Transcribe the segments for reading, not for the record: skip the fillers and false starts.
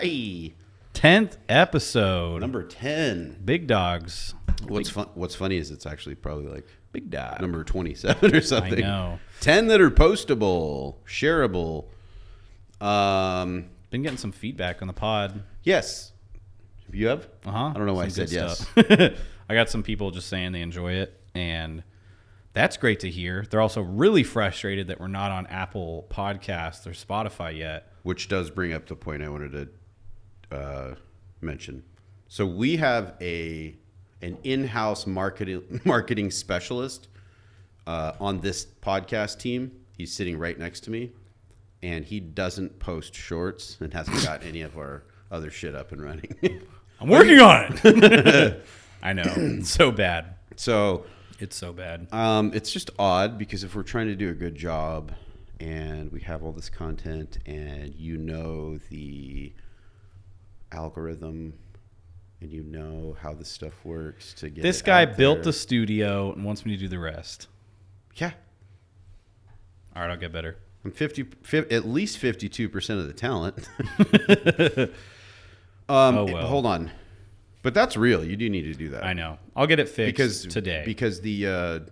Hi. 10th episode. Number 10. Big dogs. What's funny is it's actually probably like Big dog. number 27 or something. I know. 10 that are postable, shareable. Been getting some feedback on the pod. Yes. You have? Uh-huh. I don't know why Some I said good yes. stuff. I got some people just saying they enjoy it, and that's great to hear. They're also really frustrated that we're not on Apple Podcasts or Spotify yet. Which does bring up the point I wanted to mention. So we have an in-house marketing specialist on this podcast team. He's sitting right next to me, and he doesn't post shorts and hasn't got any of our other shit up and running. I'm working on it. I know. It's so bad. So It's so bad. it's just odd because if we're trying to do a good job and we have all this content and you know the algorithm and you know how this stuff works to get This it guy out built there. the studio and wants me to do the rest. Yeah. All right, I'll get better. I'm at least 52% of the talent. Oh, well. Hold on. But that's real. You do need to do that. I know. I'll get it fixed today. Because the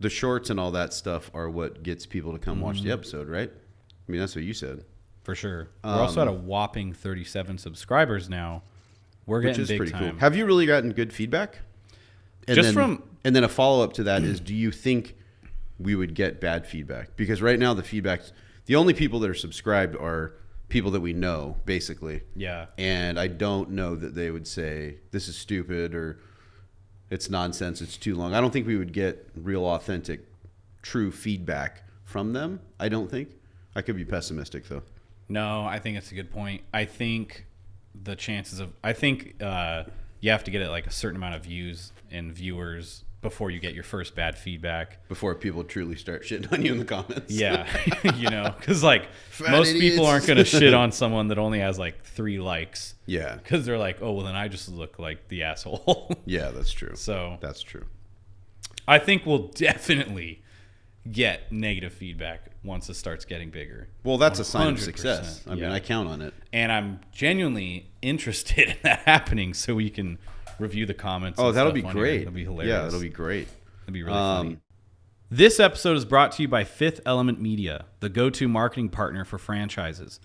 shorts and all that stuff are what gets people to come watch the episode, right? I mean, that's what you said. For sure. We're also at a whopping 37 subscribers now. We're Which getting is big pretty time. cool. Have you really gotten good feedback? And then a follow-up to that is, do you think we would get bad feedback? Because right now the only people that are subscribed are people that we know, basically. Yeah. And I don't know that they would say, this is stupid or it's nonsense, it's too long. I don't think we would get real, authentic, true feedback from them. I don't think. I could be pessimistic, though. No, I think it's a good point. I think the chances of... I think you have to get like a certain amount of views and viewers before you get your first bad feedback. Before people truly start shitting on you in the comments. Yeah. Because like Fat most idiots. people aren't going to shit on someone that only has like 3 likes. Yeah. Because they're like, oh, well, then I just look like the asshole. Yeah, that's true. So That's true. I think we'll definitely get negative feedback once it starts getting bigger. Well, that's a sign of 100%, success. I mean, yeah. I count on it. And I'm genuinely interested in that happening so we can review the comments. Oh, and that'll stuff be on great. here. That'll be hilarious. Yeah, that'll be great. That'd be really funny. This episode is brought to you by Fifth Element Media, the go-to marketing partner for franchises.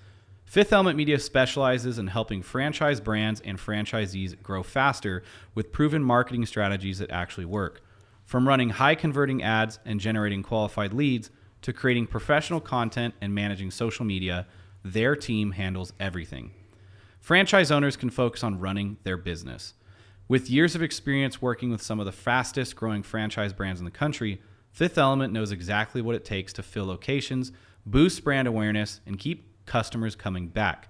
Fifth Element Media specializes in helping franchise brands and franchisees grow faster with proven marketing strategies that actually work. From running high-converting ads and generating qualified leads to creating professional content and managing social media, their team handles everything. Franchise owners can focus on running their business. With years of experience working with some of the fastest growing franchise brands in the country, Fifth Element knows exactly what it takes to fill locations, boost brand awareness, and keep customers coming back.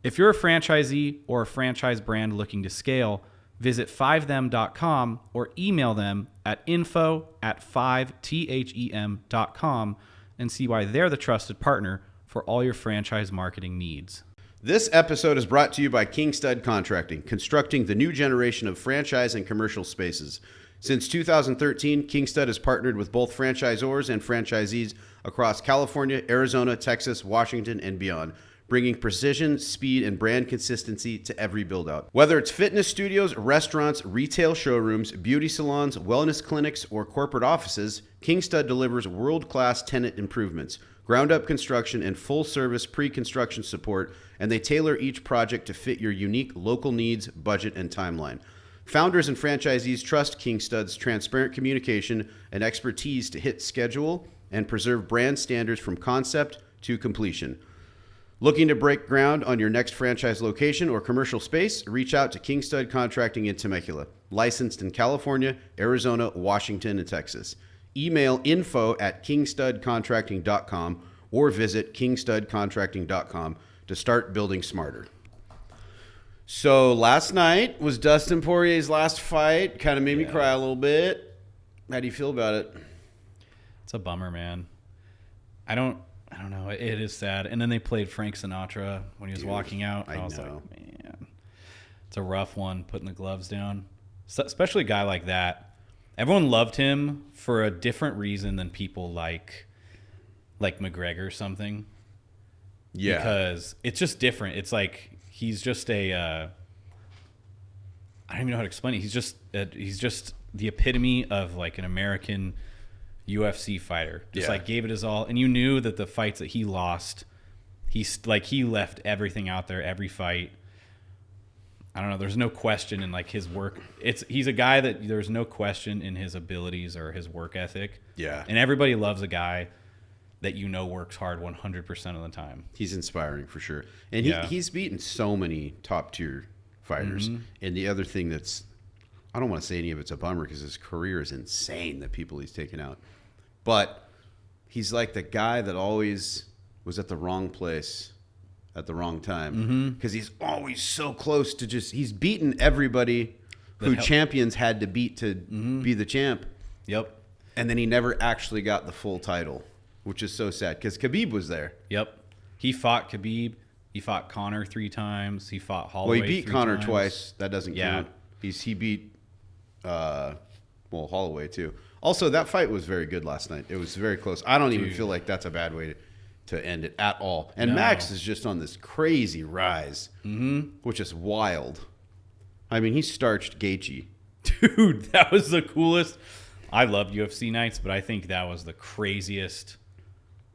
If you're a franchisee or a franchise brand looking to scale, visit 5them.com or email them at info@5them.com and see why they're the trusted partner for all your franchise marketing needs. This episode is brought to you by King Stud Contracting, constructing the new generation of franchise and commercial spaces. Since 2013, King Stud has partnered with both franchisors and franchisees across California, Arizona, Texas, Washington, and beyond, bringing precision, speed, and brand consistency to every build-out. Whether it's fitness studios, restaurants, retail showrooms, beauty salons, wellness clinics, or corporate offices, King Stud delivers world-class tenant improvements, ground-up construction, and full-service pre-construction support, and they tailor each project to fit your unique local needs, budget, and timeline. Founders and franchisees trust King Stud's transparent communication and expertise to hit schedule and preserve brand standards from concept to completion. Looking to break ground on your next franchise location or commercial space? Reach out to King Stud Contracting in Temecula, licensed in California, Arizona, Washington, and Texas. Email info@kingstudcontracting.com or visit kingstudcontracting.com to start building smarter. So last night was Dustin Poirier's last fight. Kind of made me cry a little bit. How do you feel about it? It's a bummer, man. I don't know. It is sad. And then they played Frank Sinatra when he was walking out. I was know. like, man, it's a rough one putting the gloves down. So, especially a guy like that. Everyone loved him for a different reason than people like McGregor or something. Yeah. Because it's just different. It's like he's just a I don't even know how to explain it. He's just the epitome of like an American UFC fighter. Just like gave it his all, and you knew that the fights that he lost, he left everything out there, every fight. I don't know. There's no question in like his work. He's a guy that there's no question in his abilities or his work ethic. Yeah. And everybody loves a guy that works hard 100% of the time. He's inspiring for sure. And he's beaten so many top tier fighters. Mm-hmm. And the other thing I don't want to say any of it's a bummer because his career is insane, the people he's taken out. But he's like the guy that always was at the wrong place at the wrong time, because he's always so close to he's beaten everybody who champions had to beat to be the champ. Yep. And then he never actually got the full title, which is so sad because Khabib was there. Yep. He fought Khabib. He fought Conor 3 times. He fought Holloway. Well, he beat Conor twice. That doesn't Yeah. count. He beat Holloway too. Also, that fight was very good last night. It was very close. I don't even feel like that's a bad way to end it at all. And Max is just on this crazy rise, which is wild. I mean, he starched Gaethje. Dude, that was the coolest. I love UFC nights, but I think that was the craziest.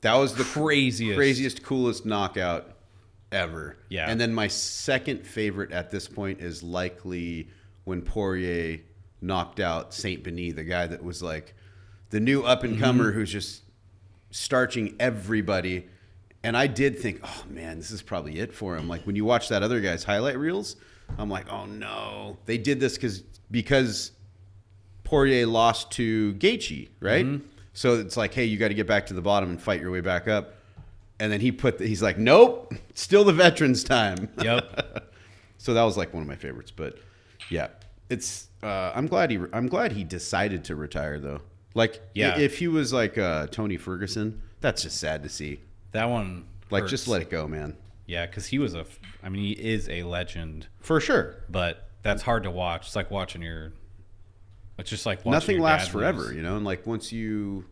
That was the craziest, coolest knockout ever. Yeah. And then my second favorite at this point is likely when Poirier knocked out Saint Denis, the guy that was like the new up-and-comer who's just starching everybody. And I did think, oh, man, this is probably it for him. Like, when you watch that other guy's highlight reels, I'm like, oh, no. They did this because Poirier lost to Gaethje, right? So it's like, hey, you got to get back to the bottom and fight your way back up. And then he's like, nope, still the veterans' time. Yep. So that was like one of my favorites. But yeah, it's I'm glad he decided to retire though. Like, if he was like Tony Ferguson, that's just sad to see. That one like hurts. Just let it go, man. Yeah, because he is a legend for sure. But that's hard to watch. It's like watching it's just like watching nothing your lasts dad forever, lose. you know. And like once the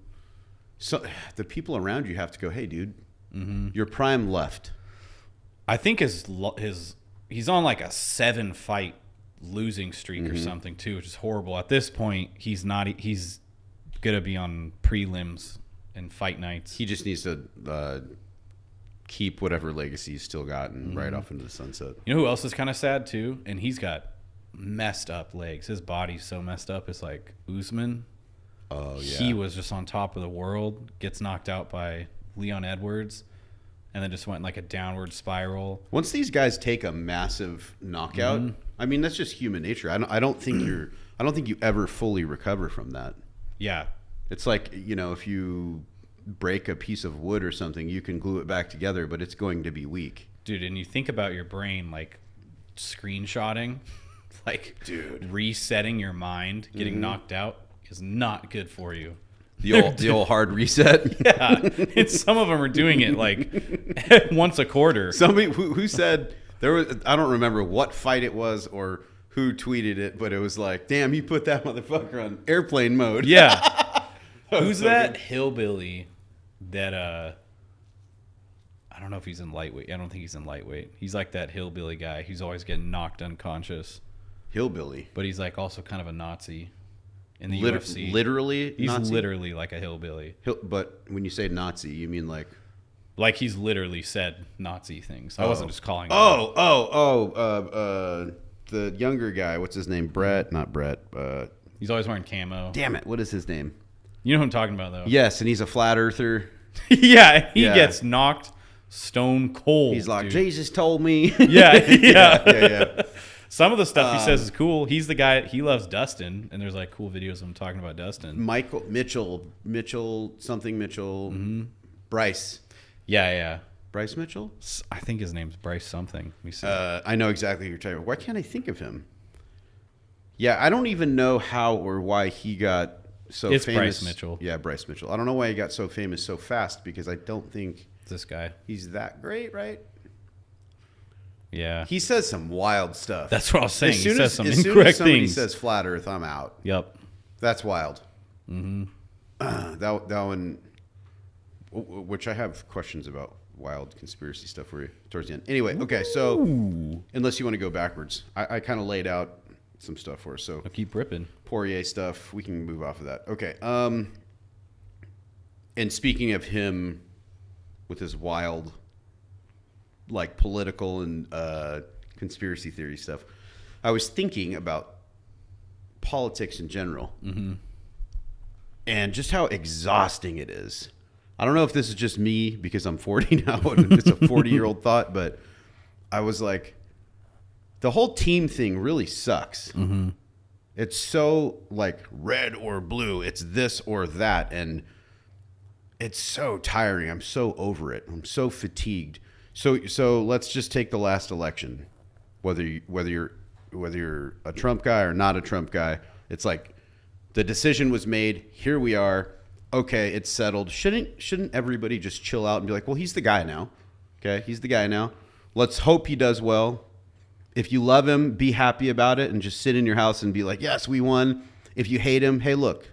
people around you have to go, hey, dude, your prime left. I think he's on like a 7-fight losing streak or something too, which is horrible. At this point, he's gonna be on prelims and fight nights. He just needs to keep whatever legacy he's still got and ride off into the sunset. You know who else is kind of sad too? And he's got messed up legs. His body's so messed up. It's like Usman. Oh yeah. He was just on top of the world, gets knocked out by Leon Edwards, and then just went in like a downward spiral. Once these guys take a massive knockout, I mean, that's just human nature. I don't think you ever fully recover from that. Yeah. It's like, you know, if you break a piece of wood or something, you can glue it back together, but it's going to be weak. Dude, and you think about your brain like screenshotting, like resetting your mind, getting knocked out is not good for you. The old hard reset. Yeah, and some of them are doing it like once a quarter. Somebody who said there was, I don't remember what fight it was or who tweeted it, but it was like, damn, he put that motherfucker on airplane mode. Yeah. Who's so that good. hillbilly that I don't know if he's in lightweight. I don't think he's in lightweight. He's like that hillbilly guy. He's always getting knocked unconscious. Hillbilly. But he's like also kind of a Nazi in the UFC. Literally He's Nazi? literally like a hillbilly. But when you say Nazi, you mean like he's literally said Nazi things. I wasn't just calling him. The younger guy, what's his name? Brett, not Brett. He's always wearing camo. Damn it, what is his name? You know who I'm talking about, though. Yes, and he's a flat earther. Yeah, he gets knocked stone cold. He's like, dude. Jesus told me. Yeah. Some of the stuff he says is cool. He's the guy, he loves Dustin, and there's like cool videos of him talking about Dustin. Michael Mitchell, Bryce. Yeah. Bryce Mitchell? I think his name's Bryce something. Let me see. I know exactly who you're talking about. Why can't I think of him? Yeah, I don't even know how or why he got so famous. It's Bryce Mitchell. Yeah, Bryce Mitchell. I don't know why he got so famous so fast because I don't think This guy. he's that great, right? Yeah. He says some wild stuff. That's what I was saying. He says some as soon incorrect as somebody things. says flat Earth, I'm out. Yep. That's wild. That one, which I have questions about. wild conspiracy stuff for you towards the end. Anyway, okay, so unless you want to go backwards, I kind of laid out some stuff for us. So I'll keep ripping. Poirier stuff, we can move off of that. Okay. And speaking of him with his wild, like political and conspiracy theory stuff, I was thinking about politics in general and just how exhausting it is. I don't know if this is just me because I'm 40 now and it's a 40-year-old thought, but I was like, the whole team thing really sucks. It's so like red or blue. It's this or that. And it's so tiring. I'm so over it. I'm so fatigued. So let's just take the last election, whether you're a Trump guy or not a Trump guy. It's like the decision was made. Here we are. Okay, it's settled. Shouldn't everybody just chill out and be like, well, he's the guy now. Okay, he's the guy now. Let's hope he does well. If you love him, be happy about it and just sit in your house and be like, yes, we won. If you hate him, hey, look,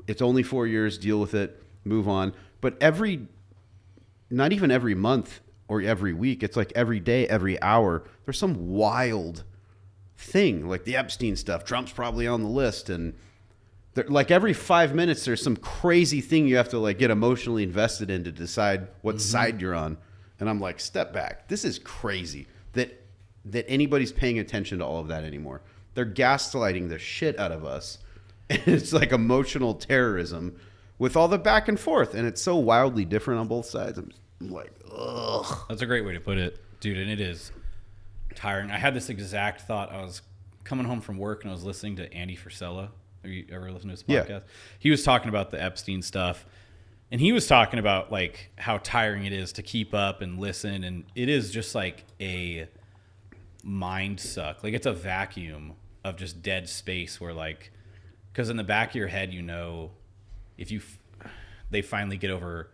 it's only 4 years. Deal with it. Move on. But not even every month or every week, it's like every day, every hour, there's some wild thing like the Epstein stuff. Trump's probably on the list. And like every 5 minutes, there's some crazy thing you have to like get emotionally invested in to decide what side you're on. And I'm like, step back. This is crazy that anybody's paying attention to all of that anymore. They're gaslighting the shit out of us. And it's like emotional terrorism with all the back and forth. And it's so wildly different on both sides. I'm like, ugh. That's a great way to put it, dude. And it is tiring. I had this exact thought. I was coming home from work and I was listening to Andy Frisella. Have you ever listened to his podcast? Yeah. He was talking about the Epstein stuff. And he was talking about like how tiring it is to keep up and listen. And it is just like a mind suck. Like it's a vacuum of just dead space where like, because in the back of your head, you know, if they finally get over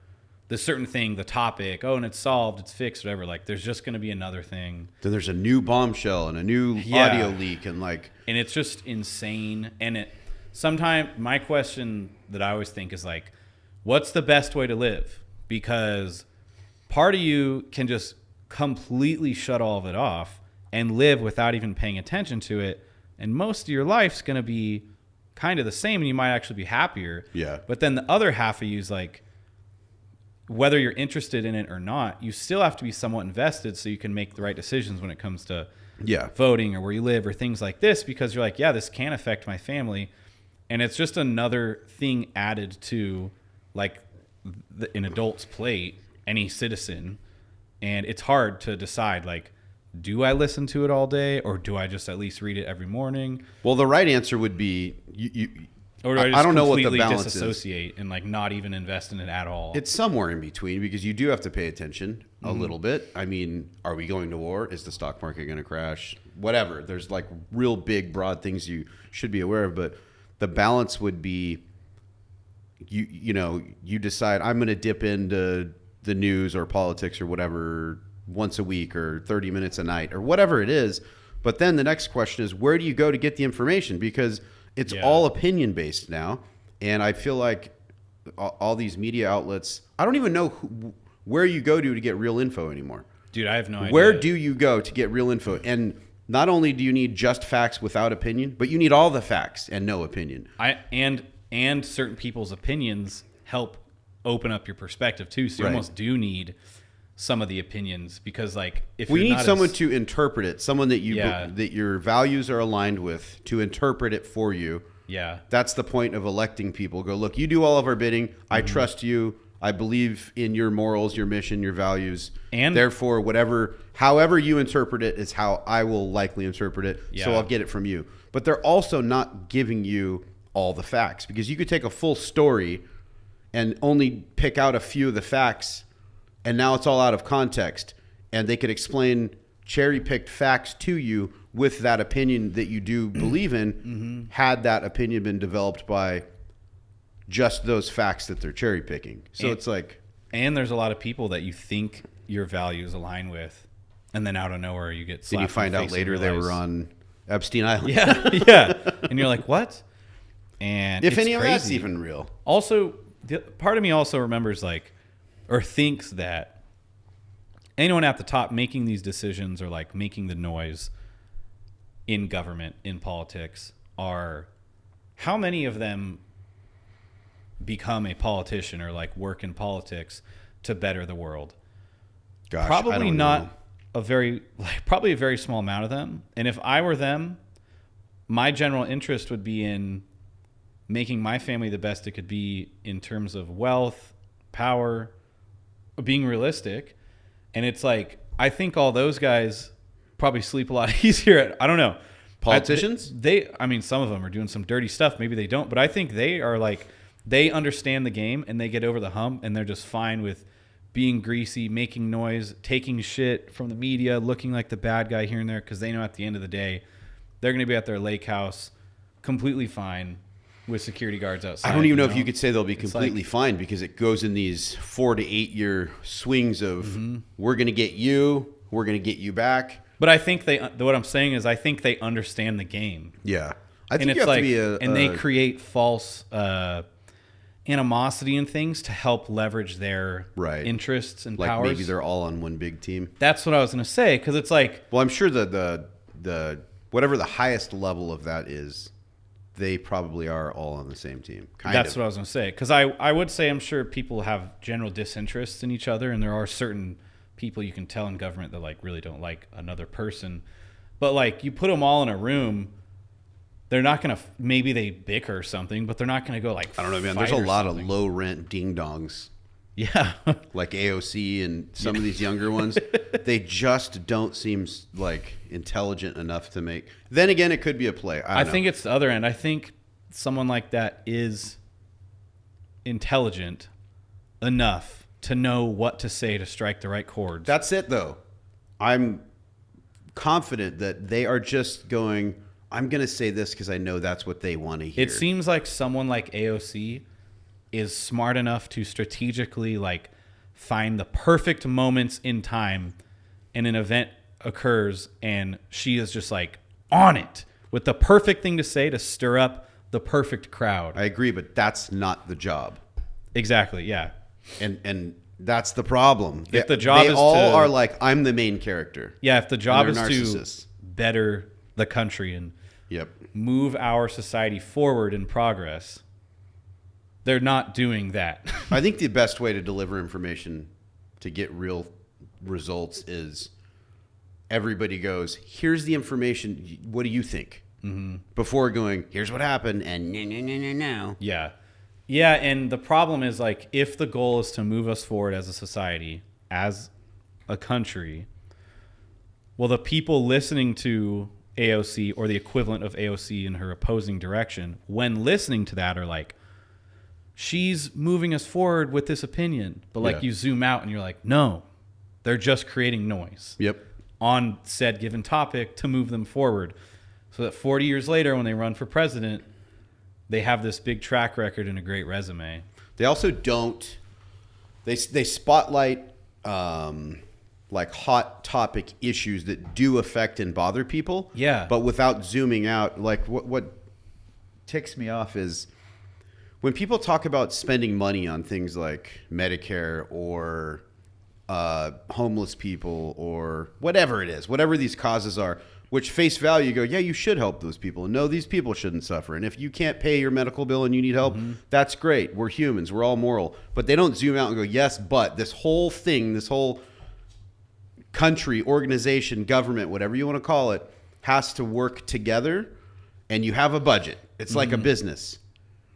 this certain thing, the topic, and it's solved, it's fixed, whatever, like there's just going to be another thing. Then there's a new bombshell and a new audio leak and it's just insane. And sometimes my question that I always think is like, what's the best way to live? Because part of you can just completely shut all of it off and live without even paying attention to it. And most of your life's going to be kind of the same and you might actually be happier. Yeah. But then the other half of you is like, whether you're interested in it or not, you still have to be somewhat invested so you can make the right decisions when it comes to voting or where you live or things like this, because you're like, yeah, this can affect my family. And it's just another thing added to like an adult's plate, any citizen. And it's hard to decide, like, do I listen to it all day or do I just at least read it every morning? Well, the right answer would be or do I just I don't know what the completely balance disassociate and like not even invest in it at all? It's somewhere in between because you do have to pay attention a little bit. I mean, are we going to war? Is the stock market going to crash? Whatever. There's like real big, broad things you should be aware of. But the balance would be, you decide I'm going to dip into the news or politics or whatever once a week or 30 minutes a night or whatever it is. But then the next question is, where do you go to get the information? Because it's all opinion based now. And I feel like all these media outlets, I don't even know where you go to get real info anymore. Dude, I have no idea. Where do you go to get real info? And not only do you need just facts without opinion, but you need all the facts and no opinion. And certain people's opinions help open up your perspective too. So you almost do need some of the opinions, because like if we need someone to interpret it, someone that that your values are aligned with, to interpret it for you. Yeah. That's the point of electing people. Go, look, you do all of our bidding. I trust you. I believe in your morals, your mission, your values. And therefore, however you interpret it is how I will likely interpret it. Yeah. So I'll get it from you. But they're also not giving you all the facts, because you could take a full story and only pick out a few of the facts, and now it's all out of context. And they could explain cherry-picked facts to you with that opinion that you do believe in, had that opinion been developed by just those facts that they're cherry-picking. So it's like... And there's a lot of people that you think your values align with, and then out of nowhere you get slapped. And you find out later they were on Epstein Island. Yeah. And you're like, what? And if any of that's even real. Also, part of me also remembers or thinks that anyone at the top making these decisions or like making the noise in government, in politics, are how many of them become a politician or like work in politics to better the world? Gosh, probably I don't not know. probably a very small amount of them. And if I were them, my general interest would be in making my family the best it could be in terms of wealth, power, being realistic. And it's like, I think all those guys probably sleep a lot easier. I don't know. Politicians? I mean, some of them are doing some dirty stuff. Maybe they don't, but I think they are like, they understand the game and they get over the hump and they're just fine with being greasy, making noise, taking shit from the media, looking like the bad guy here and there, because they know at the end of the day, they're going to be at their lake house completely fine with security guards outside. I don't even know if you could say they'll be completely fine, because it goes in these 4 to 8 year swings of we're going to get you, we're going to get you back. But I think what I'm saying is I think they understand the game. Yeah. I think And you it's have like, to be and they create false animosity and things to help leverage their Right. interests and like powers. maybe they're all on one big team. That's what I was going to say, because it's like, Well, I'm sure that the whatever the highest level of that is, they probably are all on the same team. That's what I was going to say. Because I would say I'm sure people have general disinterest in each other, and there are certain people you can tell in government that like really don't like another person. But like you put them all in a room, they're not going to, maybe they bicker or something, but they're not going to go like, I don't know, man. fight There's a or lot something. of low rent ding dongs Yeah. like AOC and some of these younger ones. They just don't seem like intelligent enough to make. Then again, it could be a play. I think it's the other end. I think someone like that is intelligent enough to know what to say to strike the right chords. That's it, though. I'm confident that they are just going, I'm going to say this because I know that's what they want to hear. It seems like someone like AOC is smart enough to strategically like find the perfect moments in time, and an event occurs and she is just like on it with the perfect thing to say to stir up the perfect crowd. I agree, but that's not the job. Exactly. Yeah. And that's the problem. If the job they is all to- are like, I'm the main character. Yeah. If the job And is they're to narcissists. better the country and Yep. move our society forward in progress, they're not doing that. I think the best way to deliver information to get real results is everybody goes, here's the information. What do you think? Mm-hmm. Before going, here's what happened. And no. Yeah. Yeah. And the problem is like, if the goal is to move us forward as a society, as a country, well, the people listening to AOC or the equivalent of AOC in her opposing direction, when listening to that, are like, she's moving us forward with this opinion. But like, Yeah. you zoom out and you're like, no, they're just creating noise Yep. on said given topic to move them forward. So that 40 years later, when they run for president, they have this big track record and a great resume. They also don't, they spotlight like hot topic issues that do affect and bother people. Yeah. But without zooming out, like what ticks me off is when people talk about spending money on things like Medicare or homeless people or whatever it is, whatever these causes are, which face value you go, yeah, you should help those people. No, these people shouldn't suffer. And if you can't pay your medical bill and you need help, that's great. We're humans. We're all moral. But they don't zoom out and go, yes, but this whole thing, this whole country, organization, government, whatever you want to call it, has to work together. And you have a budget. It's like a business.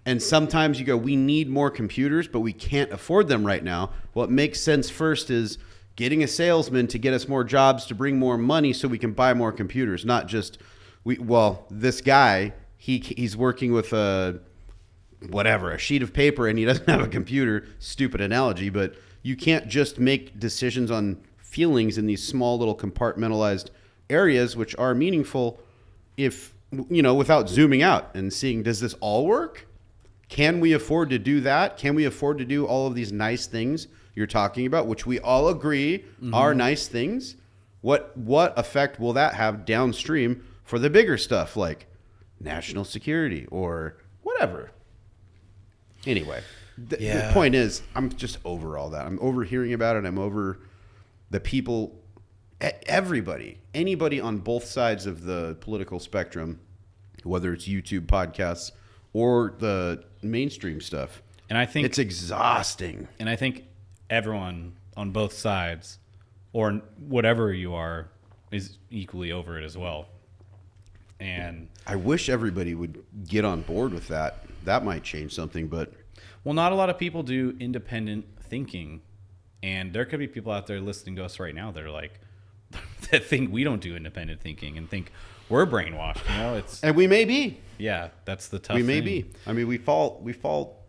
And sometimes you go, we need more computers, but we can't afford them right now. What makes sense first is getting a salesman to get us more jobs to bring more money so we can buy more computers, not just this guy, he's working with a sheet of paper and he doesn't have a computer. Stupid analogy, but you can't just make decisions on feelings in these small little compartmentalized areas, which are meaningful if, without zooming out and seeing, does this all work? Can we afford to do that? Can we afford to do all of these nice things you're talking about, which we all agree are nice things? What effect will that have downstream for the bigger stuff like national security or whatever? Anyway, the point is, I'm just over all that. I'm over hearing about it. I'm over the people, everybody, anybody on both sides of the political spectrum, whether it's YouTube podcasts or the mainstream stuff. And I think it's exhausting. And I think everyone on both sides, or whatever you are, is equally over it as well. And I wish everybody would get on board with that. That might change something, but well, not a lot of people do independent thinking, and there could be people out there listening to us right now that are like that think we don't do independent thinking and think we're brainwashed. You know, and we may be. Yeah, that's the tough. We may thing. be. I mean, we fall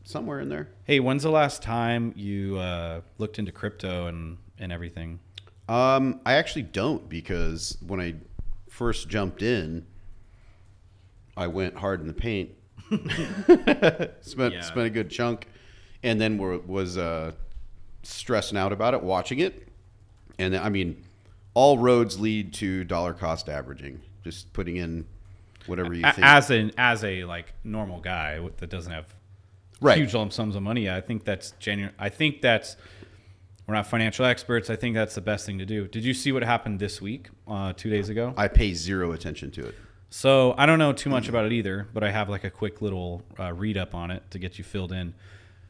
somewhere in there. Hey, when's the last time you looked into crypto and everything? I actually don't, because when I first jumped in, I went hard in the paint. spent a good chunk, and then was stressing out about it, watching it, and then, I mean, all roads lead to dollar cost averaging. Just putting in whatever you think. As a like normal guy that doesn't have huge lump sums of money, I think that's genuine. I think that's, we're not financial experts. I think that's the best thing to do. Did you see what happened this week, 2 days ago? I pay zero attention to it. So I don't know too much about it either, but I have like a quick little read up on it to get you filled in.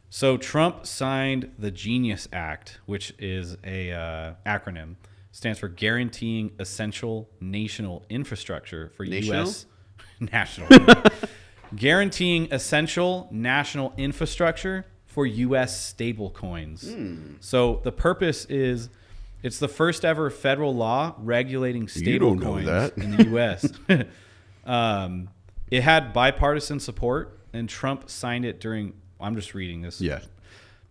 So Trump signed the Genius Act, which is a acronym. Stands for Guaranteeing Essential National Infrastructure for U.S. National. Guaranteeing Essential National Infrastructure for U.S. stablecoins. So the purpose is, it's the first ever federal law regulating stablecoins in the U.S. It had bipartisan support, and Trump signed it during, I'm just reading this. Yeah.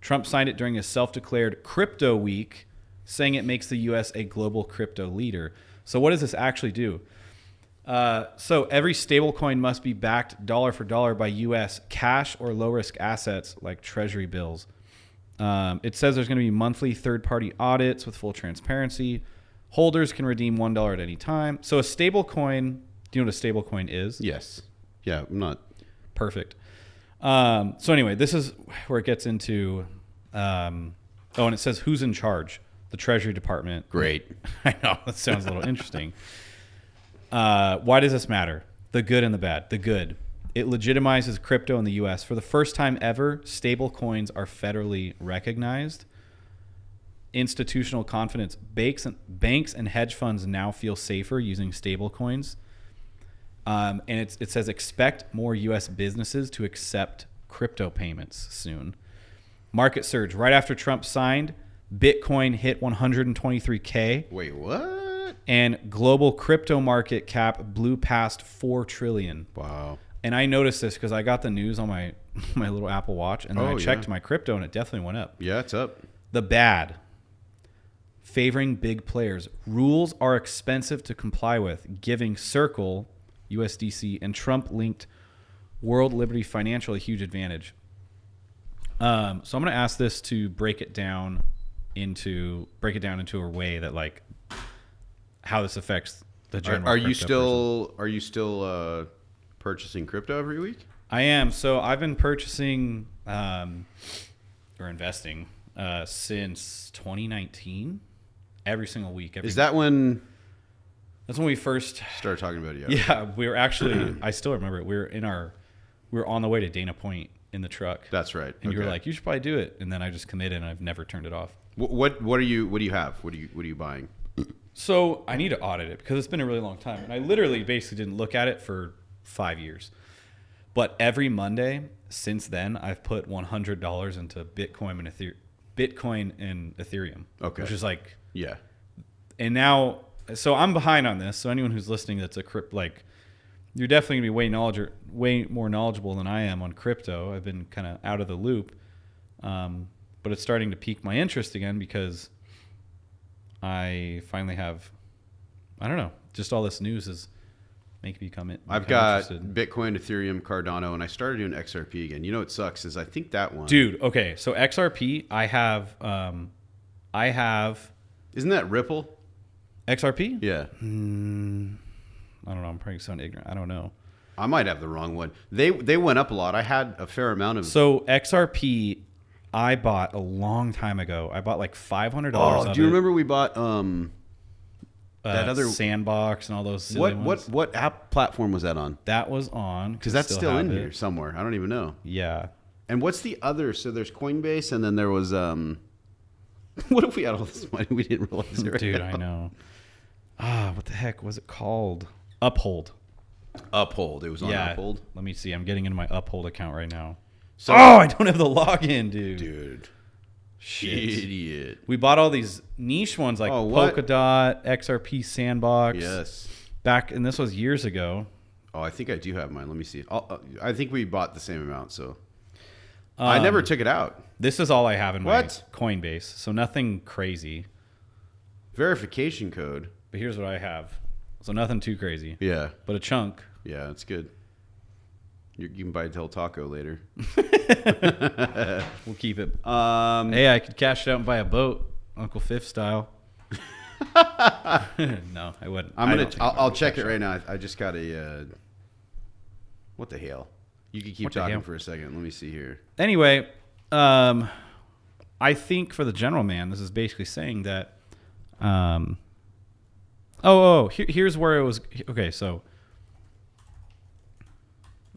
Trump signed it during a self-declared crypto week, saying it makes the U.S. a global crypto leader. So what does this actually do? So every stablecoin must be backed dollar for dollar by U.S. cash or low-risk assets like treasury bills. It says there's going to be monthly third-party audits with full transparency. Holders can redeem $1 at any time. So a stablecoin, do you know what a stablecoin is? Yes. Yeah, I'm not. Perfect. So anyway, this is where it gets into, and it says who's in charge. The Treasury Department. Great. I know, that sounds a little interesting. Why does this matter? The good and the bad. The good. It legitimizes crypto in the U.S. For the first time ever, stable coins are federally recognized. Institutional confidence. Banks and hedge funds now feel safer using stable coins. And it says expect more U.S. businesses to accept crypto payments soon. Market surge. Right after Trump signed, Bitcoin hit 123K. Wait, what? And global crypto market cap blew past 4 trillion. Wow. And I noticed this because I got the news on my little Apple Watch, and then I checked my crypto, and it definitely went up. Yeah, it's up. The bad. Favoring big players. Rules are expensive to comply with, giving Circle, USDC, and Trump-linked World Liberty Financial a huge advantage. So I'm going to ask this to break it down into a way that, like, how this affects the general. Are you still purchasing crypto every week? I am. So I've been purchasing or investing since 2019, every single week. Is that when? That's when we first started talking about it. Yeah, we were actually. I still remember it. We were on the way to Dana Point in the truck. That's right. And you were like, you should probably do it. And then I just committed, and I've never turned it off. What do you have? What are you buying? So I need to audit it because it's been a really long time, and I literally basically didn't look at it for 5 years. But every Monday since then, I've put $100 into Bitcoin and Ethereum. Okay. Which is like, yeah. And now, so I'm behind on this. So anyone who's listening that's you're definitely gonna be way more knowledgeable than I am on crypto. I've been kind of out of the loop, but it's starting to pique my interest again because I finally have, I don't know, just all this news is making me come in. I've got Bitcoin, Ethereum, Cardano, and I started doing XRP again. You know what sucks is I think that one. Dude, okay, so XRP, I have. Isn't that Ripple? XRP? Yeah. I don't know. I'm probably sound ignorant. I don't know. I might have the wrong one. They went up a lot. I had a fair amount of. So XRP, I bought a long time ago. I bought like $500. Oh, do you remember we bought that other Sandbox and all those silly ones? What app platform was that on? That was on Because that's still in here somewhere. I don't even know. Yeah. And what's the other? So there's Coinbase, and then there was what if we had all this money we didn't realize it? Right Dude, now? I know. What the heck was it called? Uphold. Uphold. It was on Uphold. Let me see. I'm getting into my Uphold account right now. So, I don't have the login, dude. Dude. Shit. Idiot. We bought all these niche ones like Polkadot, XRP Sandbox. Yes. And this was years ago. Oh, I think I do have mine. Let me see. I think we bought the same amount, so I never took it out. This is all I have in my Coinbase, so nothing crazy. Verification code. But here's what I have. So nothing too crazy. Yeah. But a chunk. Yeah, that's good. You can buy Del Taco later. We'll keep it. Hey, I could cash it out and buy a boat, Uncle Fifth style. No, I wouldn't. I'll check it right now. I just got a. What the hell? You can keep talking for a second. Let me see here. Anyway, I think for the general man, this is basically saying that. Here's where it was. Okay, so.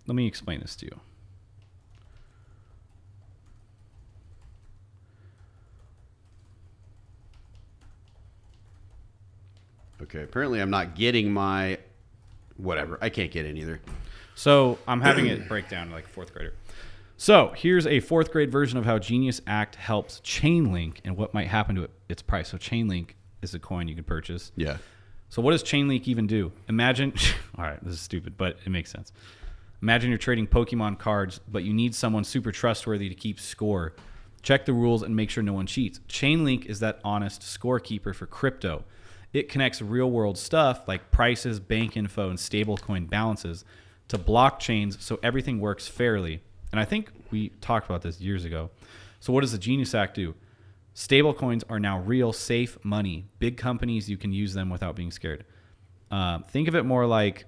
Let me explain this to you. Okay, apparently I'm not getting my whatever. I can't get it either. So I'm having it break down to like a fourth grader. So here's a fourth grade version of how Genius Act helps Chainlink and what might happen to its price. So Chainlink is a coin you could purchase. Yeah. So what does Chainlink even do? Imagine, all right, this is stupid, but it makes sense. Imagine you're trading Pokemon cards, but you need someone super trustworthy to keep score. Check the rules and make sure no one cheats. Chainlink is that honest scorekeeper for crypto. It connects real-world stuff like prices, bank info, and stablecoin balances to blockchains so everything works fairly. And I think we talked about this years ago. So what does the Genius Act do? Stablecoins are now real, safe money. Big companies, you can use them without being scared. Think of it more like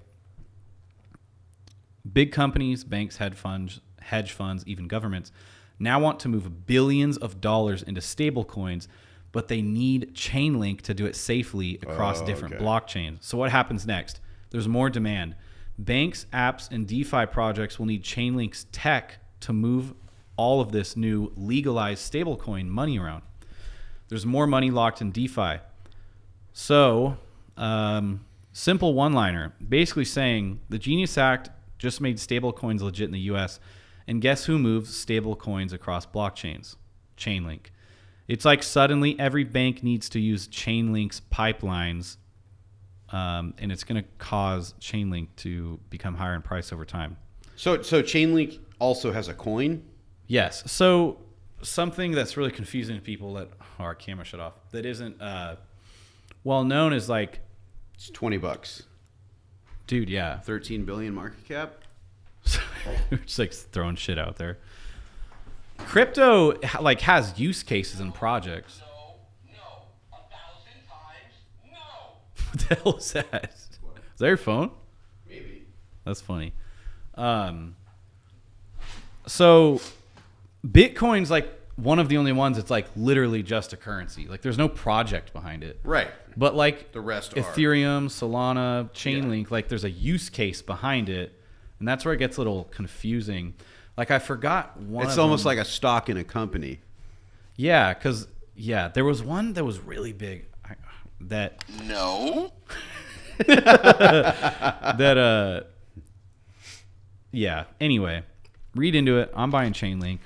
big companies, banks, hedge funds, even governments now want to move billions of dollars into stable coins, but they need Chainlink to do it safely across different blockchains. So what happens next? There's more demand. Banks, apps, and DeFi projects will need Chainlink's tech to move all of this new legalized stablecoin money around. There's more money locked in DeFi. So, simple one-liner, basically saying the Genius Act just made stablecoins legit in the U.S. And guess who moves stablecoins across blockchains? Chainlink. It's like suddenly every bank needs to use Chainlink's pipelines, and it's going to cause Chainlink to become higher in price over time. So Chainlink also has a coin? Yes. So something that's really confusing to people that our camera shut off, that isn't well known is like it's $20. Dude, yeah. 13 billion market cap. We're just like throwing shit out there. Crypto like has use cases and projects. No, 1,000 times no. What the hell is that? Is that your phone? Maybe. That's funny. So Bitcoin's like one of the only ones that's like literally just a currency. Like there's no project behind it. Right. But like the rest Ethereum, Solana, Chainlink, like there's a use case behind it. And that's where it gets a little confusing. Like I forgot one. It's almost like a stock in a company. Yeah, because there was one that was really big. No. Anyway, read into it. I'm buying Chainlink.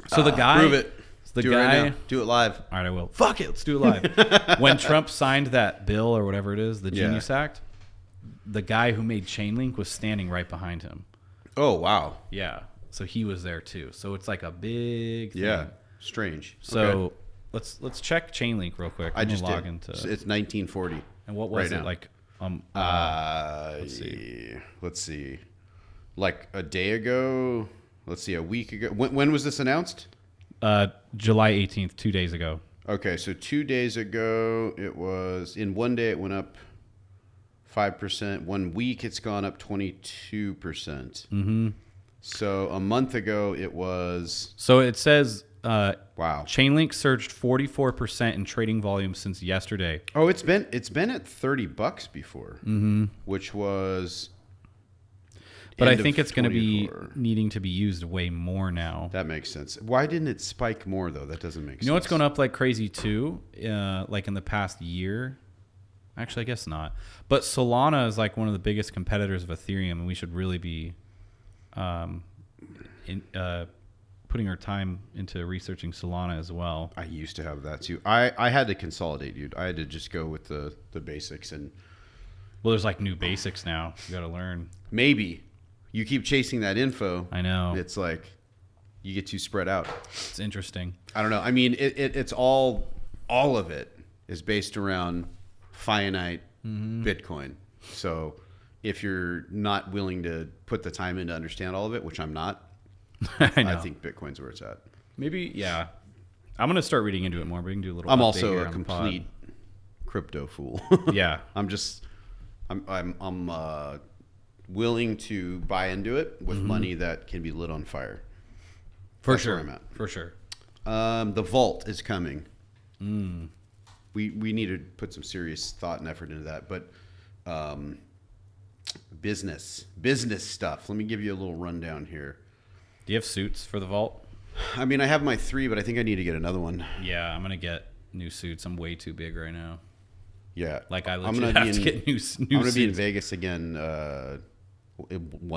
So the guy, prove it. The do guy, it right now. Do it live. All right, I will. Fuck it, let's do it live. When Trump signed that bill or whatever it is, the Genius Act, the guy who made Chainlink was standing right behind him. Oh wow. Yeah, so he was there too. So it's like a big thing. Yeah, strange. So let's check Chainlink real quick. I just log did. into. It's 1940. And what was right it now. like? Let's see. Like a day ago. Let's see, a week ago. When was this announced? July 18th, 2 days ago. Okay, so 2 days ago, it was, in one day it went up 5%. 1 week it's gone up 22%. Mm-hmm. So a month ago it was... So it says Wow. Chainlink surged 44% in trading volume since yesterday. Oh, it's been at $30 before, which was. But I end of think it's going to be 24. needing to be used way more now. That makes sense. Why didn't it spike more though? That doesn't make sense. You know what's going up like crazy too? Like in the past year? Actually, I guess not. But Solana is like one of the biggest competitors of Ethereum, and we should really be putting our time into researching Solana as well. I used to have that too. I had to consolidate, dude. I had to just go with the basics, and Well, there's like new basics now. You got to learn. maybe you keep chasing that info. I know. It's like you get too spread out. It's interesting. I don't know. I mean, it's all of it is based around finite Bitcoin. So if you're not willing to put the time in to understand all of it, which I'm not, I know. I think Bitcoin's where it's at. Maybe, yeah. I'm going to start reading into it more. We can do a little I'm update also here a on the pod. complete crypto fool. Yeah. I'm willing to buy into it with money that can be lit on fire. For That's sure. where I'm at. For sure. The vault is coming. We need to put some serious thought and effort into that. But business stuff. Let me give you a little rundown here. Do you have suits for the vault? I mean, I have my 3, but I think I need to get another one. Yeah, I'm going to get new suits. I'm way too big right now. Yeah. Like, I I'm legit gonna have to get new I'm going to be in suits. Vegas again 1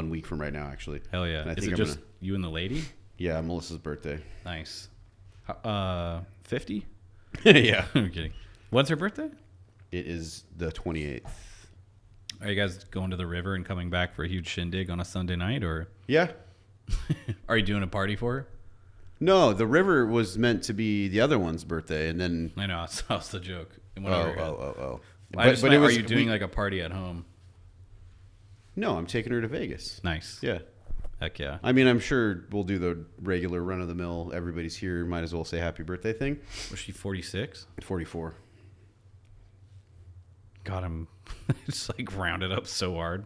week from right now, actually. Hell yeah. And I Is think it I'm just gonna- you and the lady? Yeah, Melissa's birthday. Nice. 50? Yeah. I'm kidding. When's her birthday? It is the 28th. Are you guys going to the river and coming back for a huge shindig on a Sunday night, or Yeah. are you doing a party for her? No, the river was meant to be the other one's birthday, and then I know, that's the joke. It oh. went over your head. But, I just meant, it was, are you doing like a party at home? No, I'm taking her to Vegas. Nice. Yeah. Heck yeah. I mean, I'm sure we'll do the regular run of the mill. Everybody's here. Might as well say happy birthday thing. Was she 46? 44. God, I'm just like rounded up so hard.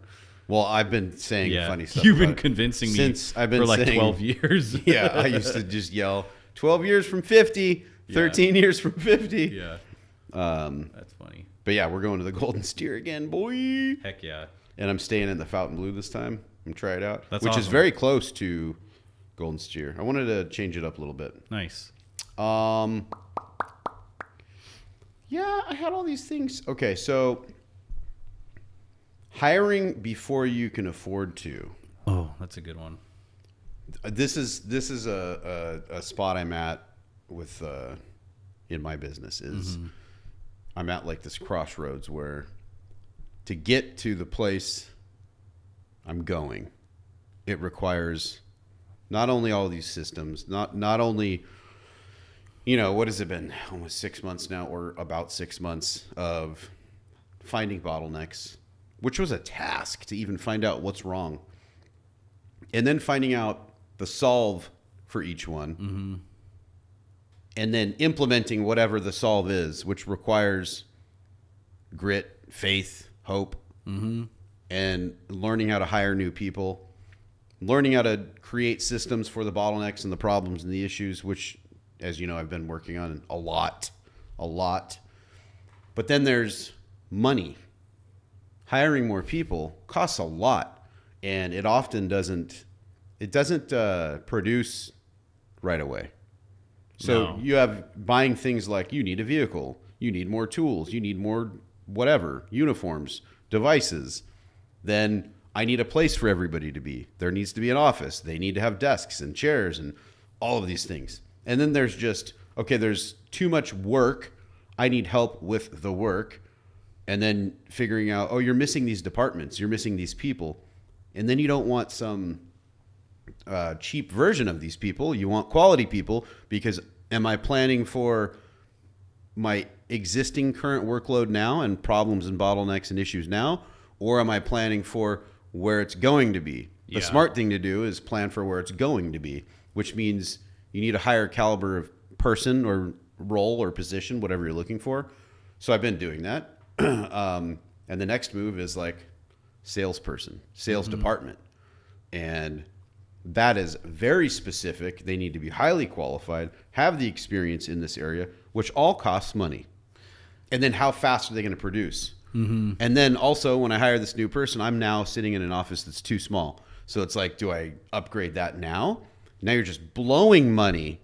Well, I've been saying Yeah. funny stuff. You've been about it convincing me since I've been for like saying, 12 years. Yeah, I used to just yell 12 years from 50, 13 years from 50. Yeah. Um, That's funny. but yeah, we're going to the Golden Steer again, boy. Heck yeah. And I'm staying in the Fountain Blue this time. I'm try it out, That's which is awesome. very close to Golden Steer. I wanted to change it up a little bit. Nice. Yeah, I had all these things. Okay, so hiring before you can afford to. Oh, that's a good one. This is a spot I'm at with in my business is I'm at like this crossroads where to get to the place I'm going, it requires not only all these systems, not only, you know, what has it been? Almost 6 months now, or about 6 months of finding bottlenecks, which was a task to even find out what's wrong. And then finding out the solve for each one. And then implementing whatever the solve is, which requires grit, faith, hope, and learning how to hire new people, learning how to create systems for the bottlenecks and the problems and the issues, which, as you know, I've been working on a lot. But then there's money. Hiring more people costs a lot, and it often doesn't produce right away. So No. you have buying things like you need a vehicle, you need more tools, you need more whatever, uniforms, devices. Then I need a place for everybody to be. There needs to be an office. They need to have desks and chairs and all of these things. And then there's just, okay, there's too much work. I need help with the work. And then figuring out, oh, you're missing these departments. You're missing these people. And then you don't want some cheap version of these people. You want quality people, because am I planning for my existing current workload now and problems and bottlenecks and issues now? Or am I planning for where it's going to be? The Yeah. smart thing to do is plan for where it's going to be, which means you need a higher caliber of person or role or position, whatever you're looking for. So I've been doing that. And the next move is like salesperson, sales department. And That is very specific. They need to be highly qualified, have the experience in this area, which all costs money. And then how fast are they going to produce? Mm-hmm. And then also, when I hire this new person, I'm now sitting in an office that's too small. So it's like, do I upgrade that now? Now you're just blowing money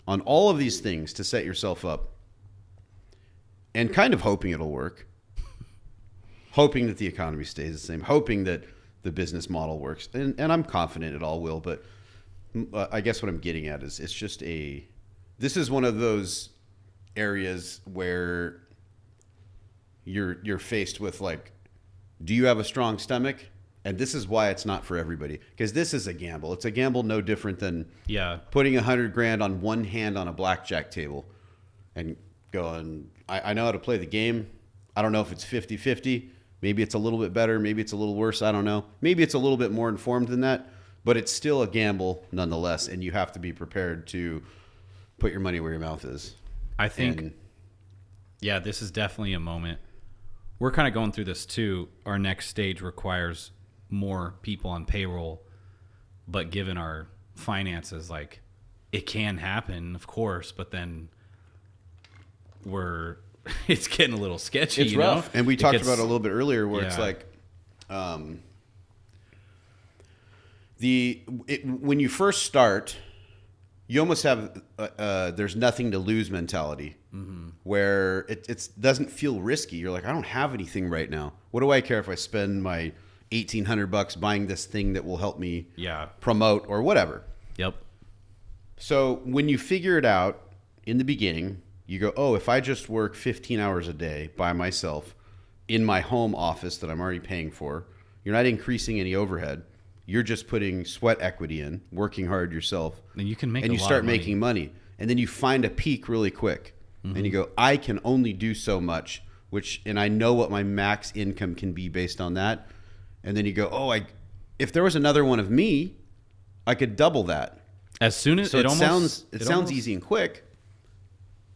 on all of these things to set yourself up and kind of hoping it'll work. Hoping that the economy stays the same. Hoping that the business model works. And I'm confident it all will. But I guess what I'm getting at is it's just this is one of those areas where you're faced with like, do you have a strong stomach? And this is why it's not for everybody, because this is a gamble. It's a gamble no different than putting $100,000 on one hand on a blackjack table and going, I know how to play the game. I don't know if it's 50-50. Maybe it's a little bit better. Maybe it's a little worse. I don't know. Maybe it's a little bit more informed than that, but it's still a gamble nonetheless. And you have to be prepared to put your money where your mouth is. I think, this is definitely a moment. We're kind of going through this too. Our next stage requires more people on payroll, but given our finances, like, it can happen, of course, but then it's getting a little sketchy. It's rough. And we talked about it a little bit earlier where it's like, when you first start, you almost have there's nothing to lose mentality, where it doesn't feel risky. You're like, I don't have anything right now. What do I care if I spend my $1,800 buying this thing that will help me promote or whatever? Yep. So when you figure it out in the beginning, you go, oh, if I just work 15 hours a day by myself in my home office that I'm already paying for, you're not increasing any overhead. You're just putting sweat equity in, working hard yourself. And you can make and you start making money. And then you find a peak really quick. And you go, I can only do so much, and I know what my max income can be based on that. And then you go, oh, if there was another one of me, I could double that. As soon as it sounds easy and quick,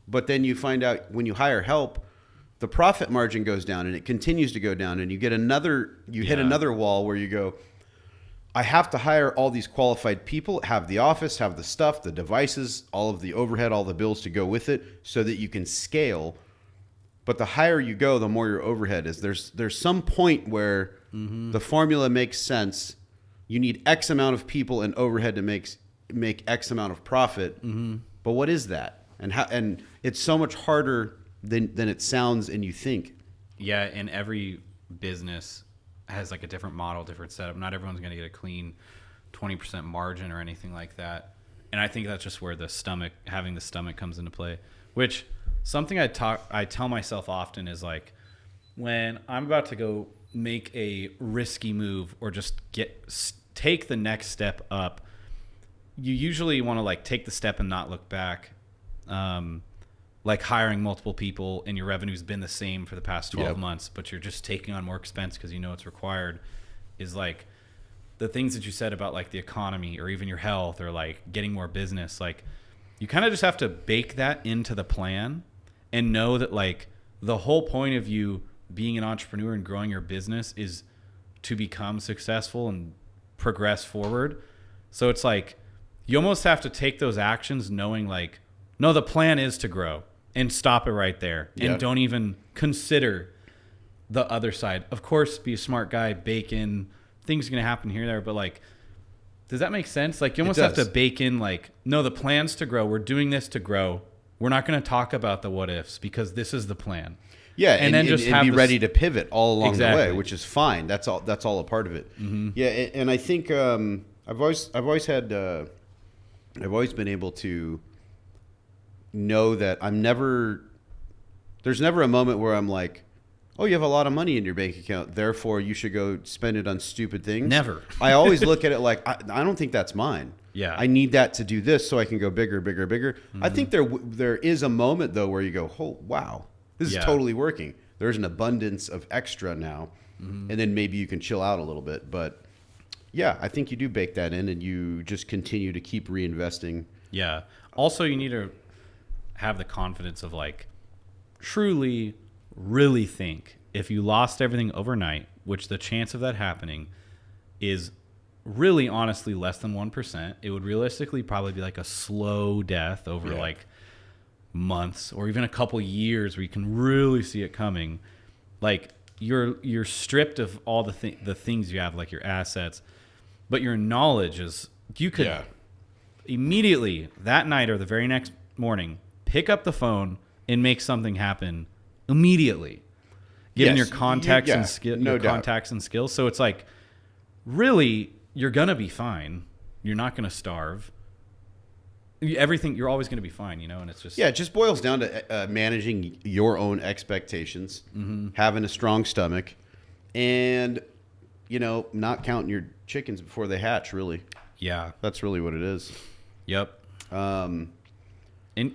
but then you find out when you hire help, the profit margin goes down and it continues to go down, and you get hit another wall where you go, I have to hire all these qualified people, have the office, have the stuff, the devices, all of the overhead, all the bills to go with it, so that you can scale. But the higher you go, the more your overhead is. There's some point where the formula makes sense. You need X amount of people and overhead to make X amount of profit. But what is that? And it's so much harder than it sounds and you think. Yeah, and every business has like a different model, different setup. Not everyone's going to get a clean 20% margin or anything like that. And I think that's just where having the stomach comes into play, which something I tell myself often is like, when I'm about to go make a risky move or just take the next step up, you usually want to like take the step and not look back. Like hiring multiple people and your revenue's been the same for the past 12 months, but you're just taking on more expense because you know it's required, is like the things that you said about like the economy or even your health or like getting more business. Like, you kind of just have to bake that into the plan and know that like the whole point of you being an entrepreneur and growing your business is to become successful and progress forward. So it's like you almost have to take those actions knowing like, no, the plan is to grow, and stop it right there. And don't even consider the other side. Of course, be a smart guy, bake in things are going to happen here and there, but like, does that make sense? Like, you almost have to bake in like, no, the plan's to grow. We're doing this to grow. We're not going to talk about the what ifs because this is the plan. Yeah, and then just be ready to pivot all along the way, which is fine. That's all a part of it. Yeah, and I think I've always been able to know that there's never a moment where I'm like, oh, you have a lot of money in your bank account, therefore you should go spend it on stupid things. Never. I always look at it like, I don't think that's mine. Yeah. I need that to do this so I can go bigger, bigger, bigger. I think there is a moment though where you go, oh, wow, this is totally working. There's an abundance of extra now. And then maybe you can chill out a little bit. But yeah, I think you do bake that in and you just continue to keep reinvesting. Yeah. Also, you need to have the confidence of like truly really think if you lost everything overnight, which the chance of that happening is really honestly less than 1%. It would realistically probably be like a slow death over like months or even a couple years where you can really see it coming. Like you're stripped of all the things you have, like your assets, but your knowledge is, you could immediately that night or the very next morning pick up the phone and make something happen immediately, given your contacts and contacts and skills. So it's like, really, you're gonna be fine. You're not gonna starve. Everything, you're always gonna be fine, you know. And it's just it just boils down to managing your own expectations, having a strong stomach, and not counting your chickens before they hatch. Really, that's really what it is. Yep. And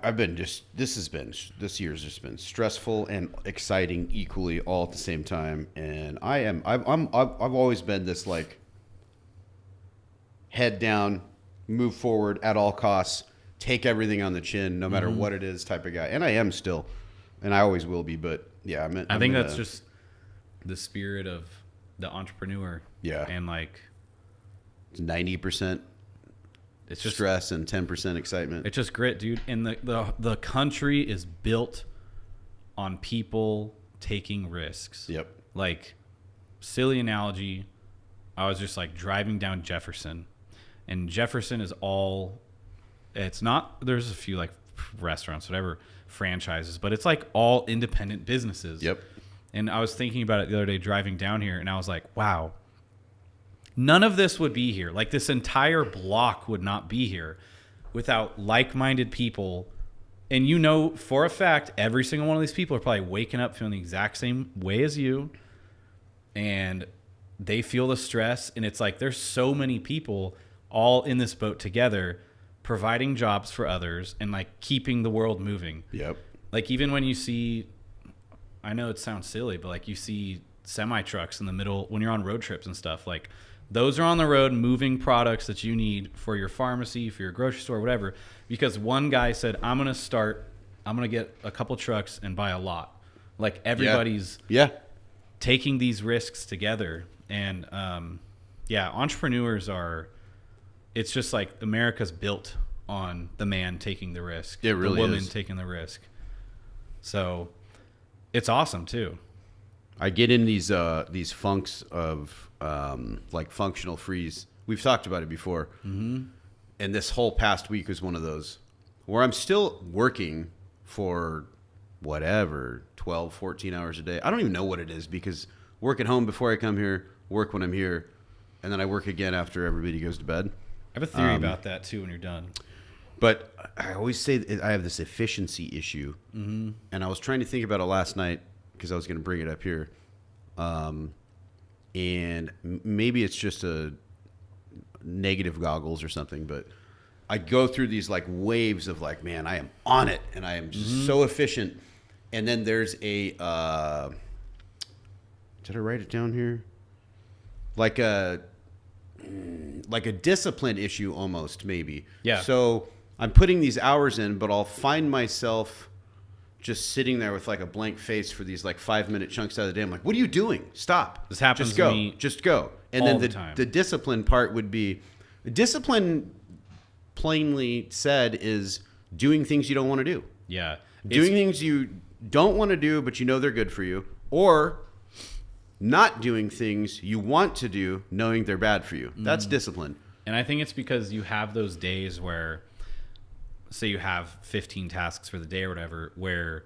I've been this year's just been stressful and exciting equally all at the same time. And I've always been this like head down, move forward at all costs, take everything on the chin, no matter what it is type of guy. And I am still, and I always will be. But I think that's just the spirit of the entrepreneur. Yeah. And like it's 90%. It's just stress and 10% excitement. It's just grit, dude. And the country is built on people taking risks. Yep. Like, silly analogy, I was just like driving down Jefferson, and Jefferson is all, it's not, there's a few like restaurants, whatever, franchises, but it's like all independent businesses. Yep. And I was thinking about it the other day driving down here, and I was like, wow, none of this would be here. Like, this entire block would not be here without like-minded people. And for a fact, every single one of these people are probably waking up feeling the exact same way as you. And they feel the stress. And it's like there's so many people all in this boat together, providing jobs for others and, like, keeping the world moving. Yep. Like, even when you see, I know it sounds silly, but, like, you see semi-trucks in the middle when you're on road trips and stuff, like, those are on the road moving products that you need for your pharmacy, for your grocery store, whatever, because one guy said, I'm going to get a couple trucks and buy a lot. Like, everybody's taking these risks together. And, entrepreneurs it's just like America's built on the man taking the risk. It really the woman is. taking the risk. So it's awesome too. I get in these funks of like functional freeze. We've talked about it before. Mm-hmm. And this whole past week was one of those where I'm still working for whatever, 12, 14 hours a day. I don't even know what it is, because work at home before I come here, work when I'm here, and then I work again after everybody goes to bed. I have a theory about that too when you're done. But I always say I have this efficiency issue. Mm-hmm. And I was trying to think about it last night because I was going to bring it up here. And maybe it's just a negative goggles or something, but I go through these like waves of like, man, I am on it and I am just so efficient. And then there's a, did I write it down here? Like a discipline issue almost, maybe. Yeah. So I'm putting these hours in, but I'll find myself just sitting there with like a blank face for these like 5-minute chunks out of the day. I'm like, what are you doing? Stop. This happens just to go. me Just go. And all then the time. the discipline part would be, discipline plainly said is doing things you don't want to do. Yeah. Doing things you don't want to do, but you know they're good for you, or not doing things you want to do, knowing they're bad for you. That's discipline. And I think it's because you have those days where, say you have 15 tasks for the day or whatever, where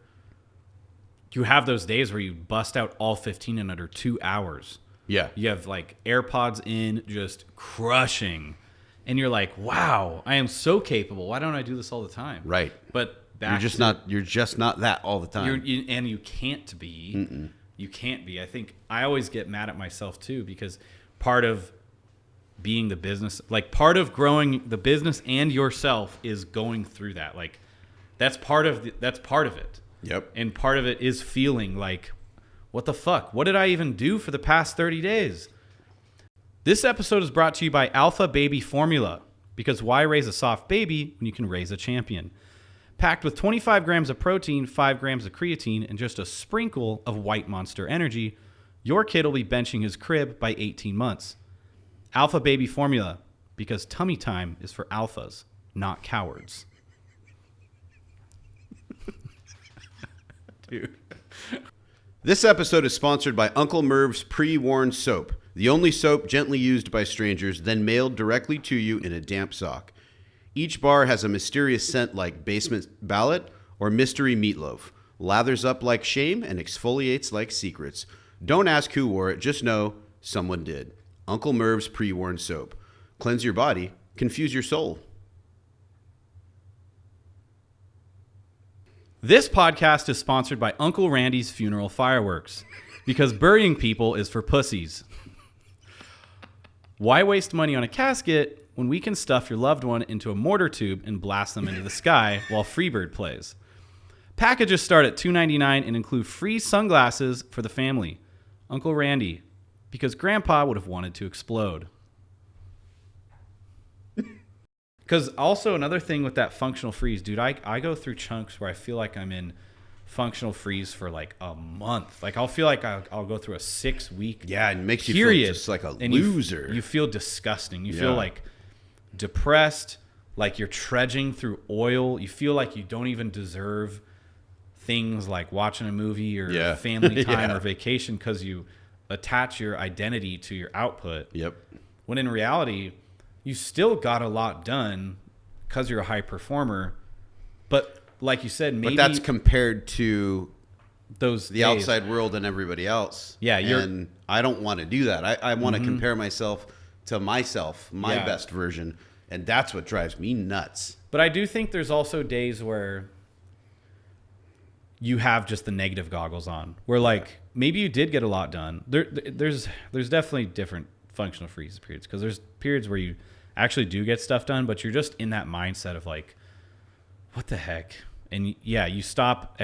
you have those days where you bust out all 15 in under 2 hours. Yeah. You have like AirPods in, just crushing. And you're like, wow, I am so capable. Why don't I do this all the time? Right. But You're just not that all the time. And you can't be. Mm-mm. You can't be. I think I always get mad at myself too, because part of being the business, like part of growing the business and yourself is going through that. Like that's part of it. Yep. And part of it is feeling like, what the fuck? What did I even do for the past 30 days? This episode is brought to you by Alpha Baby Formula, because why raise a soft baby when you can raise a champion? Packed with 25 grams of protein, 5 grams of creatine, and just a sprinkle of White Monster Energy, your kid will be benching his crib by 18 months. Alpha Baby Formula, because tummy time is for alphas, not cowards. Dude. This episode is sponsored by Uncle Merv's Pre-Worn Soap, the only soap gently used by strangers, then mailed directly to you in a damp sock. Each bar has a mysterious scent like basement ballot or mystery meatloaf, lathers up like shame and exfoliates like secrets. Don't ask who wore it, just know someone did. Uncle Merv's Pre-Worn Soap. Cleanse your body, confuse your soul. This podcast is sponsored by Uncle Randy's Funeral Fireworks, because burying people is for pussies. Why waste money on a casket when we can stuff your loved one into a mortar tube and blast them into the sky while Freebird plays? Packages start at $2.99 and include free sunglasses for the family. Uncle Randy, because Grandpa would have wanted to explode. Because also another thing with that functional freeze, dude, I go through chunks where I feel like I'm in functional freeze for like a month. Like I'll feel like I'll go through a 6-week Yeah, it makes you period, feel just like a and loser. You feel disgusting. You feel like depressed, like you're trudging through oil. You feel like you don't even deserve things like watching a movie or family time or vacation because you attach your identity to your output. Yep. When in reality, you still got a lot done because you're a high performer. But like you said, maybe But that's compared to the the outside world and everybody else. Yeah, and I don't want to do that. I want to compare myself to myself, my best version, and that's what drives me nuts. But I do think there's also days where you have just the negative goggles on, where like maybe you did get a lot done. There's definitely different functional freeze periods, because there's periods where you actually do get stuff done, but you're just in that mindset of like, what the heck? And yeah, you stop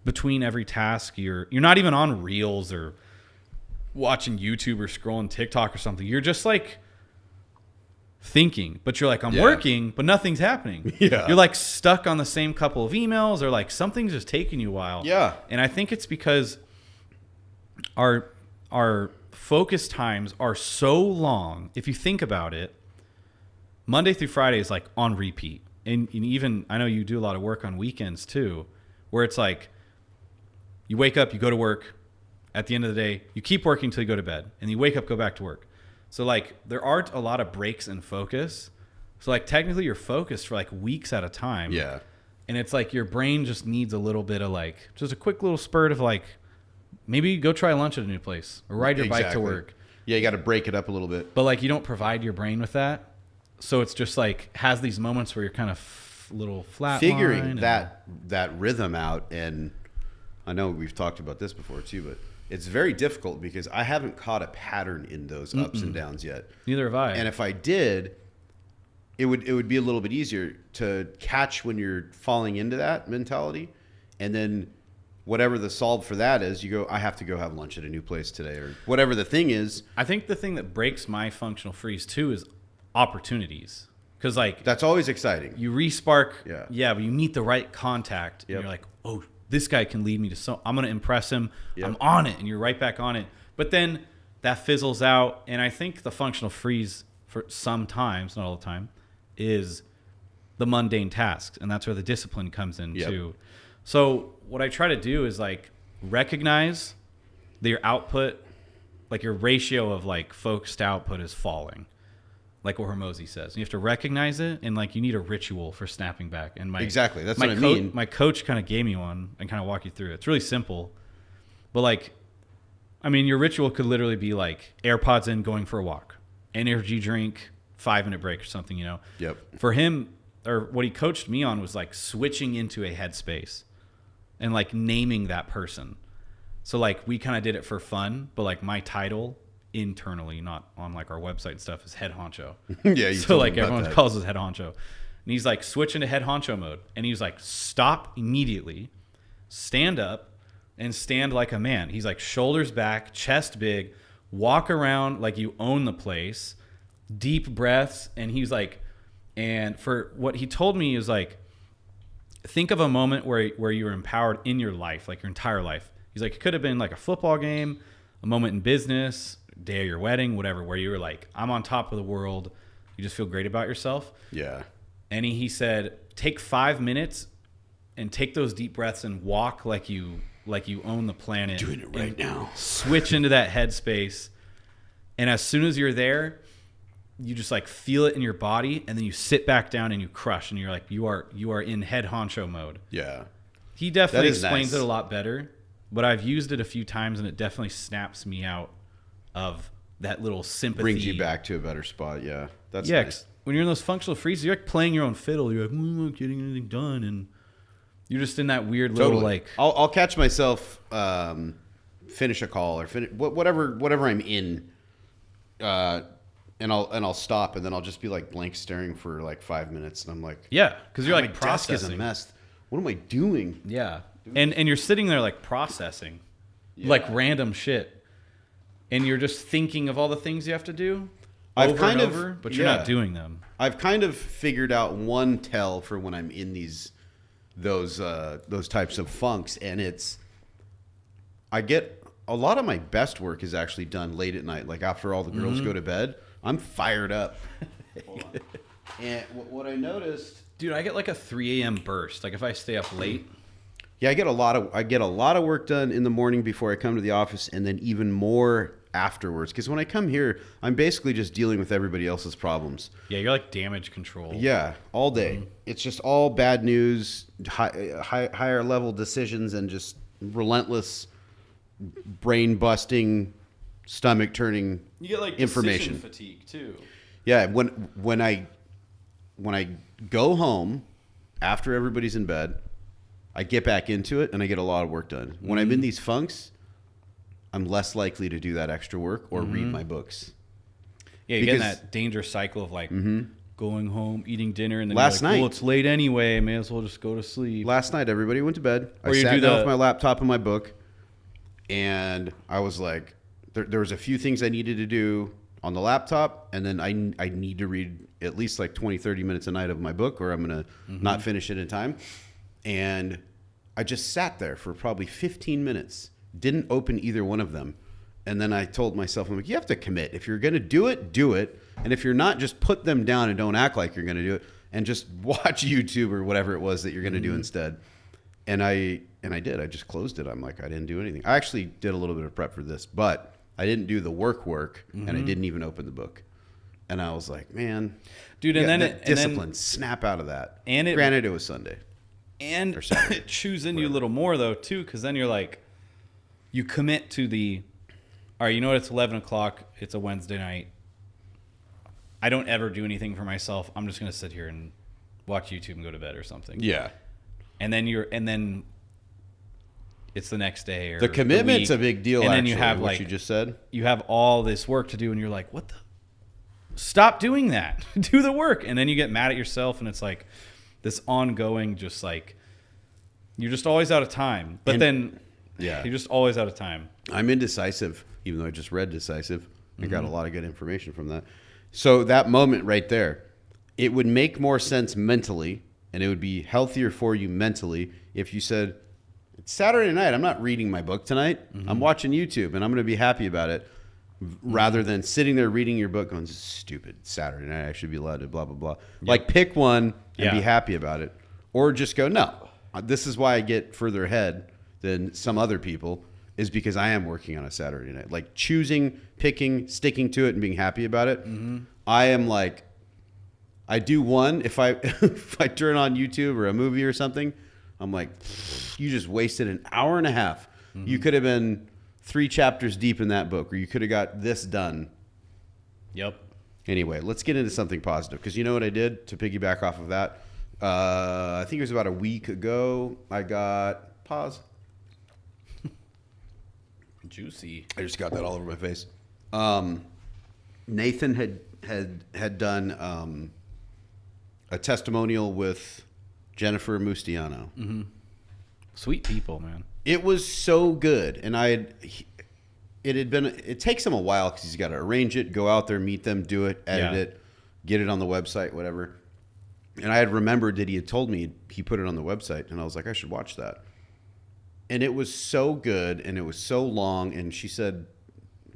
between every task. You're not even on Reels or watching YouTube or scrolling TikTok or something. You're just like thinking, but you're like, I'm working, but nothing's happening. You're like stuck on the same couple of emails, or like something's just taking you a while. And I think it's because our focus times are so long. If you think about it, Monday through Friday is like on repeat. And even, I know you do a lot of work on weekends too, where it's like you wake up, you go to work. At the end of the day, you keep working till you go to bed, and you wake up, go back to work. So like there aren't a lot of breaks in focus. So like technically you're focused for like weeks at a time. Yeah. And it's like your brain just needs a little bit of like, just a quick little spurt of like, maybe go try lunch at a new place or ride your bike to work. Yeah, you got to break it up a little bit. But like you don't provide your brain with that. So it's just like has these moments where you're kind of little flat. Figuring that rhythm out, and I know we've talked about this before too, but it's very difficult because I haven't caught a pattern in those ups and downs yet. Neither have I. And if I did, it would be a little bit easier to catch when you're falling into that mentality, and then whatever the solve for that is, you go, I have to go have lunch at a new place today, or whatever the thing is. I think the thing that breaks my functional freeze too is opportunities. Because like that's always exciting. You respark, but you meet the right contact, and you're like, oh, this guy can lead me to I'm going to impress him. I'm on it, and you're right back on it. But then that fizzles out, and I think the functional freeze for sometimes, not all the time, is the mundane tasks, and that's where the discipline comes in too. So what I try to do is like recognize that your output, like your ratio of like focused output is falling. Like what Hormozy says. You have to recognize it, and like you need a ritual for snapping back. And exactly, that's what I mean. My coach kind of gave me one and kind of walk you through it. It's really simple, but like, I mean, your ritual could literally be like AirPods in, going for a walk, energy drink, 5-minute break or something. You know. For him, or what he coached me on was like switching into a headspace, and like naming that person. So like we kind of did it for fun, but like my title internally, not on like our website and stuff, is head honcho. So like everyone calls us head honcho, and he's like switch into head honcho mode, and he's like stop immediately, stand up, and stand like a man. He's like shoulders back, chest big, walk around like you own the place, deep breaths. And he's like, and for what he told me is like, think of a moment where you were empowered in your life, like your entire life. He's like, it could have been like a football game, a moment in business, day of your wedding, whatever, where you were like, I'm on top of the world. You just feel great about yourself. Yeah. And he said, take 5 minutes and take those deep breaths and walk like you own the planet. Doing it right now. Switch into that headspace. And as soon as you're there, you just like feel it in your body, and then you sit back down and you crush, and you're like, you are in head honcho mode. Yeah. He definitely explains nice. it a lot better, but I've used it a few times and it definitely snaps me out of that little sympathy. Brings you back to a better spot. Yeah. That's Yeah. nice. When you're in those functional freezes, you're like playing your own fiddle. You're like, I'm not getting anything done. And you're just in that weird little Totally. like, I'll catch myself finish a call or finish whatever I'm in, and I'll stop, and then I'll just be like blank staring for like 5 minutes, and I'm like, yeah, because you're like my desk is a processing. mess. What am I doing? Yeah. And you're sitting there like processing like random shit. And you're just thinking of all the things you have to do over, but you're not doing them. I've kind of figured out one tell for when I'm in those types of funks, and it's I get a lot of my best work is actually done late at night, like after all the girls go to bed. I'm fired up. And what I noticed, Dude, I get like a 3 a.m. burst. Like if I stay up late. yeah, I get a lot of work done in the morning before I come to the office, and then even more afterwards. Because when I come here, I'm basically just dealing with everybody else's problems. Yeah, you're like damage control. Yeah, all day. It's just all bad news, higher level decisions, and just relentless, brain busting, stomach turning. You get like information decision fatigue too. Yeah, when I go home after everybody's in bed, I get back into it and I get a lot of work done. When I'm in these funks, I'm less likely to do that extra work or read my books. Yeah, you get in that dangerous cycle of like going home, eating dinner, and then Last you're like, night- well, it's late anyway. May as well just go to sleep. Last night, everybody went to bed. I Or you sat do down the- with my laptop and my book, and I was like, there was a few things I needed to do on the laptop, and then I need to read at least like 20, 30 minutes a night of my book, or I'm going to not finish it in time. And I just sat there for probably 15 minutes, didn't open either one of them. And then I told myself, I'm like, you have to commit. If you're going to do it, do it. And if you're not, just put them down and don't act like you're going to do it, and just watch YouTube or whatever it was that you're going to do instead. And I did. I just closed it. I'm like, I didn't do anything. I actually did a little bit of prep for this, but I didn't do the work, and I didn't even open the book. And I was like, man, Dude, you and got then that discipline, snap out of that. And granted, it was Sunday. And Or Saturday, it chews in you a little more though too, because then you're like, you commit to the, all right, you know what? It's 11 o'clock. It's a Wednesday night. I don't ever do anything for myself. I'm just gonna sit here and watch YouTube and go to bed or something. Yeah. And then it's the next day or The commitment's week, a big deal. And then actually, you have what like you just said. you have all this work to do, and you're like, what the? Stop doing that. Do the work, and then you get mad at yourself, and it's like this ongoing, just like you're just always out of time. But then, yeah, you're just always out of time. I'm indecisive, even though I just read Decisive. I got a lot of good information from that. So that moment right there, it would make more sense mentally, and it would be healthier for you mentally if you said, it's Saturday night. I'm not reading my book tonight. I'm watching YouTube, and I'm going to be happy about it, rather than sitting there reading your book going, this is stupid. Saturday night. I should be allowed to blah, blah, blah. Like pick one and be happy about it. Or just go, no, this is why I get further ahead than some other people, is because I am working on a Saturday night. Like choosing, picking, sticking to it, and being happy about it. I am like, I do one, if I if I turn on YouTube or a movie or something, I'm like, you just wasted an hour and a half. You could have been 3 chapters deep in that book, or you could have got this done. Yep. Anyway, let's get into something positive, because you know what I did to piggyback off of that? I think it was about a week ago. I got pause. Juicy. I just got that all over my face. Nathan had done a testimonial with Jennifer Mustiano. Sweet people, man. It was so good, and it takes him a while because he's got to arrange it, go out there, meet them, do it, edit it, get it on the website, whatever. And I had remembered that he had told me he put it on the website, and I was like, I should watch that. And it was so good, and it was so long, and she said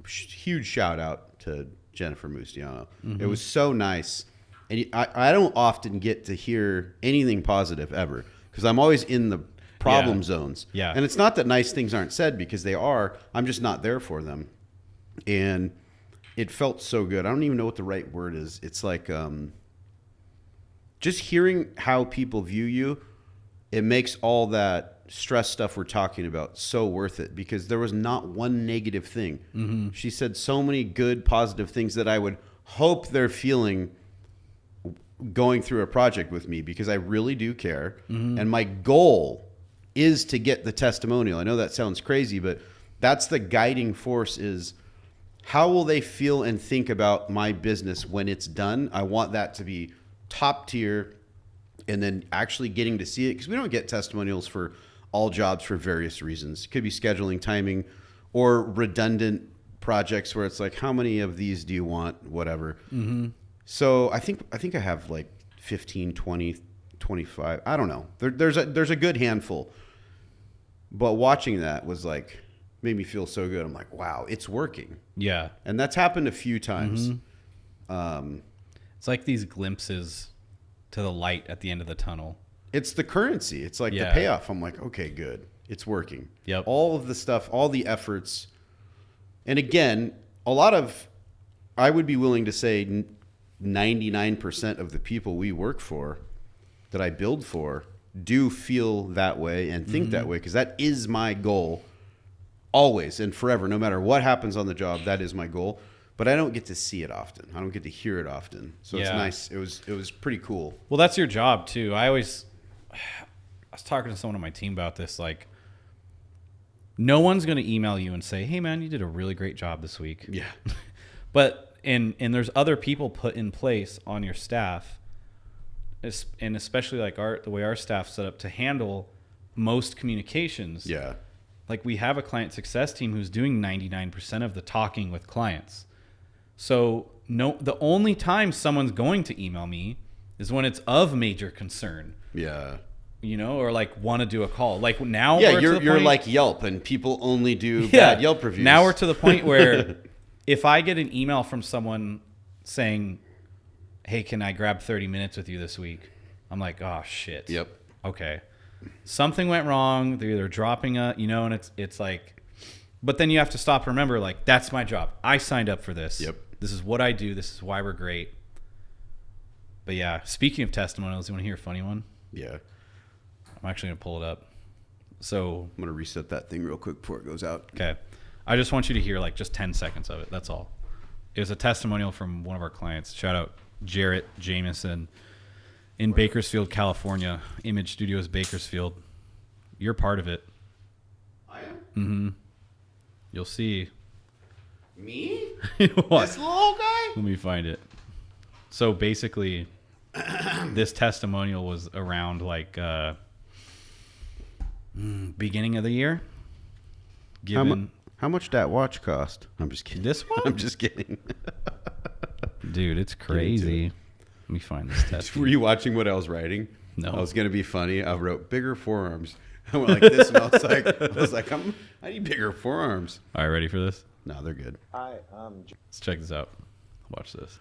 huge shout out to Jennifer Mustiano. It was so nice. And I don't often get to hear anything positive ever because I'm always in the problem zones. Yeah. And it's not that nice things aren't said because they are. I'm just not there for them. And it felt so good. I don't even know what the right word is. It's like just hearing how people view you, it makes all that stress stuff we're talking about so worth it because there was not one negative thing. She said so many good, positive things that I would hope they're feeling going through a project with me because I really do care. And my goal is to get the testimonial. I know that sounds crazy, but that's the guiding force is how will they feel and think about my business when it's done? I want that to be top tier and then actually getting to see it because we don't get testimonials for all jobs for various reasons. It could be scheduling, timing, or redundant projects where it's like, how many of these do you want? Whatever. So I think I have like 15, 20, 25. I don't know. There's a good handful. But watching that was like, made me feel so good. I'm like, wow, it's working. Yeah. And that's happened a few times. It's like these glimpses to the light at the end of the tunnel. It's the currency. It's like the payoff. I'm like, okay, good. It's working. Yep. All of the stuff, all the efforts. And again, a lot of, I would be willing to say 99% of the people we work for, that I build for, do feel that way and think that way because that is my goal always and forever. No matter what happens on the job, that is my goal. But I don't get to see it often. I don't get to hear it often. So it's nice. It was pretty cool. Well, that's your job too. I was talking to someone on my team about this. Like, no one's going to email you and say, "Hey, man, you did a really great job this week." Yeah. But and there's other people put in place on your staff, and especially like the way our staff's set up to handle most communications. Yeah. Like we have a client success team who's doing 99% of the talking with clients. So the only time someone's going to email me is when it's of major concern. Yeah. You know, or like want to do a call. Like now, yeah, you're like Yelp, and people only do Yeah. bad Yelp reviews. Now we're to the point where if I get an email from someone saying, "Hey, can I grab 30 minutes with you this week?" I'm like, "Oh shit." Yep. Okay. Something went wrong. They're either dropping and it's like, but then you have to stop and remember, like, that's my job. I signed up for this. Yep. This is what I do. This is why we're great. But yeah, speaking of testimonials, you want to hear a funny one? Yeah. I'm actually going to pull it up. So I'm going to reset that thing real quick before it goes out. okay. I just want you to hear like just 10 seconds of it. That's all. It was a testimonial from one of our clients. Shout out Jarrett Jameson in Bakersfield, California. Image Studios, Bakersfield. You're part of it. I am? Mm-hmm. You'll see. Me? What? This little guy? Let me find it. So basically, this testimonial was around like beginning of the year. How much that watch cost? I'm just kidding. This one? I'm just kidding. Dude, it's crazy. Let me find this test. Were you watching what I was writing? No. I was going to be funny. I wrote bigger forearms. I went like this, and I was like, I need bigger forearms. All right, ready for this? No, they're good. Hi, Let's check this out. Watch this.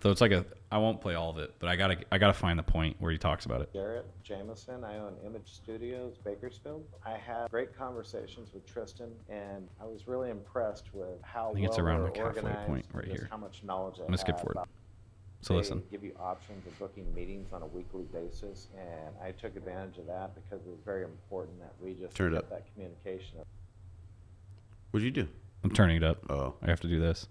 So it's like I won't play all of it, but I gotta find the point where he talks about it. Jarrett Jameson. I own Image Studios, Bakersfield. I had great conversations with Tristynn, and I was really impressed with how I think it's well around we're like halfway organized point and right just here. how much knowledge I'm gonna skip forward. So They listen. give you options of booking meetings on a weekly basis, and I took advantage of that because it was very important that we just Turn it get up. that communication. What'd you do? I'm turning it up. Oh, I have to do this.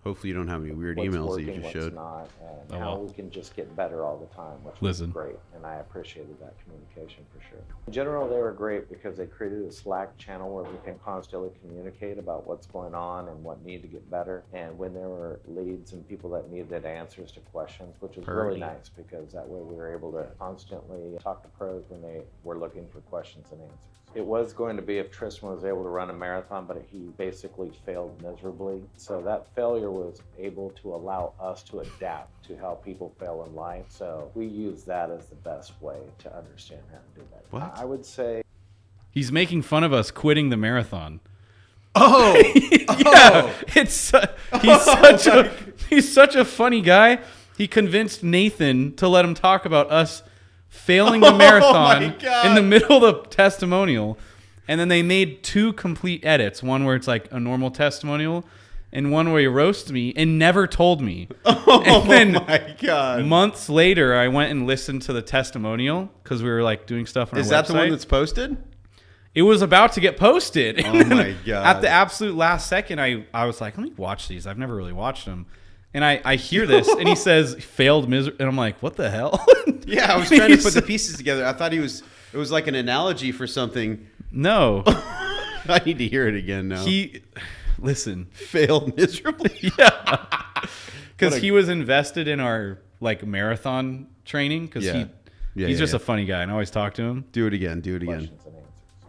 hopefully you don't have any weird What's emails working, that you just what's showed. not, and Oh, how well. we can just get better all the time, which Listen. was great, and I appreciated that communication for sure. In general, they were great because they created a Slack channel where we can constantly communicate about what's going on and what need to get better, and when there were leads and people that needed answers to questions, which was really nice because that way we were able to constantly talk to pros when they were looking for questions and answers. It was going to be if Tristynn was able to run a marathon, but he basically failed miserably. So that failure was able to allow us to adapt to how people fail in life. So we use that as the best way to understand how to do that. What? I would say He's making fun of us quitting the marathon. Oh, Yeah, he's such a funny guy. He convinced Nathan to let him talk about us failing the marathon my God. in the middle of the testimonial. And then they made 2 complete edits. One where it's like a normal testimonial and one where he roasts me and never told me. And then my God. months later, I went and listened to the testimonial because we were like doing stuff on our Is that website. the one that's posted? It was about to get posted. And Oh then my God. At the absolute last second, I was like, let me watch these. I've never really watched them. And I hear this, and he says, failed miserable. And I'm like, what the hell? Yeah, I was trying to put the pieces together. I thought it was like an analogy for something. No. I need to hear it again now. Listen. Failed miserably. Yeah. Because What a- he was invested in our like marathon training because Yeah. he's just a funny guy, and I always talk to him. Do it again. Do it again. Questions and answers.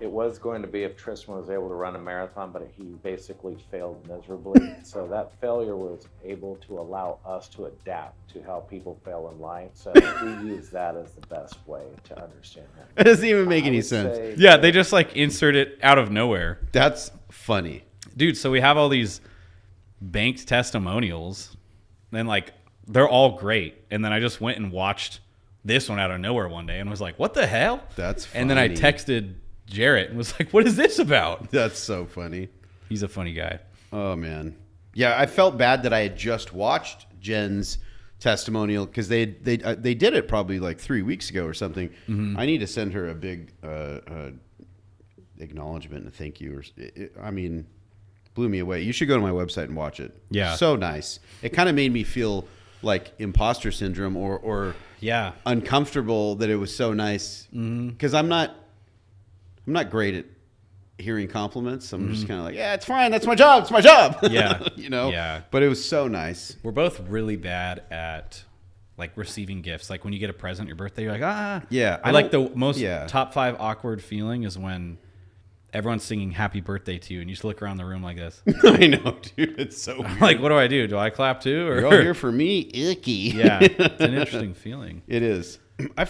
It was going to be if Tristynn was able to run a marathon, but he basically failed miserably. So that failure was able to allow us to adapt to how people fail in life. So we use that as the best way to understand him. It doesn't even make I any would sense. say- Yeah, they just like insert it out of nowhere. That's funny. Dude, so we have all these banked testimonials, and like they're all great. And then I just went and watched this one out of nowhere one day and was like, what the hell? That's And then I funny. texted Jarrett and was like, what is this about? That's so funny. He's a funny guy. Oh man. Yeah, I felt bad that I had just watched Jen's testimonial because they did it probably like 3 weeks ago or something. Mm-hmm. I need to send her a big acknowledgement and thank you. I mean, blew me away. You should go to my website and watch it. Yeah. So nice. It kind of made me feel like imposter syndrome or Yeah. uncomfortable that it was so nice because I'm not great at hearing compliments. I'm just kind of like, yeah, it's fine. That's my job. It's my job. Yeah. You know? Yeah. But it was so nice. We're both really bad at like receiving gifts. Like when you get a present, your birthday, you're like, ah. Yeah, I I like don't- the most yeah. top 5 awkward feeling is when everyone's singing happy birthday to you and you just look around the room like this. I know, dude. It's so weird. Like, what do I do? Do I clap too? Or You're all here for me. Icky. yeah, it's an interesting feeling. It is. I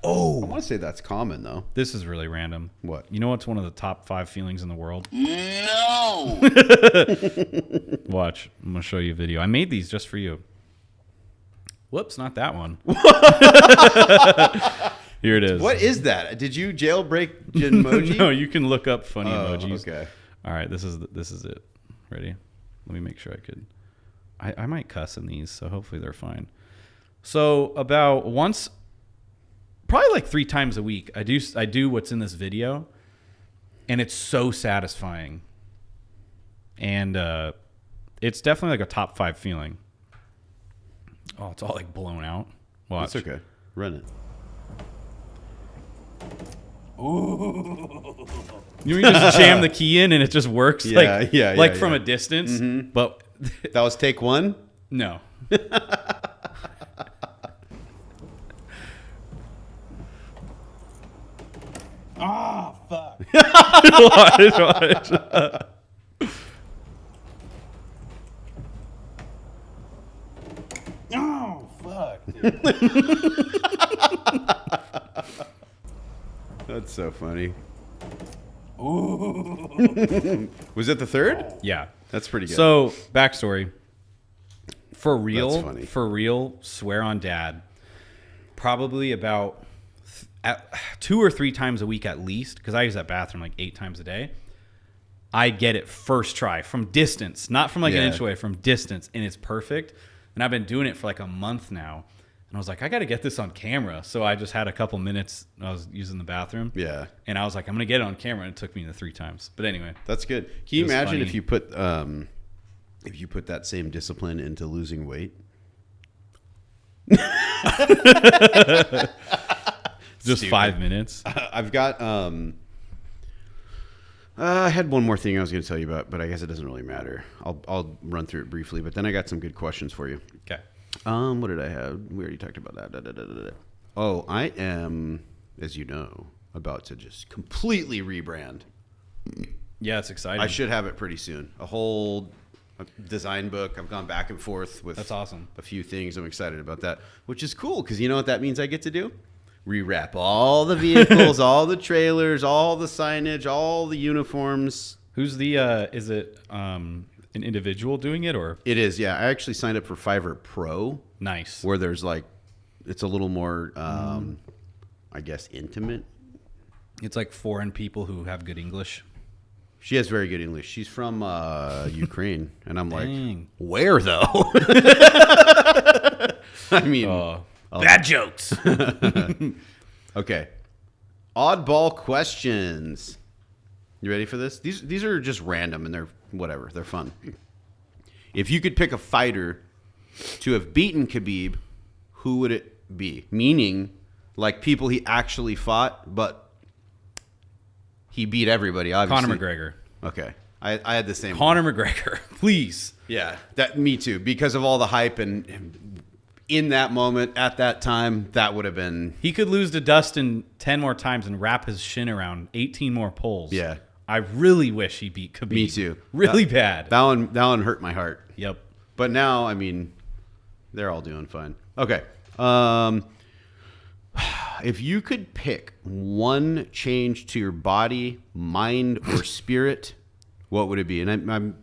want to say that's common, though. This is really random. What? You know what's one of the top 5 feelings in the world? No! Watch. I'm going to show you a video. I made these just for you. Whoops, not that one. Here it is. What is that? Did you jailbreak Genmoji? No, you can look up funny emojis. Okay. All right, this is it. Ready? Let me make sure I could. I might cuss in these, so hopefully they're fine. So about once, probably like 3 times a week, I do what's in this video, and it's so satisfying. And it's definitely like a top 5 feeling. Oh, it's all like blown out. Watch. That's okay. Run it. You just jam the key in and it just works. Yeah, like, yeah, like yeah, from yeah. a distance. But That was take 1? no. Ah, fuck. Watch. Oh, fuck. That's so funny. Ooh. Was it the 3rd? Yeah. That's pretty good. So backstory. For That's real, funny. swear on dad. Probably about 2 or 3 times a week at least, because I use that bathroom like 8 times a day. I get it first try from distance, not from like an Yeah. inch away, from distance, and it's perfect. And I've been doing it for like a month now. And I was like, I got to get this on camera. So I just had a couple minutes. I was using the bathroom. Yeah. And I was like, I'm going to get it on camera. And it took me the 3 times. But anyway. That's good. Can you It was imagine funny. if you put that same discipline into losing weight? Just Stupid. 5 minutes. I've got I had one more thing I was going to tell you about, but I guess it doesn't really matter. I'll run through it briefly, but then I got some good questions for you. Okay. What did I have? We already talked about that. Oh, I am, as you know, about to just completely rebrand. Yeah, it's exciting. I should have it pretty soon. A whole design book. I've gone back and forth with That's awesome. a few things. I'm excited about that, which is cool because you know what that means I get to do? Rewrap all the vehicles, all the trailers, all the signage, all the uniforms. Who's the? Is it an individual doing it or? It is, yeah. I actually signed up for Fiverr Pro. Nice. Where there's like, it's a little more, I guess, intimate. It's like foreign people who have good English. She has very good English. She's from Ukraine, and I'm Dang. like, where though? I mean, Bad jokes. okay. Oddball questions. You ready for this? These are just random, and they're whatever. They're fun. If you could pick a fighter to have beaten Khabib, who would it be? Meaning, like people he actually fought, but he beat everybody, obviously. Conor McGregor. Okay. I had the same. Conor McGregor, please. Yeah, me too. Because of all the hype and in that moment, at that time, that would have been... He could lose to Dustin 10 more times and wrap his shin around 18 more pulls. Yeah. I really wish he beat Khabib. Me too. Really bad. That one hurt my heart. Yep. But now, I mean, they're all doing fine. Okay. If you could pick one change to your body, mind, or spirit, what would it be? And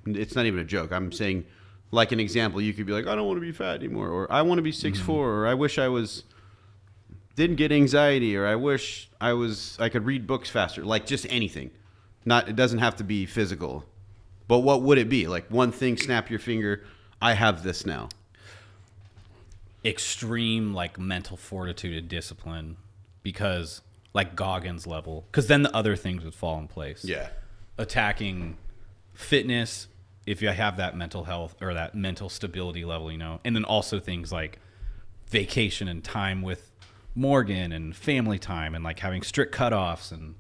it's not even a joke. I'm saying, like an example, you could be like, I don't want to be fat anymore, or I want to be 6'4", or I wish I didn't get anxiety, or I wish I could read books faster. Like just anything. It doesn't have to be physical. But what would it be? Like one thing, snap your finger, I have this now. Extreme like mental fortitude and discipline, because like Goggins level, because then the other things would fall in place. Yeah. Attacking fitness, if you have that mental health or that mental stability level, and then also things like vacation and time with Morgan and family time and like having strict cutoffs and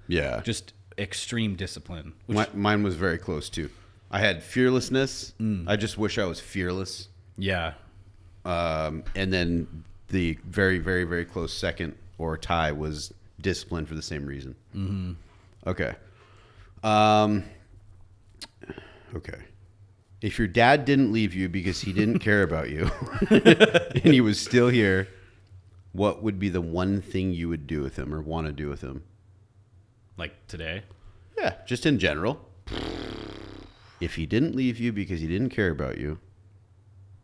just extreme discipline. Mine was very close too. I had fearlessness. I just wish I was fearless. Yeah. And then the very, very, very close second or tie was discipline for the same reason. Mm-hmm. Okay. Okay. If your dad didn't leave you because he didn't care about you and he was still here, what would be the one thing you would do with him or want to do with him? Like today? Yeah, just in general. If he didn't leave you because he didn't care about you.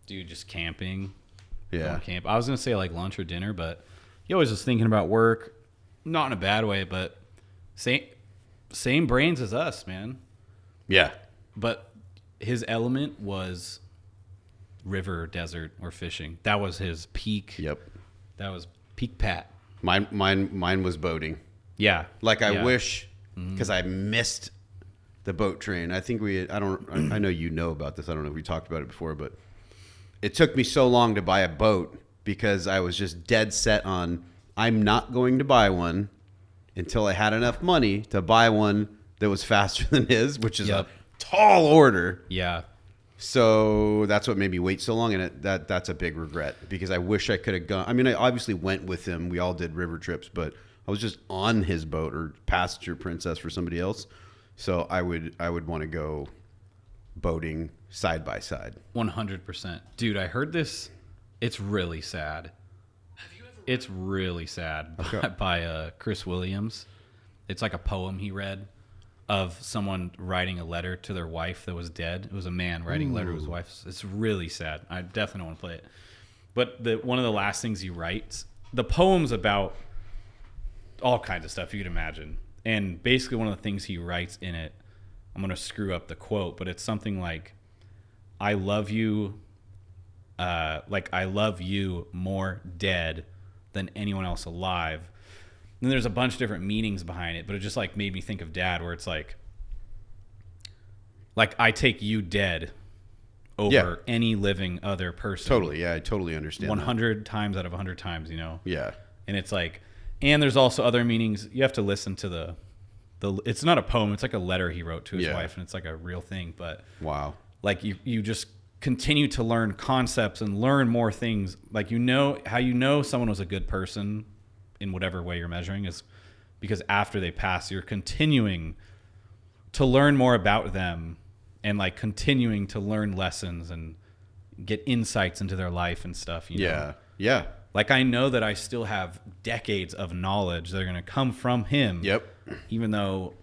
Dude, just camping. Yeah. Camp. I was going to say like lunch or dinner, but he always was thinking about work. Not in a bad way, but same brains as us, man. Yeah. But his element was river, desert, or fishing. That was his peak. Yep. That was peak Pat. Mine was boating. Yeah. Like I wish, because I missed the boat train. I think I know you know about this. I don't know if we talked about it before, but it took me so long to buy a boat because I was just dead set on I'm not going to buy one until I had enough money to buy one that was faster than his, which is a tall order. Yeah. So that's what made me wait so long, and that's a big regret because I wish I could have gone. I mean, I obviously went with him. We all did river trips, but I was just on his boat or passenger princess for somebody else. So I would want to go boating side by side. 100%. Dude, I heard this. It's really sad. It's really sad by Chris Williams. It's like a poem he read of someone writing a letter to their wife that was dead. It was a man writing a letter to his wife. It's really sad. I definitely want to play it. But one of the last things he writes, the poem's about all kinds of stuff you could imagine. And basically one of the things he writes in it, I'm going to screw up the quote, but it's something like, I love you more dead than anyone else alive. And there's a bunch of different meanings behind it, but it just like made me think of Dad, where it's like I take you dead over any living other person. Totally, yeah, I totally understand. 100 times out of 100 times, Yeah. And it's like, and there's also other meanings. You have to listen to the. It's not a poem. It's like a letter he wrote to his wife, and it's like a real thing. But wow, like you just continue to learn concepts and learn more things. Like how someone was a good person in whatever way you're measuring is because after they pass, you're continuing to learn more about them and like continuing to learn lessons and get insights into their life and stuff. You know? Yeah. Like I know that I still have decades of knowledge that are going to come from him. Yep. Even though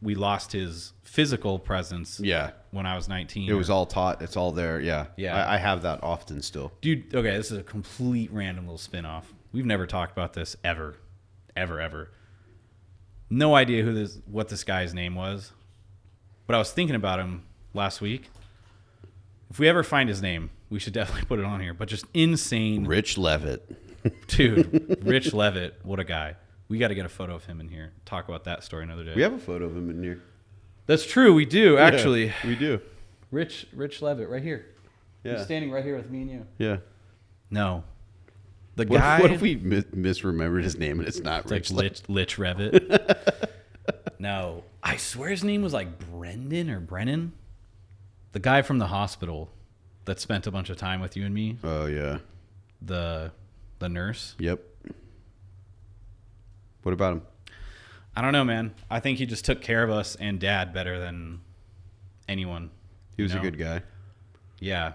we lost his physical presence. Yeah. When I was 19. It was all taught. It's all there. Yeah. Yeah. I have that often still. Dude, okay, this is a complete random little spin-off. We've never talked about this ever. Ever. No idea what this guy's name was. But I was thinking about him last week. If we ever find his name, we should definitely put it on here. But just insane. Rich Levitt. Dude, Rich Levitt, what a guy. We got to get a photo of him in here. Talk about that story another day. We have a photo of him in here. That's true, we do, actually. Yeah, we do. Rich Levitt, right here. Yeah. He's standing right here with me and you. Yeah. No. The What, guy... what if we misremembered his name and it's not It's Rich like Lich Revitt. No. I swear his name was like Brendan or Brennan. The guy from the hospital that spent a bunch of time with you and me. Oh, yeah. The nurse. Yep. What about him? I don't know, man. I think he just took care of us and Dad better than anyone. He was a good guy. Yeah.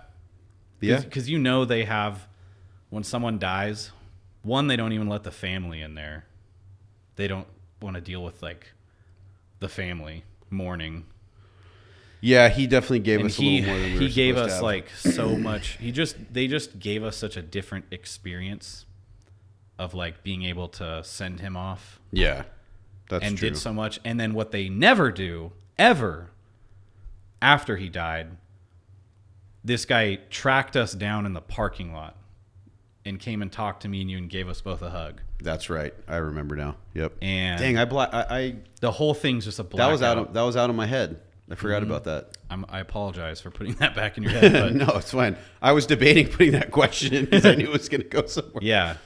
Yeah. Because they have, when someone dies, one, they don't even let the family in there. They don't want to deal with like the family mourning. Yeah, he definitely gave And us a little more than we were he gave supposed to us have. like so much. They just gave us such a different experience of like being able to send him off. Yeah. That's and true. did so much. And then what they never do, ever, after he died, this guy tracked us down in the parking lot and came and talked to me and you and gave us both a hug. That's right. I remember now. Yep. And dang, I the whole thing's just a black that was out of my head. I forgot about that. I apologize for putting that back in your head. But No, it's fine. I was debating putting that question in because I knew it was going to go somewhere. yeah.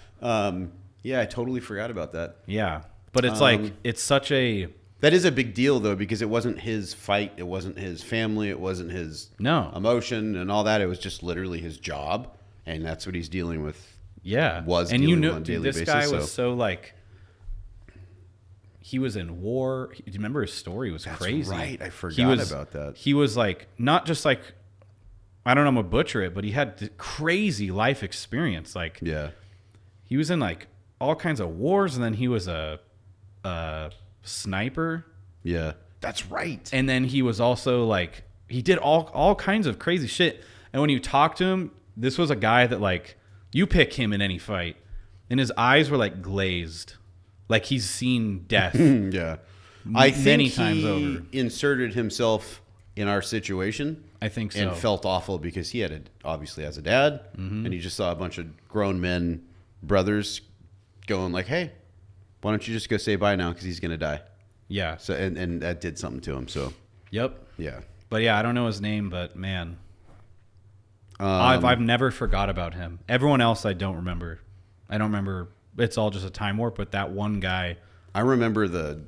Yeah, I totally forgot about that. Yeah. But it's like, it's such a... That is a big deal, though, because it wasn't his fight. It wasn't his family. It wasn't his emotion and all that. It was just literally his job, and that's what he's dealing with. Yeah. Was and dealing you with know, on a daily this basis, guy was so like... He was in war. Do you remember his story? It was crazy. Right. I forgot about that. He was like, not just like, I don't know, I'm going to butcher it, but he had the crazy life experience. Like, Yeah. he was in like all kinds of wars, and then he was a sniper. Yeah. That's right. And then he was also like, he did all kinds of crazy shit. And when you talk to him, this was a guy that like, you pick him in any fight, and his eyes were like glazed. Like he's seen death. Yeah. I think many he times over. inserted himself in our situation. I think so. And felt awful because he had obviously has a dad, and he just saw a bunch of grown men, brothers, going like, "Hey, why don't you just go say bye now because he's gonna die." Yeah. So and that did something to him. So Yep. yeah. But yeah, I don't know his name, but man, I've never forgot about him. Everyone else I don't remember. I don't remember. It's all just a time warp. But that one guy, I remember the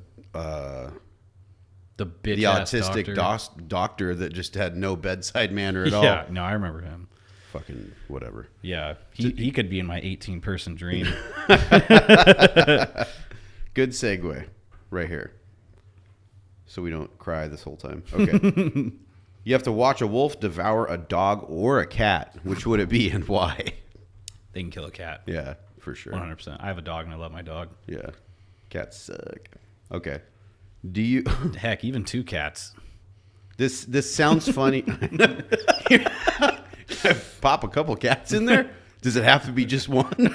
bitch autistic doctor that just had no bedside manner at all. Yeah, no, I remember him. Fucking whatever. Yeah, he could be in my 18-person dream. Good segue right here. So we don't cry this whole time. Okay. You have to watch a wolf devour a dog or a cat. Which would it be and why? They can kill a cat. Yeah, for sure. 100%. I have a dog and I love my dog. Yeah. Cats suck. Okay. Do you Heck, even two cats. This sounds funny. Pop a couple cats in there? Does it have to be just one?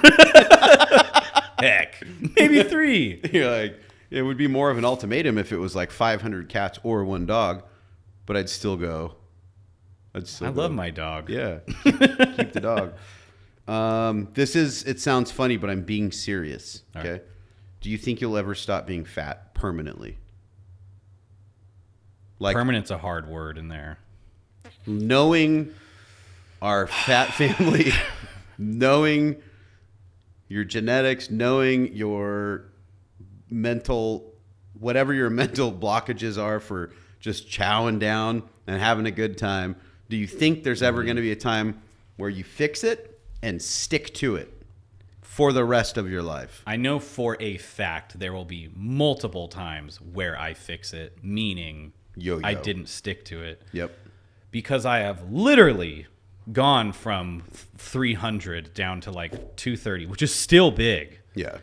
Heck, maybe three. You're like, it would be more of an ultimatum if it was like 500 cats or one dog, but I'd still go. I love my dog. Yeah. Keep the dog. It sounds funny, but I'm being serious. All Okay. right. Do you think you'll ever stop being fat permanently? Like Permanent's a hard word in there. knowing our fat family, knowing your genetics, knowing your mental, whatever your mental blockages are for just chowing down and having a good time. Do you think there's ever going to be a time where you fix it and stick to it for the rest of your life? I know for a fact there will be multiple times where I fix it, meaning Yo-yo. I didn't stick to it. Yep. Because I have literally gone from 300 down to like 230, which is still big. Yeah.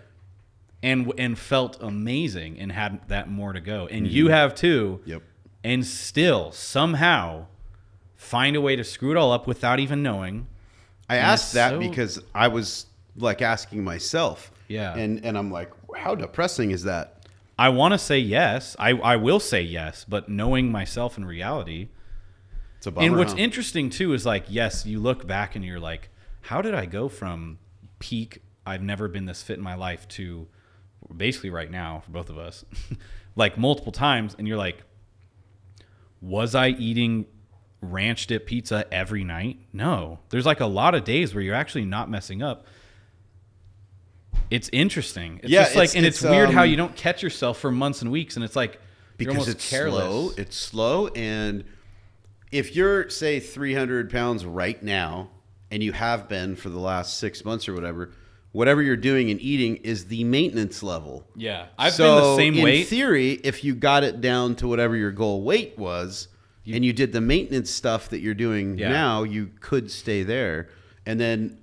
and felt amazing and had that more to go. And you have too. Yep. And still somehow find a way to screw it all up without even knowing. I asked that because I was like asking myself. Yeah. And I'm like, how depressing is that? I want to say yes. I will say yes, but knowing myself in reality. It's a bummer. And what's interesting too is like, yes, you look back and you're like, how did I go from peak, I've never been this fit in my life, to basically right now for both of us, like multiple times. And you're like, was I eating ranch dip pizza every night? No. There's like a lot of days where you're actually not messing up. It's interesting. It's just like, and it's weird how you don't catch yourself for months and weeks, and it's like you're because almost it's careless. slow. It's slow, and if you're say 300 pounds right now, and you have been for the last 6 months or whatever you're doing and eating is the maintenance level. Yeah, I've been the same weight. In theory, if you got it down to whatever your goal weight was, and you did the maintenance stuff that you're doing now, you could stay there. And then,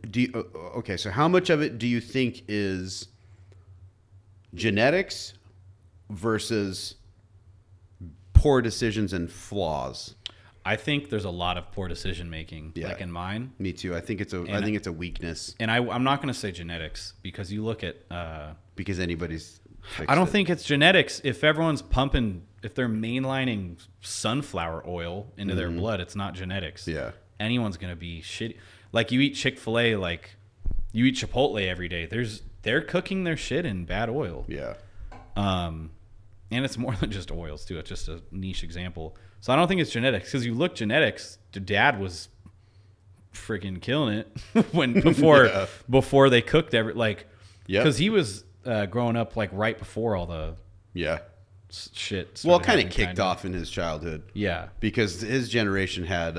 okay, so how much of it do you think is genetics versus poor decisions and flaws? I think there's a lot of poor decision making, like in mine. Me too. I think it's a weakness. And I'm not going to say genetics because you look at because anybody's. I don't think it's genetics. If everyone's pumping, if they're mainlining sunflower oil into their blood, it's not genetics. Yeah, anyone's going to be shitty. Like you eat Chick-fil-A, like you eat Chipotle every day. They're cooking their shit in bad oil. Yeah. And it's more than just oils too. It's just a niche example. So I don't think it's genetics, because you look genetics, the dad was freaking killing it before they cooked because he was growing up like right before all the shit. Well, it kind of kicked off in his childhood. Yeah, because his generation had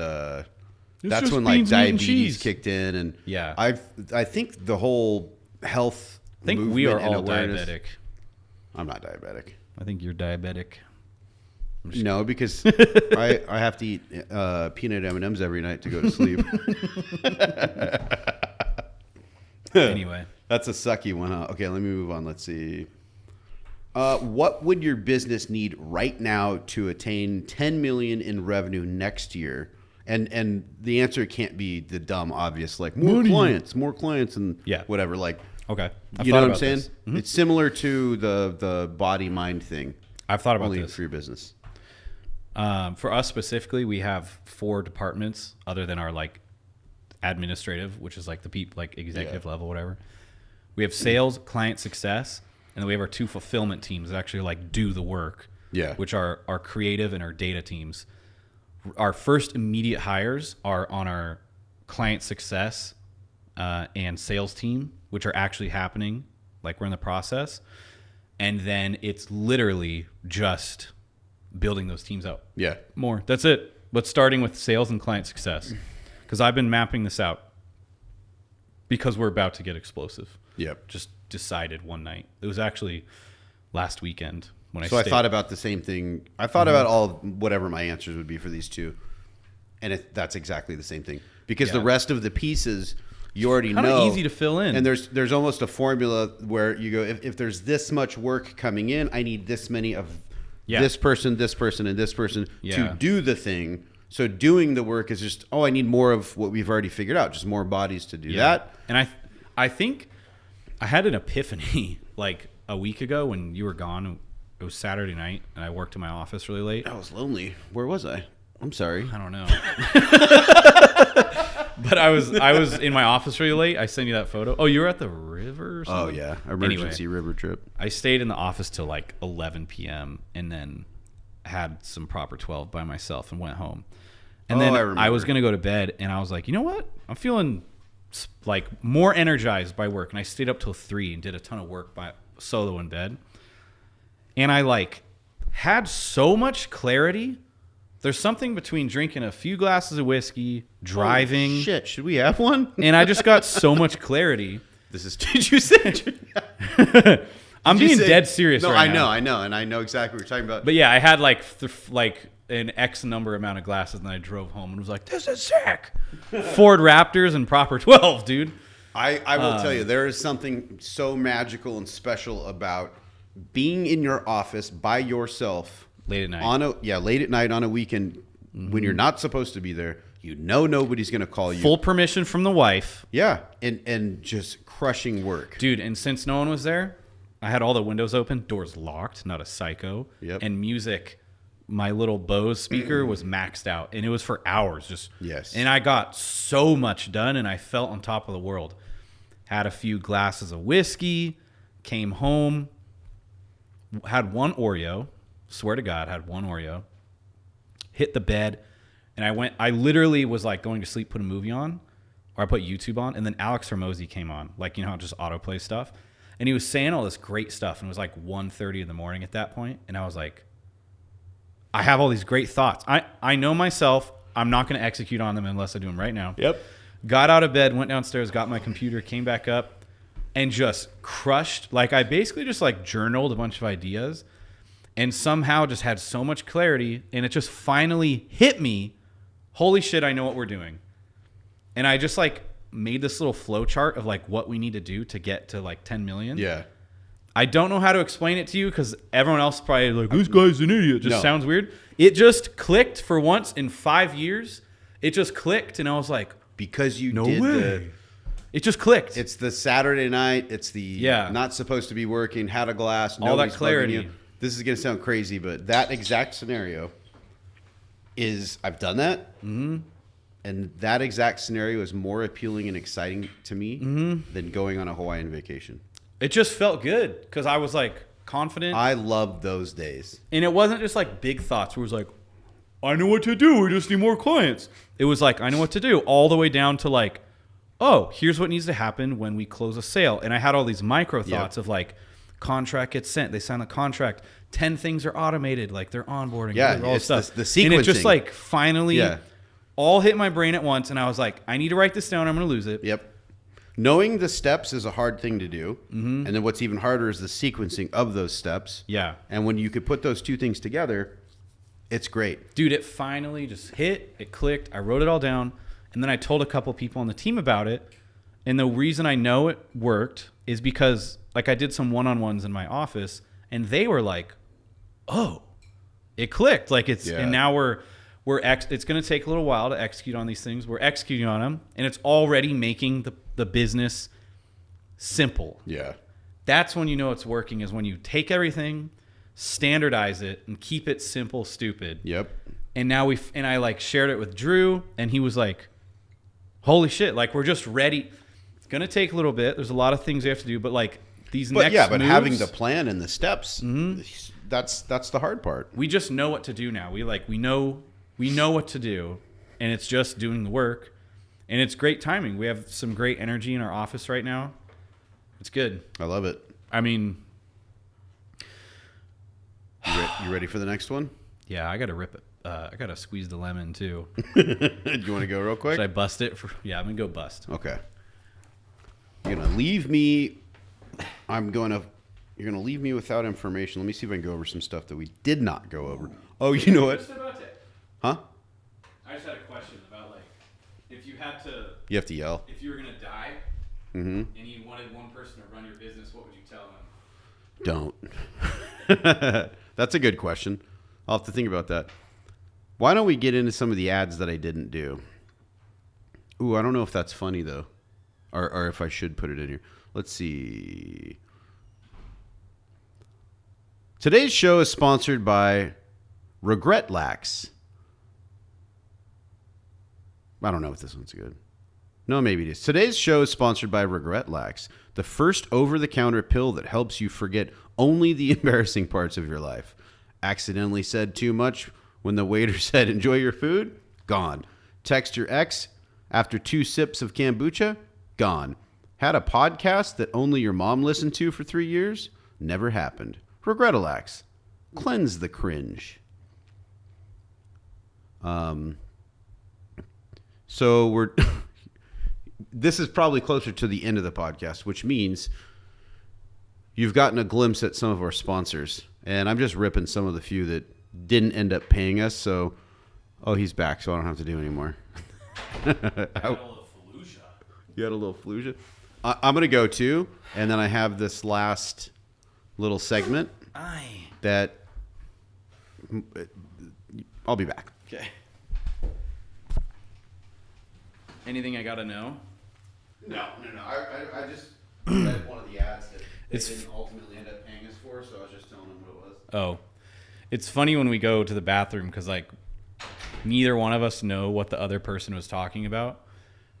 that's when like diabetes kicked in, and I think the whole health. I think we are all diabetic. I'm not diabetic. I think you're diabetic. No, because I have to eat peanut M&Ms every night to go to sleep. Anyway. That's a sucky one, huh? Okay, let me move on. Let's see. What would your business need right now to attain $10 million in revenue next year? And the answer can't be the dumb obvious, like more clients, and whatever. Like, okay, you know what I'm saying? Mm-hmm. It's similar to the body mind thing. I've thought about only this for your business. For us specifically, we have 4 departments other than our like administrative, which is like the like executive level, whatever. We have sales, client success, and then we have our 2 fulfillment teams that actually like do the work. Yeah. Which are our creative and our data teams. Our first immediate hires are on our client success and sales team, which are actually happening. Like we're in the process. And then it's literally just building those teams out. Yeah. More. That's it. But starting with sales and client success. Because I've been mapping this out. Because we're about to get explosive. Yep. Just decided one night. It was actually last weekend when I I thought about the same thing. I thought about all whatever my answers would be for these 2. And that's exactly the same thing. Because the rest of the pieces you already know. Kind of easy to fill in. And there's almost a formula where you go, if there's this much work coming in, I need this many of this person, and this person to do the thing. So doing the work is just, I need more of what we've already figured out, just more bodies to do that. And I think I had an epiphany like a week ago when you were gone. It was Saturday night, and I worked in my office really late. I was lonely. Where was I? I'm sorry. I don't know. But I was in my office really late. I sent you that photo. Oh, you were at the river or something? Oh, yeah. Emergency river trip. I stayed in the office till like 11 p.m. and then had some proper 12 by myself and went home. And then I was going to go to bed, and I was like, you know what? I'm feeling like more energized by work. And I stayed up till 3 and did a ton of work by solo in bed. And I like had so much clarity. There's something between drinking a few glasses of whiskey, driving. Oh, shit, should we have one? And I just got so much clarity. Did you say? I'm being dead serious right now. No, I know, and I know exactly what you're talking about. But yeah, I had like an X number amount of glasses, and then I drove home and was like, this is sick. Ford Raptors and proper 12, dude. I will tell you, there is something so magical and special about being in your office by yourself Late at night. late at night on a weekend when you're not supposed to be there. You know nobody's going to call you. Full permission from the wife. Yeah, and just crushing work. Dude, and since no one was there, I had all the windows open, doors locked, not a psycho. Yep. And music, my little Bose speaker was maxed out, and it was for hours. Just Yes. And I got so much done, and I felt on top of the world. Had a few glasses of whiskey, came home, had one Oreo, swear to God, had one Oreo, hit the bed, and I literally was like going to sleep, put a movie on, or I put YouTube on, and then Alex Hormozy came on, like, you know how it just autoplay stuff, and he was saying all this great stuff, and it was like 1:30 in the morning at that point, and I was like, I have all these great thoughts. I know myself, I'm not going to execute on them unless I do them right now. Yep. Got out of bed, went downstairs, got my computer, came back up, and just crushed. Like, I basically just like journaled a bunch of ideas, and somehow just had so much clarity, and it just finally hit me. Holy shit, I know what we're doing. And I just like made this little flow chart of like what we need to do to get to like 10 million. Yeah. I don't know how to explain it to you because everyone else probably like, this guy's an idiot. Just No. sounds weird. It just clicked for once in 5 years. It just clicked, and I was like, Because you no did way. It just clicked. It's the Saturday night. It's the Yeah. not supposed to be working, had a glass. All that nobody's bugging clarity. you. This is going to sound crazy, but that exact scenario is, I've done that. Mm-hmm. And that exact scenario is more appealing and exciting to me than going on a Hawaiian vacation. It just felt good because I was like confident. I love those days. And it wasn't just like big thoughts where it was like, I know what to do. We just need more clients. It was like, I know what to do, all the way down to like, oh, here's what needs to happen when we close a sale. And I had all these micro thoughts of like, contract gets sent. They sign the contract. 10 things are automated. Like they're onboarding. Yeah, all it's stuff. the sequencing. And it just like finally Yeah. all hit my brain at once. And I was like, I need to write this down. I'm going to lose it. Yep. Knowing the steps is a hard thing to do. Mm-hmm. And then what's even harder is the sequencing of those steps. Yeah. And when you could put those two things together, it's great. Dude, it finally just hit. It clicked. I wrote it all down. And then I told a couple people on the team about it. And the reason I know it worked is because like I did some one-on-ones in my office, and they were like, oh, it clicked. Like it's, and now it's going to take a little while to execute on these things. We're executing on them, and it's already making the business simple. Yeah. That's when you know it's working, is when you take everything, standardize it, and keep it simple, stupid. Yep. And now I like shared it with Drew, and he was like, holy shit, like we're just ready. It's going to take a little bit. There's a lot of things we have to do, but like these next but moves, having the plan and the steps, that's the hard part. we just know what to do now. We know what to do, and it's just doing the work. And it's great timing. We have some great energy in our office right now. It's good. I love it. I mean, You ready for the next one? yeah, I got to rip it. I got to squeeze the lemon too. Do you want to go real quick? Should I bust it? Yeah, I'm going to go bust. Okay. You're going to leave me. You're going to leave me without information. Let me see if I can go over some stuff that we did not go over. Oh, you know what? Just about it. Huh? I just had a question about like, if you had to, You have to yell. if you were going to die Mm-hmm. and you wanted one person to run your business, what would you tell them? Don't. That's a good question. I'll have to think about that. Why don't we get into some of the ads that I didn't do? Ooh, I don't know if that's funny, though. Or if I should put it in here. Let's see. Today's show is sponsored by Regret Lax. I don't know if this one's good. No, maybe it is. Today's show is sponsored by Regret Lax, the first over-the-counter pill that helps you forget only the embarrassing parts of your life. Accidentally said too much when the waiter said, enjoy your food? Gone. Text your ex after 2 sips of kombucha? Gone. Had a podcast that only your mom listened to for 3 years? Never happened. Regret-a-lax. Cleanse the cringe. So we're... This is probably closer to the end of the podcast, which means you've gotten a glimpse at some of our sponsors. And I'm just ripping some of the few that didn't end up paying us. So, oh, he's back, so I don't have to do anymore. You had a little fluja? I'm going to go too. And then I have this last little segment that I'll be back. Okay. Anything I gotta know? No. I just read one of the ads that they didn't ultimately end up paying us for, so I was just telling them what it was. Oh, it's funny when we go to the bathroom because like neither one of us know what the other person was talking about.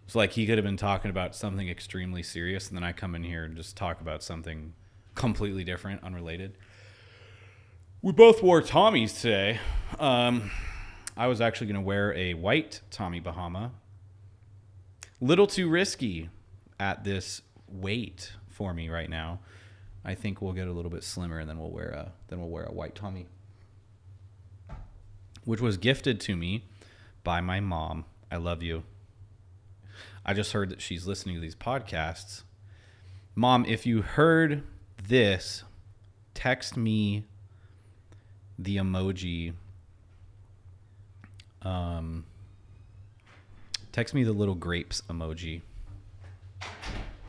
So like he could have been talking about something extremely serious, and then I come in here and just talk about something completely different, unrelated. We both wore Tommies today. I was actually going to wear a white Tommy Bahama. Little too risky at this weight for me right now. I think we'll get a little bit slimmer, and then we'll wear a white Tommy, which was gifted to me by my mom. I love you. I just heard that she's listening to these podcasts. Mom, if you heard this, text me the emoji. Text me the little grapes emoji.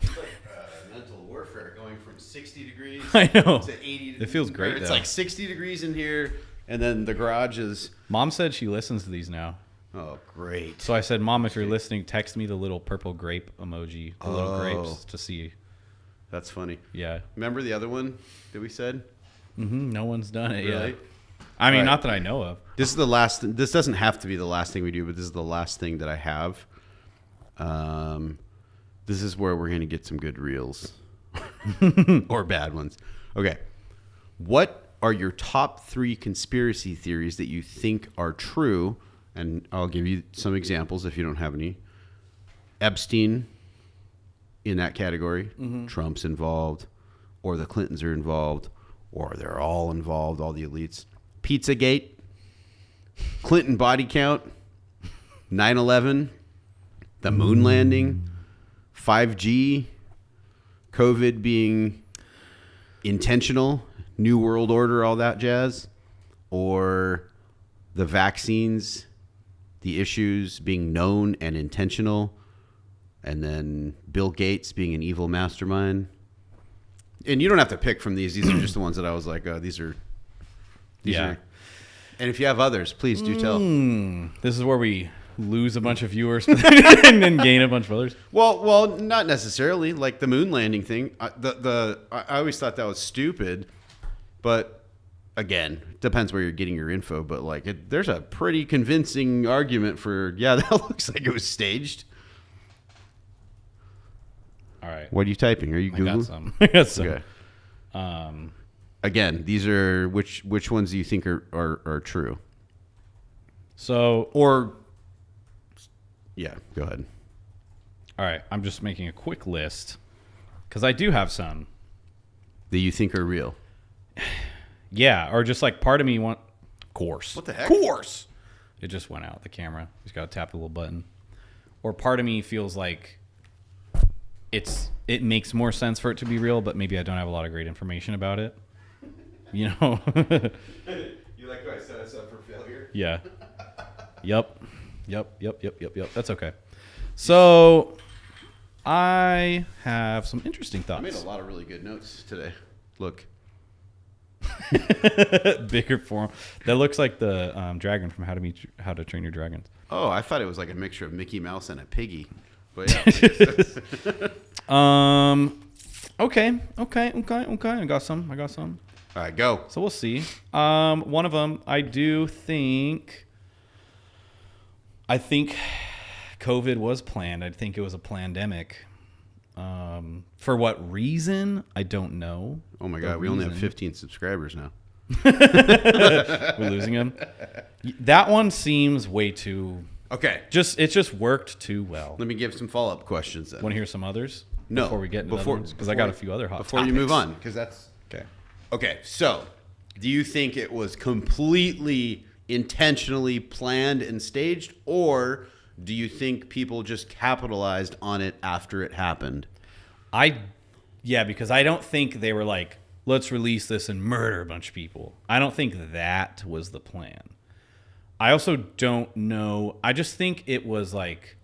It's like mental warfare going from 60 degrees I know. to 80 degrees. It feels great, It's though. like 60 degrees in here, and then the garage is... Mom said she listens to these now. Oh, great. So I said, Mom, if you're listening, text me the little purple grape emoji, the little grapes, to see. That's funny. Yeah. Remember the other one that we said? No one's done it Really? yet. I mean, All right. not that I know of. This is the last. This doesn't have to be the last thing we do, but this is the last thing that I have. This is where we're going to get some good reels or bad ones. Okay. What are your top 3 conspiracy theories that you think are true? And I'll give you some examples if you don't have any. Epstein in that category. Trump's involved, or the Clintons are involved, or they're all involved, all the elites. Pizzagate, Clinton body count, 9/11, the moon landing, 5G, COVID being intentional, New World Order, all that jazz, or the vaccines, the issues being known and intentional, and then Bill Gates being an evil mastermind. And you don't have to pick from these. These are just the ones that I was like, these are. And if you have others, please do tell. This is where we lose a bunch of viewers and then gain a bunch of others. Well, not necessarily. Like the moon landing thing. I always thought that was stupid, but again, depends where you're getting your info. But like, there's a pretty convincing argument for that looks like it was staged. All right. What are you typing? Are you Googling? I got some. Okay. Again, these are which ones do you think are true? So, Or yeah, go ahead. all right, I'm just making a quick list because I do have some. That you think are real. Yeah, or just like part of me want. Course. What the heck? Course. It just went out the camera. Just got to tap the little button. Or part of me feels like it makes more sense for it to be real, but maybe I don't have a lot of great information about it. You know? You like how I set us up for failure? Yeah. Yep. That's okay. So I have some interesting I made thoughts. a lot of really good notes today. Look. Bigger form. That looks like the dragon from How to Train Your Dragons. Oh, I thought it was like a mixture of Mickey Mouse and a piggy. But yeah. Okay. I got some. All right, go. So we'll see. One of them, I think COVID was planned. I think it was a plandemic. For what reason? I don't know. Oh my God, we only have 15 subscribers now. We're losing them. That one seems way too. Okay, It just worked too well. let me give some follow-up questions then. Want to hear some others? No, Before we get into other ones? Because I got a few other hot Before topics. you move on, because that's... Okay. Okay, so do you think it was completely intentionally planned and staged, or do you think people just capitalized on it after it happened? Because I don't think they were like, let's release this and murder a bunch of people. I don't think that was the plan. I also don't know. I just think it was like,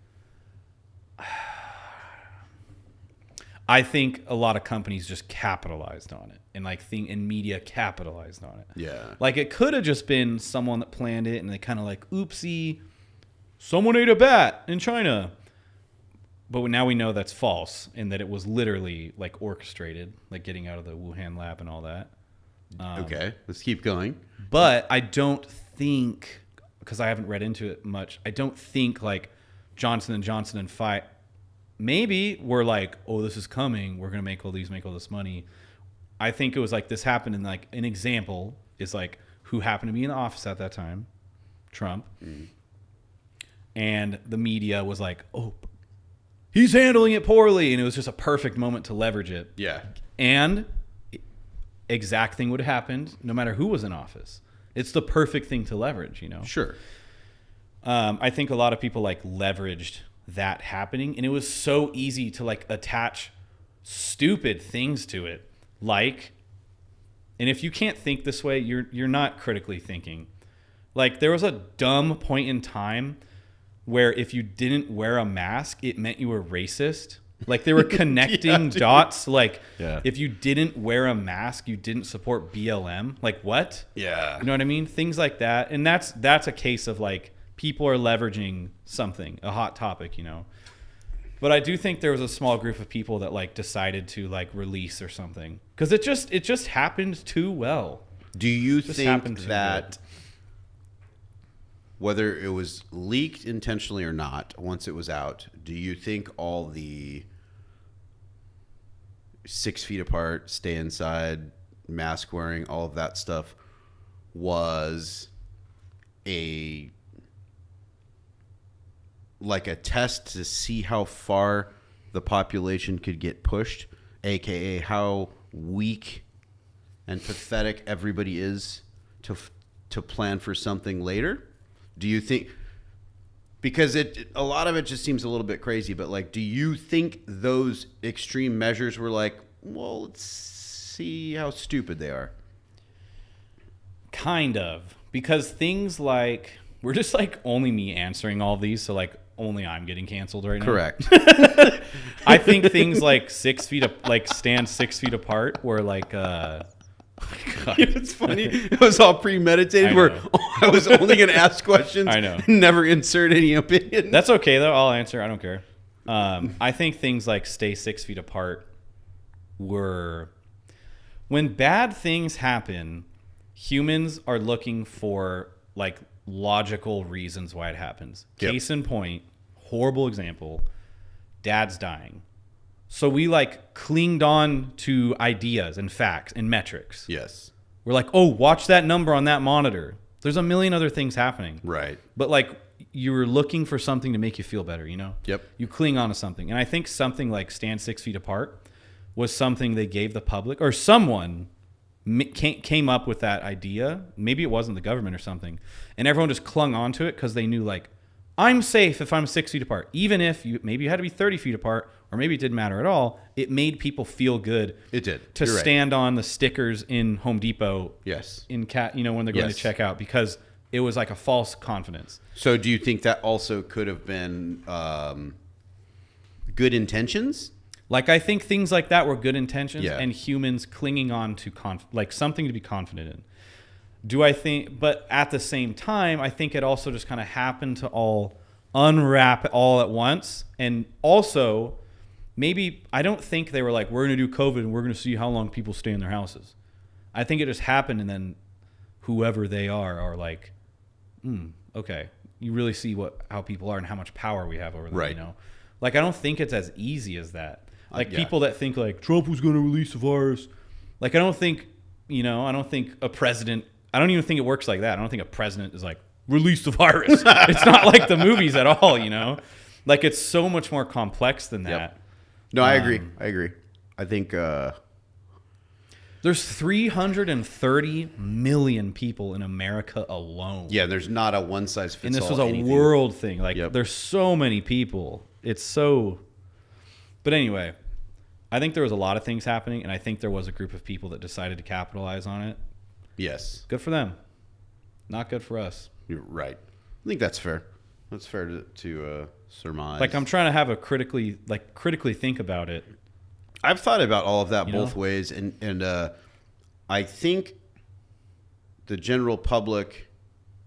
I think a lot of companies just capitalized on it, and and media capitalized on it. Yeah. Like it could have just been someone that planned it, and they kind of like, oopsie, someone ate a bat in China. But now we know that's false, and that it was literally like orchestrated, like getting out of the Wuhan lab and all that. Okay, let's keep going. But I don't think, because I haven't read into it much, I don't think like Johnson & Johnson and Pfizer maybe we're like, oh, this is coming. We're going to make all this money. I think it was like this happened, and like an example is like who happened to be in the office at that time, Trump. Mm. And the media was like, oh, he's handling it poorly. And it was just a perfect moment to leverage it. Yeah. And exact thing would have happened no matter who was in office. It's the perfect thing to leverage, you know? Sure. I think a lot of people like leveraged that happening, and it was so easy to like attach stupid things to it. Like, and if you can't think this way, you're not critically thinking. Like there was a dumb point in time where if you didn't wear a mask, it meant you were racist. Like they were connecting dots. Like if you didn't wear a mask, you didn't support BLM. Like what? Yeah. You know what I mean? Things like that. And that's a case of like people are leveraging something, a hot topic, you know. But I do think there was a small group of people that like decided to like release or something, because it just happened too well. Do you think that whether it was leaked intentionally or not, once it was out, do you think all the 6 feet apart, stay inside, mask wearing, all of that stuff was a test to see how far the population could get pushed, aka how weak and pathetic everybody is to plan for something later? Do you think, because a lot of it just seems a little bit crazy, but like, do you think those extreme measures were like, well, let's see how stupid they are? Kind of, because things like, we're just like only me answering all these, so like only I'm getting canceled right now. Correct. I think things like 6 feet, stand 6 feet apart were like, it's funny. It was all premeditated. Where I was only going to ask questions. I know. Never insert any opinion. That's okay though. I'll answer. I don't care. I think things like stay 6 feet apart were, when bad things happen, humans are looking for like logical reasons why it happens. Yep. Case in point, horrible example, dad's dying. So we like clinged on to ideas and facts and metrics. Yes. We're like, oh, watch that number on that monitor. There's a million other things happening. Right. But like you were looking for something to make you feel better, you know? Yep. You cling on to something. And I think something like stand 6 feet apart was something they gave the public, or someone came up with that idea. Maybe it wasn't the government or something. And everyone just clung on to it because they knew like, I'm safe if I'm 6 feet apart. Even if maybe you had to be 30 feet apart, or maybe it didn't matter at all. It made people feel good. It did. To You're stand on the stickers in Home Depot. Yes. When they're going to check out, because it was like a false confidence. So do you think that also could have been good intentions? Like I think things like that were good intentions, Yeah. and humans clinging on to like something to be confident in. Do I think, but at the same time, I think it also just kind of happened to all unwrap all at once. And also, maybe, I don't think they were like, we're going to do COVID and we're going to see how long people stay in their houses. I think it just happened, and then whoever they are like, okay, you really see how people are and how much power we have over them, right. you know? Like, I don't think it's as easy as that. Like yeah. people that think like Trump was going to release the virus. Like, I don't think a president, I don't even think it works like that. I don't think a president is like, release the virus. It's not like the movies at all, you know? Like, it's so much more complex than that. Yep. No, I agree. I think there's 330 million people in America alone. yeah, there's not a one size fits all. And this was a anything. world thing. Like, Yep. there's so many people. It's so... But anyway, I think there was a lot of things happening, and I think there was a group of people that decided to capitalize on it. Yes. Good for them. Not good for us. You're right. I think that's fair. That's fair to surmise. Like, I'm trying to have a critically think about it. I've thought about all of that You both know? ways, and I think the general public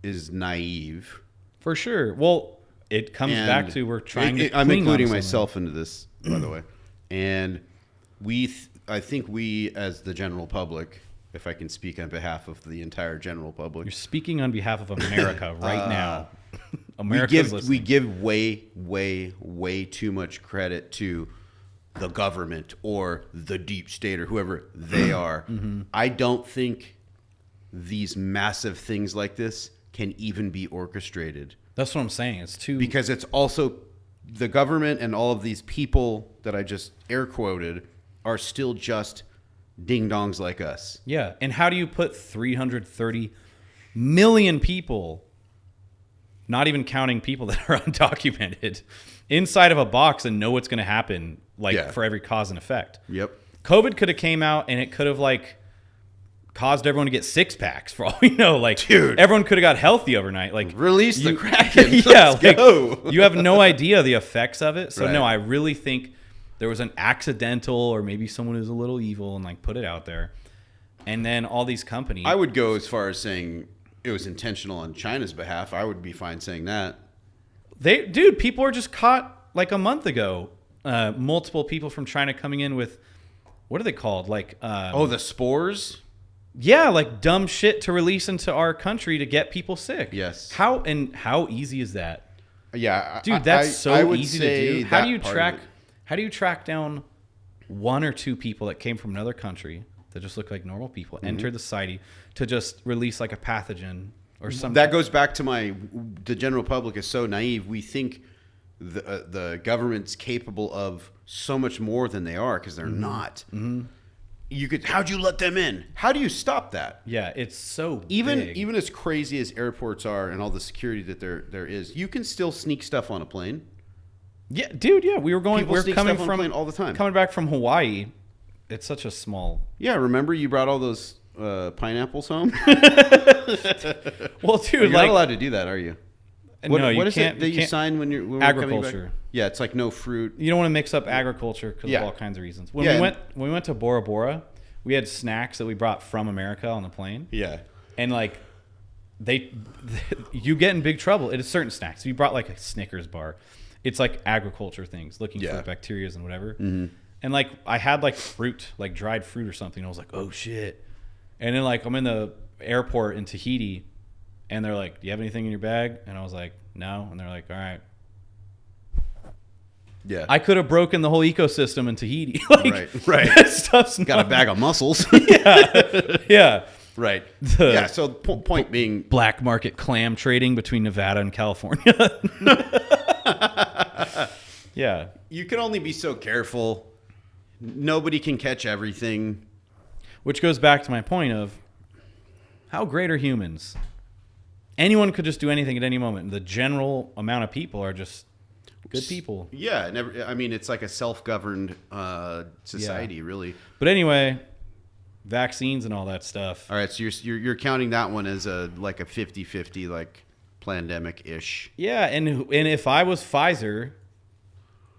is naive. For sure. Well, it comes And back to we're trying to. I'm cling including on something. myself into this, by the way. And I think we, as the general public, if I can speak on behalf of the entire general public, You're speaking on behalf of America right now. we America's listening. give way too much credit to the government or the deep state or whoever they are. I don't think these massive things like this can even be orchestrated, That's what I'm saying. It's too. because it's also the government, and all of these people that I just air quoted are still just ding dongs like us. Yeah. And how do you put 330 million people, not even counting people that are undocumented, inside of a box and know what's going to happen, like Yeah. for every cause and effect? Yep. COVID could have came out and it could have like caused everyone to get six packs for all we know. Like, Dude. everyone could have got healthy overnight. Like, Release the you- Kraken. yeah, Let's like, go. you have no idea the effects of it. So Right. no, I really think there was an accidental, or maybe someone who's a little evil and like put it out there. And then all these companies. I would go as far as saying it was intentional on China's behalf. I would be fine saying that. Dude, people were just caught like a month ago. Multiple people from China coming in with, what are they called? Like, The spores? yeah, like dumb shit to release into our country to get people sick. Yes. How easy is that? Yeah. Dude, that's I so would easy to say do. How do that you part of track? it. How do you track down one or two people that came from another country that just look like normal people, enter the society to just release like a pathogen or something? That goes back to the general public is so naive. We think the government's capable of so much more than they are, because they're not. How'd you let them in? How do you stop that? Yeah, it's so Even big. even as crazy as airports are and all the security that there is, you can still sneak stuff on a plane. Yeah, dude. Yeah, we were going. People We're sneak coming stuff on a from plane all the time. Coming back from Hawaii. It's such a small. Yeah, remember you brought all those pineapples home? Well, dude, You're like not allowed to do that, are you? no, you what is can't. it that you can't- sign when we're coming back? Agriculture. Yeah, it's like no fruit. You don't want to mix up agriculture because Yeah. of all kinds of reasons. When Yeah, we went to Bora Bora, we had snacks that we brought from America on the plane, Yeah. and like you get in big trouble. It is certain snacks. If you brought like a Snickers bar, it's like agriculture things, looking Yeah. for bacteria and whatever. And like I had like fruit, like dried fruit or something. I was like, oh shit. And then like I'm in the airport in Tahiti, and they're like, do you have anything in your bag? And I was like, no. And they're like, all right. Yeah. I could have broken the whole ecosystem in Tahiti. Like, Right. that stuff's got a not- bag of mussels. Yeah. Right. The- Yeah, so point being, Black market clam trading between Nevada and California. Yeah. you can only be so careful. Nobody can catch everything. Which goes back to my point of how great are humans? Anyone could just do anything at any moment. The general amount of people are just good people. Yeah, I mean, it's like a self-governed society, really. But anyway, vaccines and all that stuff. All right, so you're counting that one as a 50-50 like pandemic-ish. Yeah, and if I was Pfizer,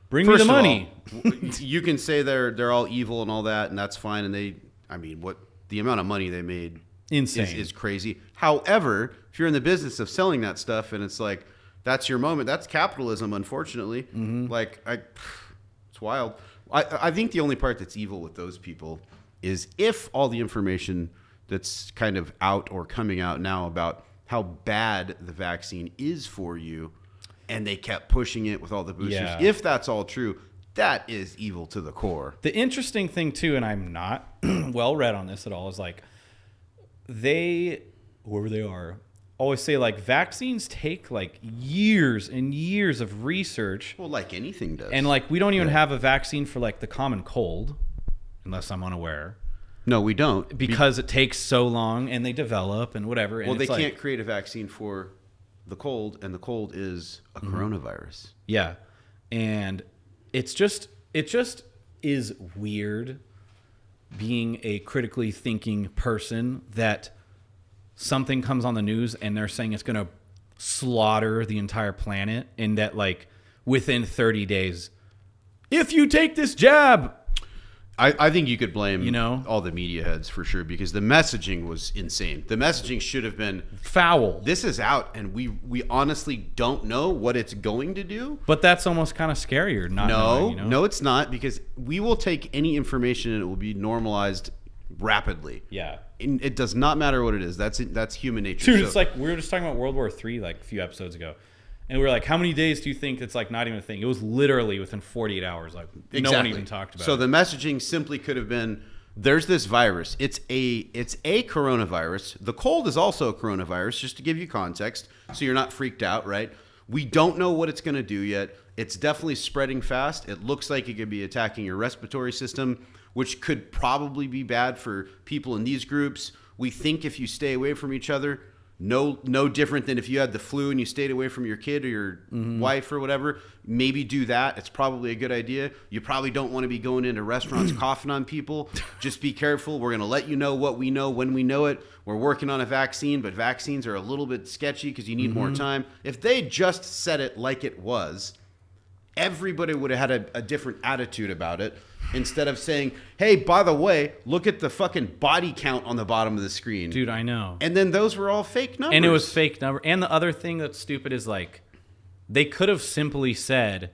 bring me First the of money. all, you can say they're all evil and all that, and that's fine. And the amount of money they made Insane. is crazy. However, if you're in the business of selling that stuff and it's like that's your moment, that's capitalism. Unfortunately, it's wild. I think the only part that's evil with those people is if all the information that's kind of out or coming out now about how bad the vaccine is for you, and they kept pushing it with all the boosters. Yeah. If that's all true, that is evil to the core. The interesting thing too, and I'm not well read on this at all, is like whoever they are, always say like vaccines take like years and years of research, Well, like anything does. and like we don't even have a vaccine for like the common cold, unless I'm unaware, no, we don't. because it takes so long and they develop and whatever. And Well, they it's like, can't create a vaccine for the cold, and the cold is a coronavirus. Yeah. And it just is weird being a critically thinking person that something comes on the news and they're saying it's going to slaughter the entire planet, and that like within 30 days, if you take this jab, I think you could blame You know? all the media heads for sure because the messaging was insane. The messaging should have been Foul. this is out and we honestly don't know what it's going to do. But that's almost kind of scarier. Not No, knowing, you know? no, it's not because we will take any information and it will be normalized rapidly. Yeah. And it does not matter what it is. That's human nature. Dude, So- it's like we were just talking about World War III like a few episodes ago. And we were like, how many days do you think it's like not even a thing? It was literally within 48 hours. Like no one even talked about it. So the messaging simply could have been, there's this virus. It's a coronavirus. The cold is also a coronavirus, just to give you context, so you're not freaked out, right? We don't know what it's going to do yet. It's definitely spreading fast. It looks like it could be attacking your respiratory system, which could probably be bad for people in these groups. We think if you stay away from each other, no different than if you had the flu and you stayed away from your kid or your wife or whatever. Maybe do that. It's probably a good idea. You probably don't want to be going into restaurants coughing on people. Just be careful. We're going to let you know what we know when we know it. We're working on a vaccine, but vaccines are a little bit sketchy because you need more time. If they just said it like it was, everybody would have had a different attitude about it. Instead of saying, hey, by the way, look at the fucking body count on the bottom of the screen. Dude, I know. And then those were all fake numbers. And it was fake number. And the other thing that's stupid is like, they could have simply said,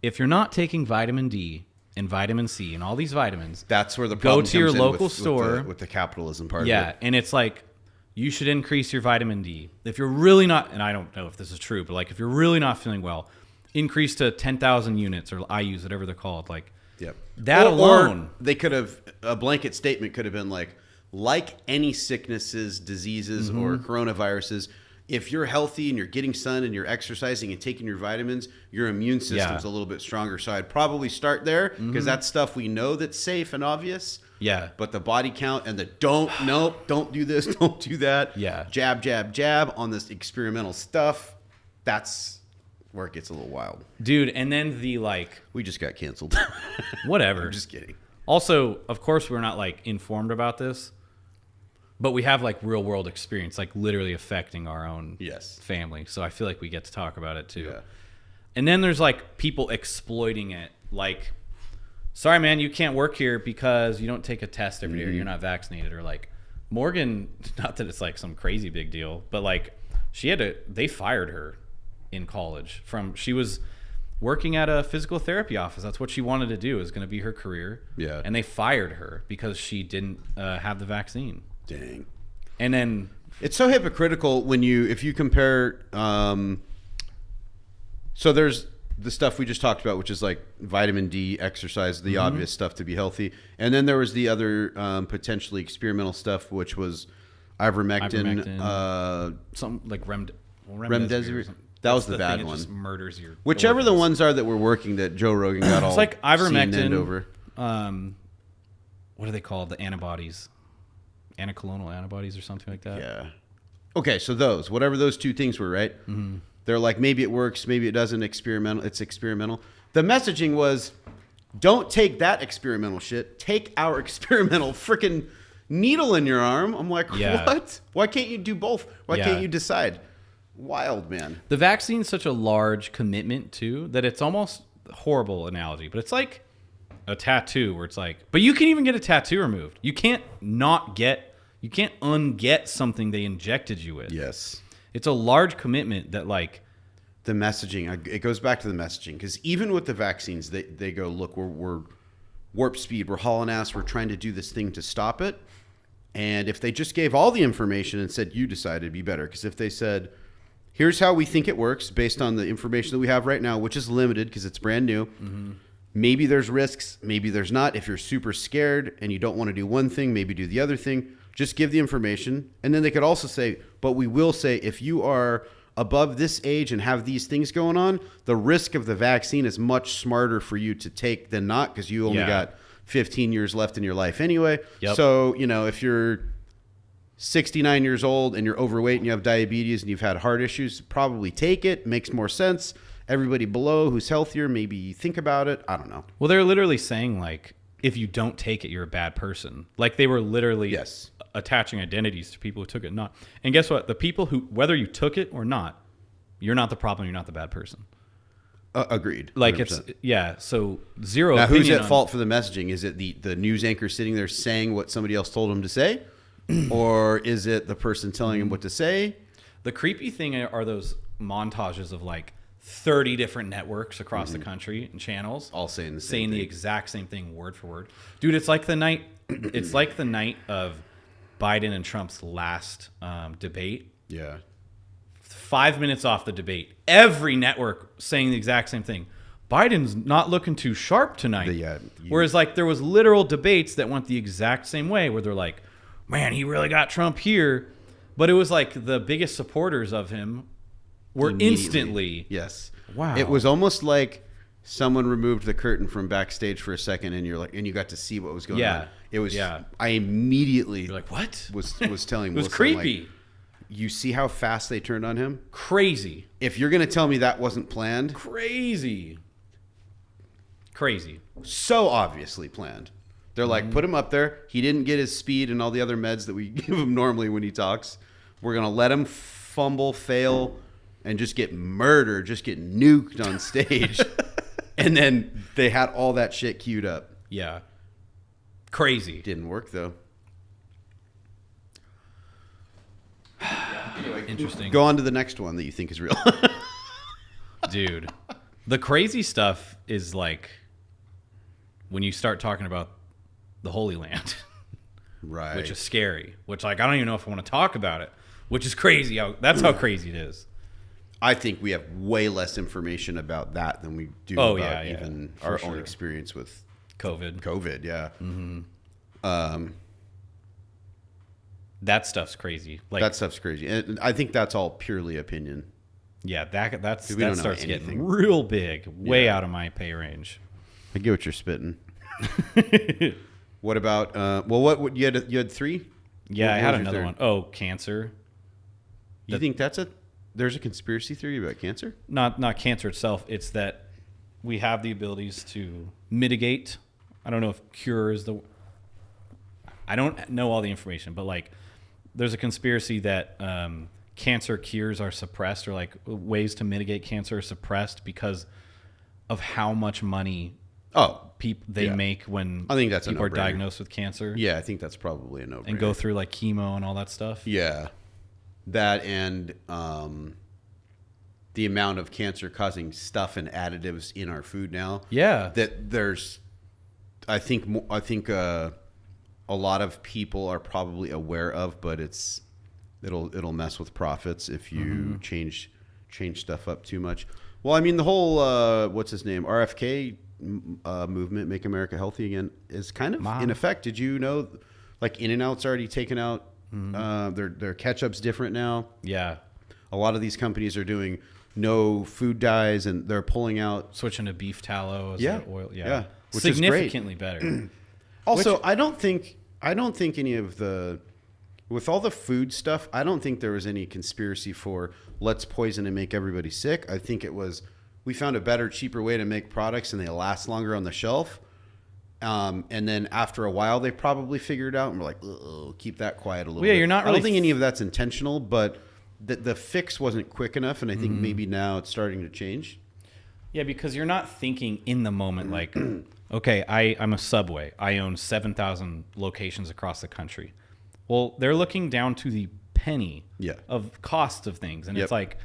if you're not taking vitamin D and vitamin C and all these vitamins, That's where the go problem to your comes in local with store. with the capitalism part yeah, of it. and it's like, you should increase your vitamin D. If you're really not, and I don't know if this is true, but like if you're really not feeling well, increase to 10,000 units or IUs, whatever they're called. Like, Yep. that alone. Or they could have, a blanket statement could have been like any sicknesses, diseases, or coronaviruses, if you're healthy and you're getting sun and you're exercising and taking your vitamins, your immune system's a little bit stronger. So I'd probably start there because that's stuff we know that's safe and obvious. Yeah. But the body count and the don't do this, don't do that. Yeah. Jab, jab, jab on this experimental stuff. That's where it gets a little wild. Dude, and then the like, We just got canceled. whatever. I'm just kidding. Also, of course, we're not like informed about this, but we have like real world experience, like literally affecting our own Yes. family. So I feel like we get to talk about it too. Yeah. And then there's like people exploiting it. Like, sorry, man, you can't work here because you don't take a test every day or you're not vaccinated. Or like Morgan, not that it's like some crazy big deal, but like they fired her in college she was working at a physical therapy office. That's what she wanted to do, is going to be her career. Yeah. And they fired her because she didn't have the vaccine. Dang. And then It's so hypocritical if you compare. So there's the stuff we just talked about, which is like vitamin D, exercise, the obvious stuff to be healthy, and then there was the other potentially experimental stuff, which was ivermectin, something like remdesivir. remdesivir. or something. That was That's the bad thing, it one. just murders your Whichever the organs. ones are that were working that Joe Rogan got all. It's like CNN ivermectin. over. What are they called? The antibodies, anticolonal antibodies, or something like that. Yeah. Okay, so whatever those two things were, right? Mm-hmm. They're like, maybe it works, maybe it doesn't. It's experimental. The messaging was, don't take that experimental shit. Take our experimental freaking needle in your arm. I'm like, Yeah. what? Why can't you do both? Why Yeah. can't you decide? Wild, man. The vaccine's such a large commitment too that it's almost a horrible analogy, but it's like a tattoo where it's like, but you can even get a tattoo removed. You can't unget something they injected you with. Yes. It's a large commitment that like, The messaging, it goes back to the messaging, because even with the vaccines, they go, look, we're warp speed, we're hauling ass, we're trying to do this thing to stop it. And if they just gave all the information and said, you decided, it'd be better. Because if they said, here's how we think it works based on the information that we have right now, which is limited because it's brand new. Mm-hmm. Maybe there's risks, maybe there's not. If you're super scared and you don't want to do one thing, maybe do the other thing. Just give the information. And then they could also say, but we will say, if you are above this age and have these things going on, the risk of the vaccine is much smarter for you to take than not, because you only got 15 years left in your life anyway. Yep. So, if you're 69 years old and you're overweight and you have diabetes and you've had heart issues, probably take it. Makes more sense. Everybody below who's healthier, maybe think about it. I don't know. well, they're literally saying like, if you don't take it, you're a bad person. Like they were literally attaching identities to people who took it and not. And guess what? The people who, whether you took it or not, you're not the problem. You're not the bad person. Agreed. Like 100%. So zero. Now, who's opinion at fault for the messaging? Is it the news anchor sitting there saying what somebody else told him to say, or is it the person telling him what to say? The creepy thing are those montages of like 30 different networks across the country and channels All saying the same thing. exact same thing word for word. Dude, it's like the night of Biden and Trump's last debate. Yeah. 5 minutes off the debate, every network saying the exact same thing. Biden's not looking too sharp tonight. Whereas like there was literal debates that went the exact same way where they're like, man, he really got Trump here. But it was like the biggest supporters of him were instantly. Yes. Wow. It was almost like someone removed the curtain from backstage for a second, and you got to see what was going on. It was. Yeah. I immediately. You're like, what? Was telling. It was Wilson, creepy. Like, you see how fast they turned on him? Crazy. If you're gonna tell me that wasn't planned, crazy. So obviously planned. They're like, put him up there. He didn't get his speed and all the other meds that we give him normally when he talks. We're gonna let him fumble, fail, and just get murdered, just get nuked on stage. And then they had all that shit queued up. Yeah. Crazy. Didn't work though. Anyway, interesting. Go on to the next one that you think is real. Dude, the crazy stuff is like when you start talking about the Holy Land, right? Which is scary. Which like I don't even know if I want to talk about it. Which is crazy. That's how crazy it is. I think we have way less information about that than we do about even our own experience with COVID, yeah. Mm-hmm. That stuff's crazy. Like that stuff's crazy, and I think that's all purely opinion. Yeah, that starts getting real big, way out of my pay range. I get what you're spitting. What about? What you had three? Yeah, I had another one. Oh, cancer. You think there's a conspiracy theory about cancer? Not cancer itself. It's that we have the abilities to mitigate. I don't know if cure is the. I don't know all the information, but like, there's a conspiracy that cancer cures are suppressed, or like ways to mitigate cancer are suppressed because of how much money they make when I think that's people are diagnosed with cancer. Yeah, I think that's probably a no-brainer. And go through like chemo and all that stuff. Yeah, that and the amount of cancer-causing stuff and additives in our food now. Yeah, that there's, I think a lot of people are probably aware of, but it'll mess with profits if you change stuff up too much. Well, I mean, the whole what's his name, RFK movement, Make America Healthy Again, is kind of in effect. Did you know, like In-N-Out's already taken out their ketchup's different now. Yeah, a lot of these companies are doing no food dyes, and they're pulling out, switching to beef tallow as oil. Yeah, which significantly is great. better. Also, I don't think any of with all the food stuff, I don't think there was any conspiracy for let's poison and make everybody sick. I think it was we found a better, cheaper way to make products and they last longer on the shelf. And then after a while, they probably figured out and were like, keep that quiet a little bit. You're not really I don't think any of that's intentional, but the fix wasn't quick enough. And I think maybe now it's starting to change. Yeah, because you're not thinking in the moment like, okay, I'm a Subway. I own 7,000 locations across the country. Well, they're looking down to the penny of cost of things. And it's like,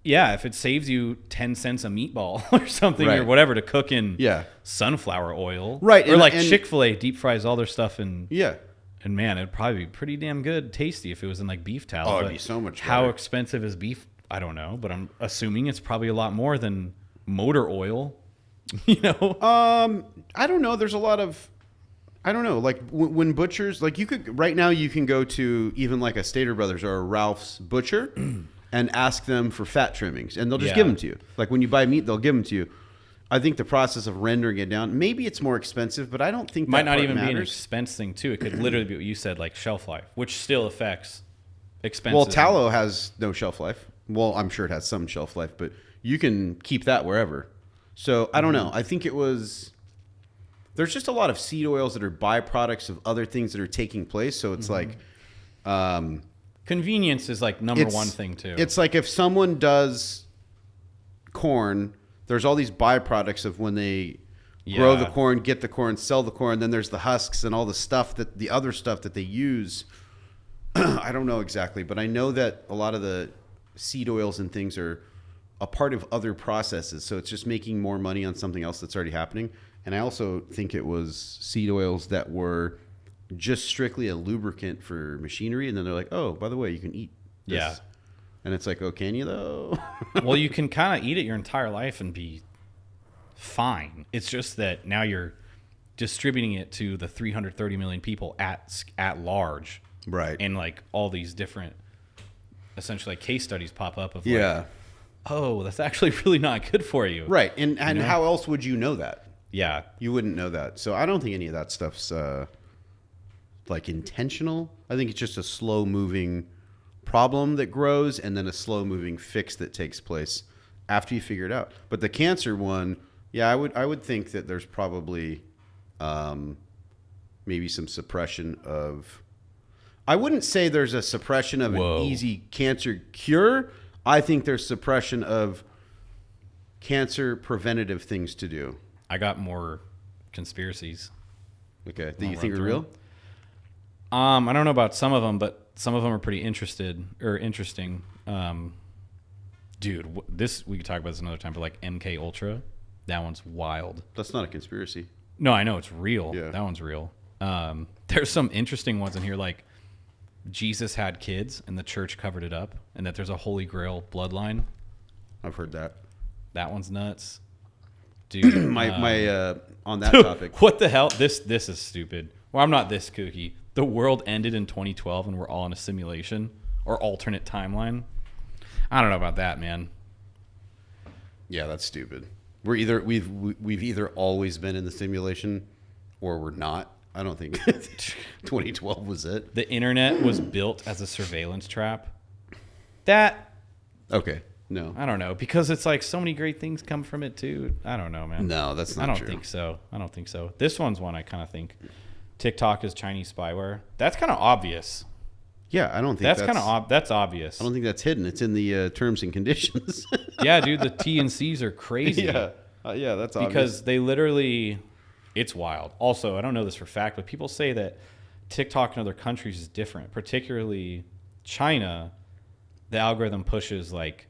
yeah, if it saves you 10 cents a meatball or something or whatever to cook in sunflower oil. Right. Or like Chick-fil-A deep fries all their stuff in. Yeah. And man, it'd probably be pretty damn good, tasty if it was in like beef tallow. Oh, it'd be so much better. How expensive is beef? I don't know, but I'm assuming it's probably a lot more than motor oil. You know? I don't know. There's a lot of, I don't know. Like when butchers, like you can go to even like a Stater Brothers or a Ralph's butcher and ask them for fat trimmings, and they'll just give them to you. Like when you buy meat, they'll give them to you. I think the process of rendering it down, maybe it's more expensive, but I don't think that might not even matters. be an expense thing too. It could literally be what you said, like shelf life, which still affects expenses. Well, tallow has no shelf life. Well, I'm sure it has some shelf life, but you can keep that wherever. So I don't know. I think there's just a lot of seed oils that are byproducts of other things that are taking place. So it's like convenience is like number one thing too. It's like if someone does corn there's all these byproducts of when they grow the corn, get the corn, sell the corn. Then there's the husks and all the stuff the other stuff that they use. I don't know exactly, but I know that a lot of the seed oils and things are a part of other processes. So it's just making more money on something else that's already happening. And I also think it was seed oils that were just strictly a lubricant for machinery. And then they're like, oh, by the way, you can eat this. Yeah. And it's like, oh, can you though? Well, you can kind of eat it your entire life and be fine. It's just that now you're distributing it to the 330 million people at large. Right. And like all these different, essentially like case studies pop up of Yeah. oh, that's actually really not good for you. Right. And how else would you know that? Yeah. You wouldn't know that. So I don't think any of that stuff's like intentional. I think it's just a slow moving problem that grows and then a slow moving fix that takes place after you figure it out. But the cancer one, yeah, I would think that there's probably maybe some suppression of, I wouldn't say there's a suppression of an easy cancer cure. I think there's suppression of cancer preventative things to do. I got more conspiracies. Okay. That you think are real? I don't know about some of them, but some of them are pretty interesting. Dude, we could talk about this another time, but like MK Ultra, that one's wild. That's not a conspiracy. No, I know it's real. Yeah. That one's real. There's some interesting ones in here, like Jesus had kids and the church covered it up, and that there's a Holy Grail bloodline. I've heard that. That one's nuts. Dude, my on that topic. What the hell? This is stupid. Well, I'm not this kooky. The world ended in 2012 and we're all in a simulation or alternate timeline. I don't know about that, man. Yeah, that's stupid. We've either always been in the simulation or we're not. I don't think 2012 was it. The internet was built as a surveillance trap. That okay. No. I don't know, because it's like so many great things come from it too. I don't know, man. No, that's not true. I don't think so. This one's one I kind of think TikTok is Chinese spyware. That's kind of obvious. Yeah, I don't think that's kind of that's obvious. I don't think that's hidden. It's in the terms and conditions. Yeah, dude, the T and C's are crazy. Yeah, that's obvious. Because they literally, it's wild. Also, I don't know this for a fact, but people say that TikTok in other countries is different, particularly China. The algorithm pushes like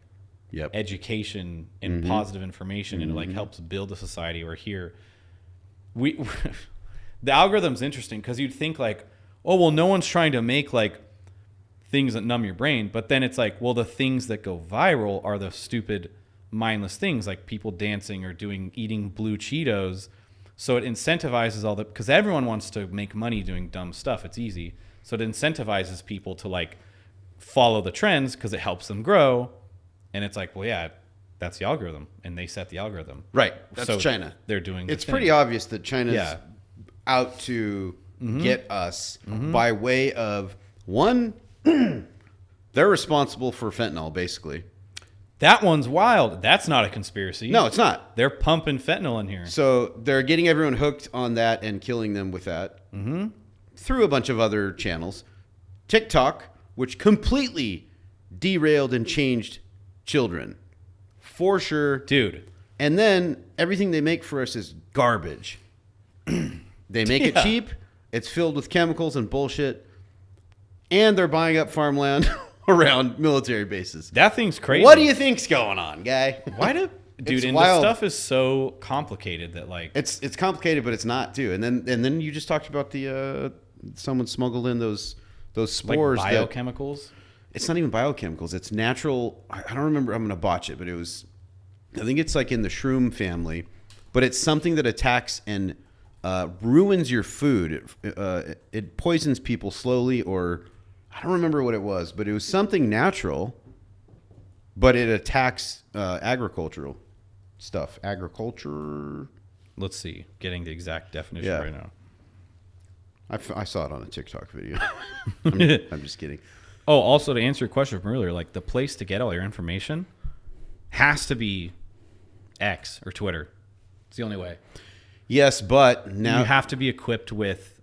education and positive information, and it like helps build a society. Or here, the algorithm's interesting because you'd think like, oh well, no one's trying to make like things that numb your brain, but then it's like, well, the things that go viral are the stupid, mindless things like people dancing or eating blue Cheetos. So it incentivizes all because everyone wants to make money doing dumb stuff. It's easy, so it incentivizes people to like follow the trends because it helps them grow. And it's like, well, yeah, that's the algorithm, and they set the algorithm. Right. That's so China. They're doing. It's pretty obvious that China's out to get us by way of one. They're responsible for fentanyl, basically. That one's wild. That's not a conspiracy. No, it's not. They're pumping fentanyl in here. So they're getting everyone hooked on that and killing them with that through a bunch of other channels. TikTok, which completely derailed and changed children, for sure. Dude. And then everything they make for us is garbage. They make it cheap. It's filled with chemicals and bullshit. And they're buying up farmland around military bases. That thing's crazy. What do you think's going on, guy? Why do dude? And wild. this stuff is so complicated that like it's complicated, but it's not too. And then you just talked about the someone smuggled in those spores, like biochemicals. It's not even biochemicals. It's natural. I don't remember. I'm going to botch it, but it was. I think it's like in the shroom family, but it's something that attacks and ruins your food. It poisons people slowly, or I don't remember what it was, but it was something natural, but it attacks agricultural stuff. Agriculture. Let's see. Getting the exact definition right now. I saw it on a TikTok video. I'm just kidding. Oh, also to answer your question from earlier, like the place to get all your information has to be X or Twitter. It's the only way. Yes, but now you have to be equipped with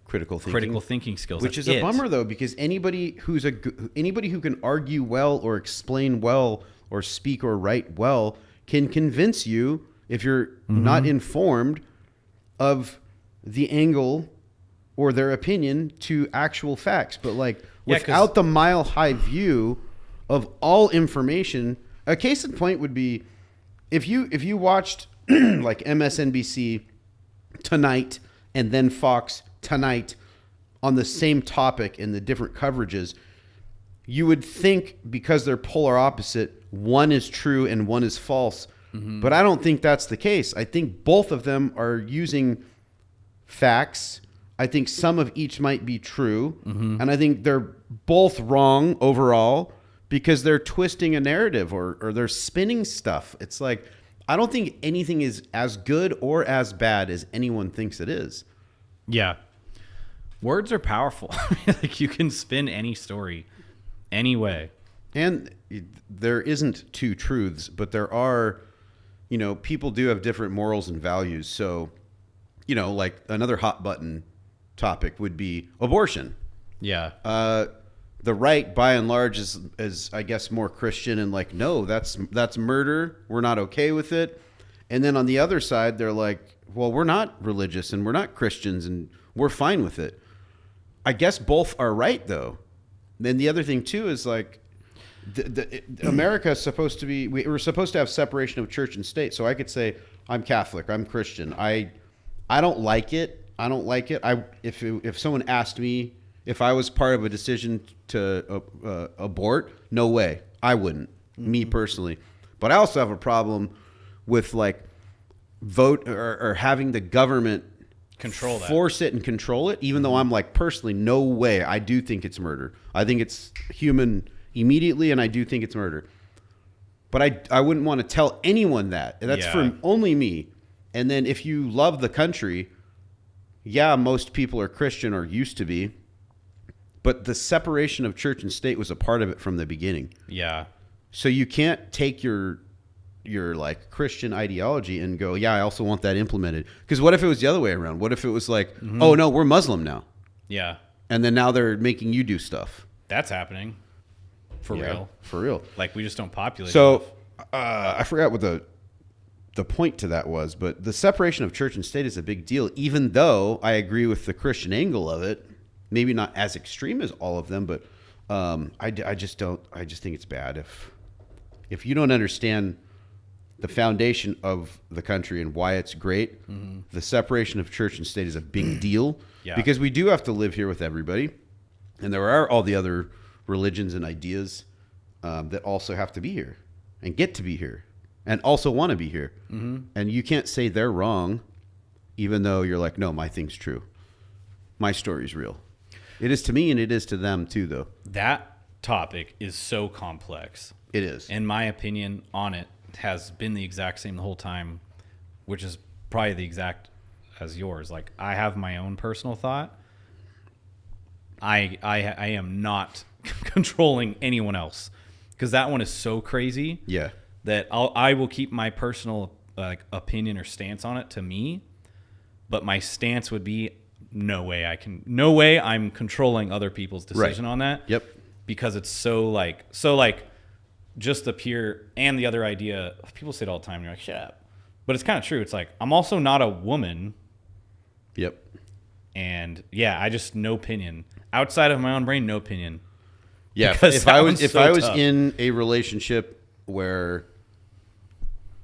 critical thinking skills, which is a bummer though, because anybody who can argue well or explain well or speak or write well can convince you, if you're not informed, of the angle or their opinion to actual facts. But like without the mile high view of all information, a case in point would be if you watched like MSNBC tonight and then Fox tonight on the same topic in the different coverages, you would think because they're polar opposite, one is true and one is false. But I don't think that's the case. I think both of them are using facts. I think some of each might be true. And I think they're both wrong overall because they're twisting a narrative or they're spinning stuff. It's like, I don't think anything is as good or as bad as anyone thinks it is. Yeah. Words are powerful. Like you can spin any story any way. And there isn't two truths, but there are, people do have different morals and values. So, like another hot button topic would be abortion. Yeah. The right, by and large, is I guess more Christian and like, no, that's murder. We're not okay with it. And then on the other side, they're like, well, we're not religious and we're not Christians and we're fine with it. I guess both are right though. Then the other thing too is like, America is supposed to be. We're supposed to have separation of church and state. So I could say I'm Catholic, I'm Christian. I don't like it. I don't like it. If someone asked me if I was part of a decision to abort, no way, I wouldn't. Me personally, but I also have a problem with like vote or having the government control that, force it and control it. Even though I'm like personally, no way. I do think it's murder. I think it's human immediately, and I do think it's murder. But I wouldn't want to tell anyone that. That's for only me. And then if you love the country, yeah, most people are Christian or used to be. But the separation of church and state was a part of it from the beginning. Yeah. So you can't take your like Christian ideology and go, yeah, I also want that implemented. Because what if it was the other way around? What if it was like, oh no, we're Muslim now. Yeah. And then now they're making you do stuff. That's happening. For real. For real. Like we just don't populate. So I forgot what the point to that was, but the separation of church and state is a big deal, even though I agree with the Christian angle of it. Maybe not as extreme as all of them, but I just think it's bad. If you don't understand the foundation of the country and why it's great, the separation of church and state is a big deal. Yeah. Because we do have to live here with everybody. And there are all the other religions and ideas that also have to be here and get to be here and also want to be here. And you can't say they're wrong, even though you're like, no, my thing's true. My story's real. It is to me and it is to them too, though. That topic is so complex. It is. And my opinion on it has been the exact same the whole time, which is probably the exact as yours. Like I have my own personal thought. I am not controlling anyone else because that one is so crazy. Yeah. That I will keep my personal opinion or stance on it to me, but my stance would be no way I'm controlling other people's decision on that. Yep. Because it's so just the pure and the other idea. People say it all the time. And you're like, shut up. But it's kind of true. It's like, I'm also not a woman. Yep. And yeah, I just no opinion outside of my own brain. No opinion. Yeah. Because if I was tough. in a relationship where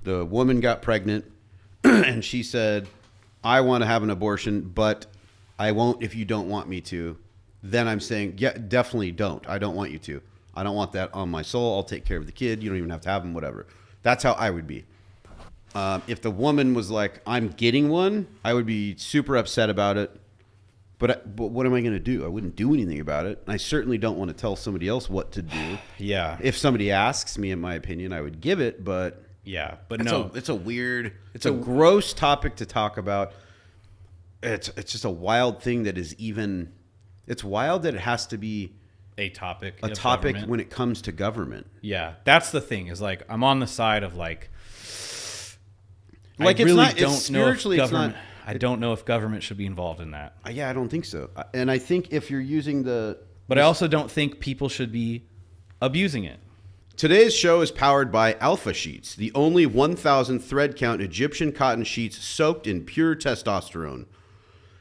the woman got pregnant and she said, I want to have an abortion, but I won't if you don't want me to, then I'm saying, yeah, definitely don't. I don't want you to. I don't want that on my soul. I'll take care of the kid. You don't even have to have him, whatever. That's how I would be. If the woman was like, I'm getting one, I would be super upset about it. But what am I going to do? I wouldn't do anything about it. I certainly don't want to tell somebody else what to do. Yeah. If somebody asks me, in my opinion, I would give it, but yeah, but it's a gross topic to talk about. It's just a wild thing that is even, it's wild that it has to be a topic when it comes to government. Yeah. That's the thing is like, I'm on the side of like it's really not, don't it's spiritually, know if it's not. I don't know if government should be involved in that. Yeah, I don't think so. And I think if you're using but I also don't think people should be abusing it. Today's show is powered by Alpha Sheets, the only 1,000 thread count Egyptian cotton sheets soaked in pure testosterone.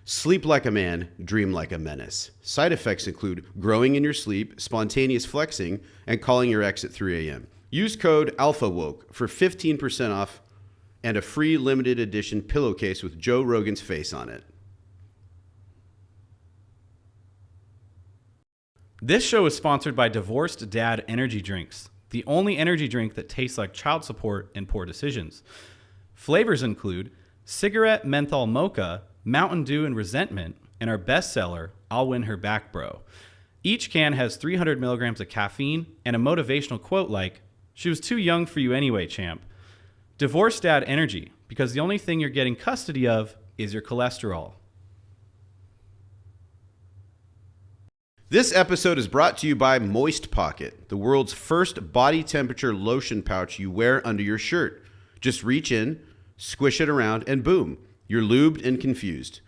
Sleep like a man, dream like a menace. Side effects include growing in your sleep, spontaneous flexing, and calling your ex at 3 a.m. Use code ALPHAWOKE for 15% off and a free limited edition pillowcase with Joe Rogan's face on it. This show is sponsored by Divorced Dad Energy Drinks, the only energy drink that tastes like child support and poor decisions. Flavors include cigarette menthol mocha, Mountain Dew and resentment, and our bestseller, I'll Win Her Back Bro. Each can has 300 milligrams of caffeine and a motivational quote like, "She was too young for you anyway, champ." Divorced Dad Energy, because the only thing you're getting custody of is your cholesterol. This episode is brought to you by Moist Pocket, the world's first body temperature lotion pouch you wear under your shirt. Just reach in, squish it around, and boom, you're lubed and confused.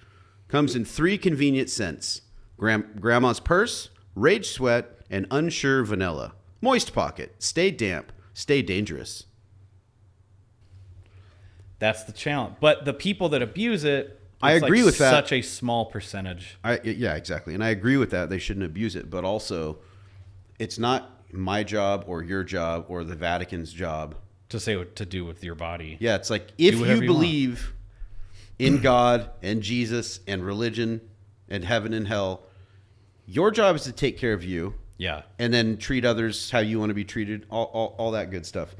Comes in 3 convenient scents: Grandma's Purse, Rage Sweat, and Unsure Vanilla. Moist Pocket. Stay damp. Stay dangerous. That's the challenge. But the people that abuse it, I agree with that. Such a small percentage. Yeah, exactly. And I agree with that. They shouldn't abuse it. But also, it's not my job or your job or the Vatican's job To say what to do with your body. Yeah, it's like if whatever you you believe in God and Jesus and religion and heaven and hell, your job is to take care of you. Yeah. And then treat others how you want to be treated, all that good stuff.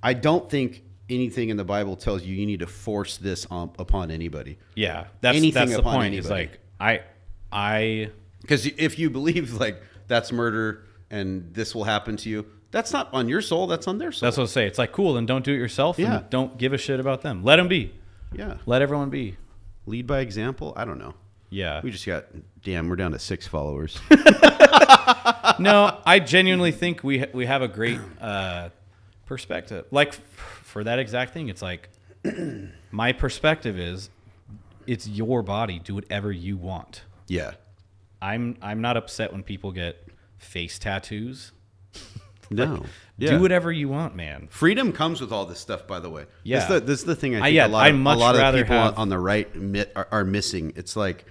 I don't think anything in the Bible tells you need to force this upon anybody. Yeah. That's the point. Is like, I because if you believe like that's murder and this will happen to you, that's not on your soul. That's on their soul. That's what I say. It's like, cool, then don't do it yourself. Yeah. And don't give a shit about them. Let them be. Yeah. Let everyone be. Lead by example. I don't know. Yeah. We just got, we're down to 6 followers. No, I genuinely think we have a great perspective. Like for that exact thing, it's like my perspective is it's your body. Do whatever you want. Yeah. I'm not upset when people get face tattoos. No. Do whatever you want, man. Freedom comes with all this stuff, by the way. Yeah. This is the thing I think Yeah, a lot I'd much of the rather people have- on the right are missing. It's like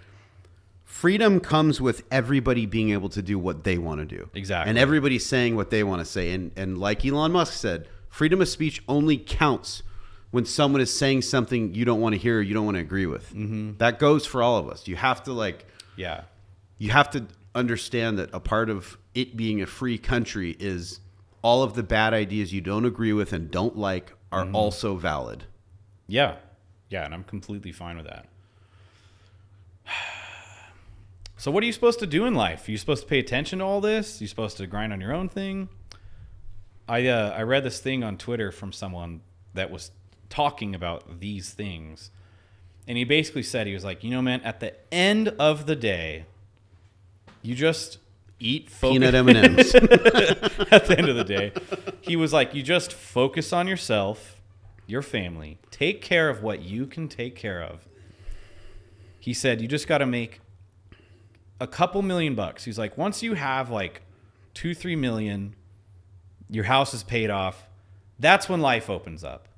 freedom comes with everybody being able to do what they want to do. Exactly. And everybody saying what they want to say. And like Elon Musk said, freedom of speech only counts when someone is saying something you don't want to hear or you don't want to agree with. Mm-hmm. That goes for all of us. You have to you have to understand that a part of it being a free country is all of the bad ideas you don't agree with and don't like are also valid. Yeah. Yeah, and I'm completely fine with that. So what are you supposed to do in life? Are you supposed to pay attention to all this? Are you supposed to grind on your own thing? I read this thing on Twitter from someone that was talking about these things. And he basically said, he was like, man, at the end of the day, you just eat peanut M&Ms. At the end of the day, he was like, you just focus on yourself, your family, take care of what you can take care of. He said, you just got to make a couple $1,000,000. He's like, once you have like 2-3 million, your house is paid off, that's when life opens up.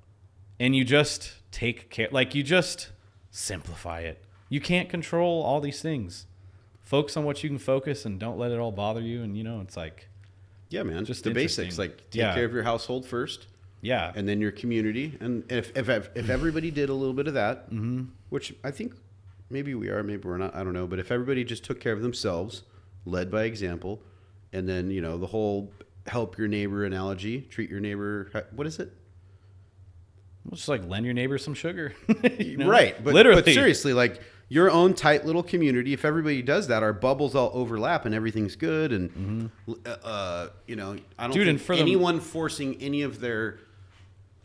And you just take care, like you just simplify it. You can't control all these things. Focus on what you can focus and don't let it all bother you. And, it's like... Yeah, man. Just the basics. Like, take care of your household first. Yeah. And then your community. And if everybody did a little bit of that, which I think maybe we are, maybe we're not, I don't know. But if everybody just took care of themselves, led by example, and then, the whole help your neighbor analogy, treat your neighbor... What is it? Well, just like lend your neighbor some sugar. Right. But, literally. But seriously, like... your own tight little community, if everybody does that, our bubbles all overlap and everything's good. And, I don't think anyone forcing any of their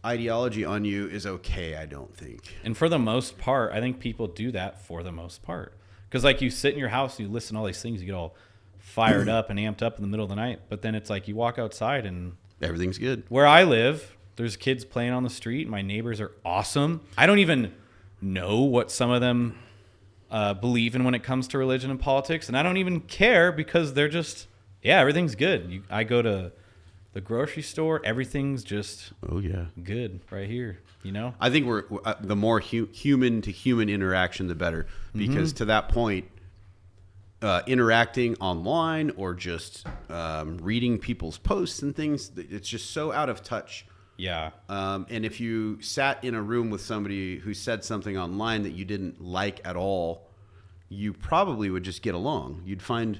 ideology on you is okay, I don't think. And for the most part, I think people do that for the most part. Because, like, you sit in your house, you listen to all these things, you get all fired up and amped up in the middle of the night. But then it's like you walk outside and... everything's good. Where I live, there's kids playing on the street. My neighbors are awesome. I don't even know what some of them... believe in when it comes to religion and politics, and I don't even care because they're just everything's good. I go to the grocery store, everything's just Oh yeah. good right here. You know? I think we're the more human to human interaction, the better. Because to that point, interacting online or just reading people's posts and things, it's just so out of touch. Yeah. And if you sat in a room with somebody who said something online that you didn't like at all, you probably would just get along. You'd find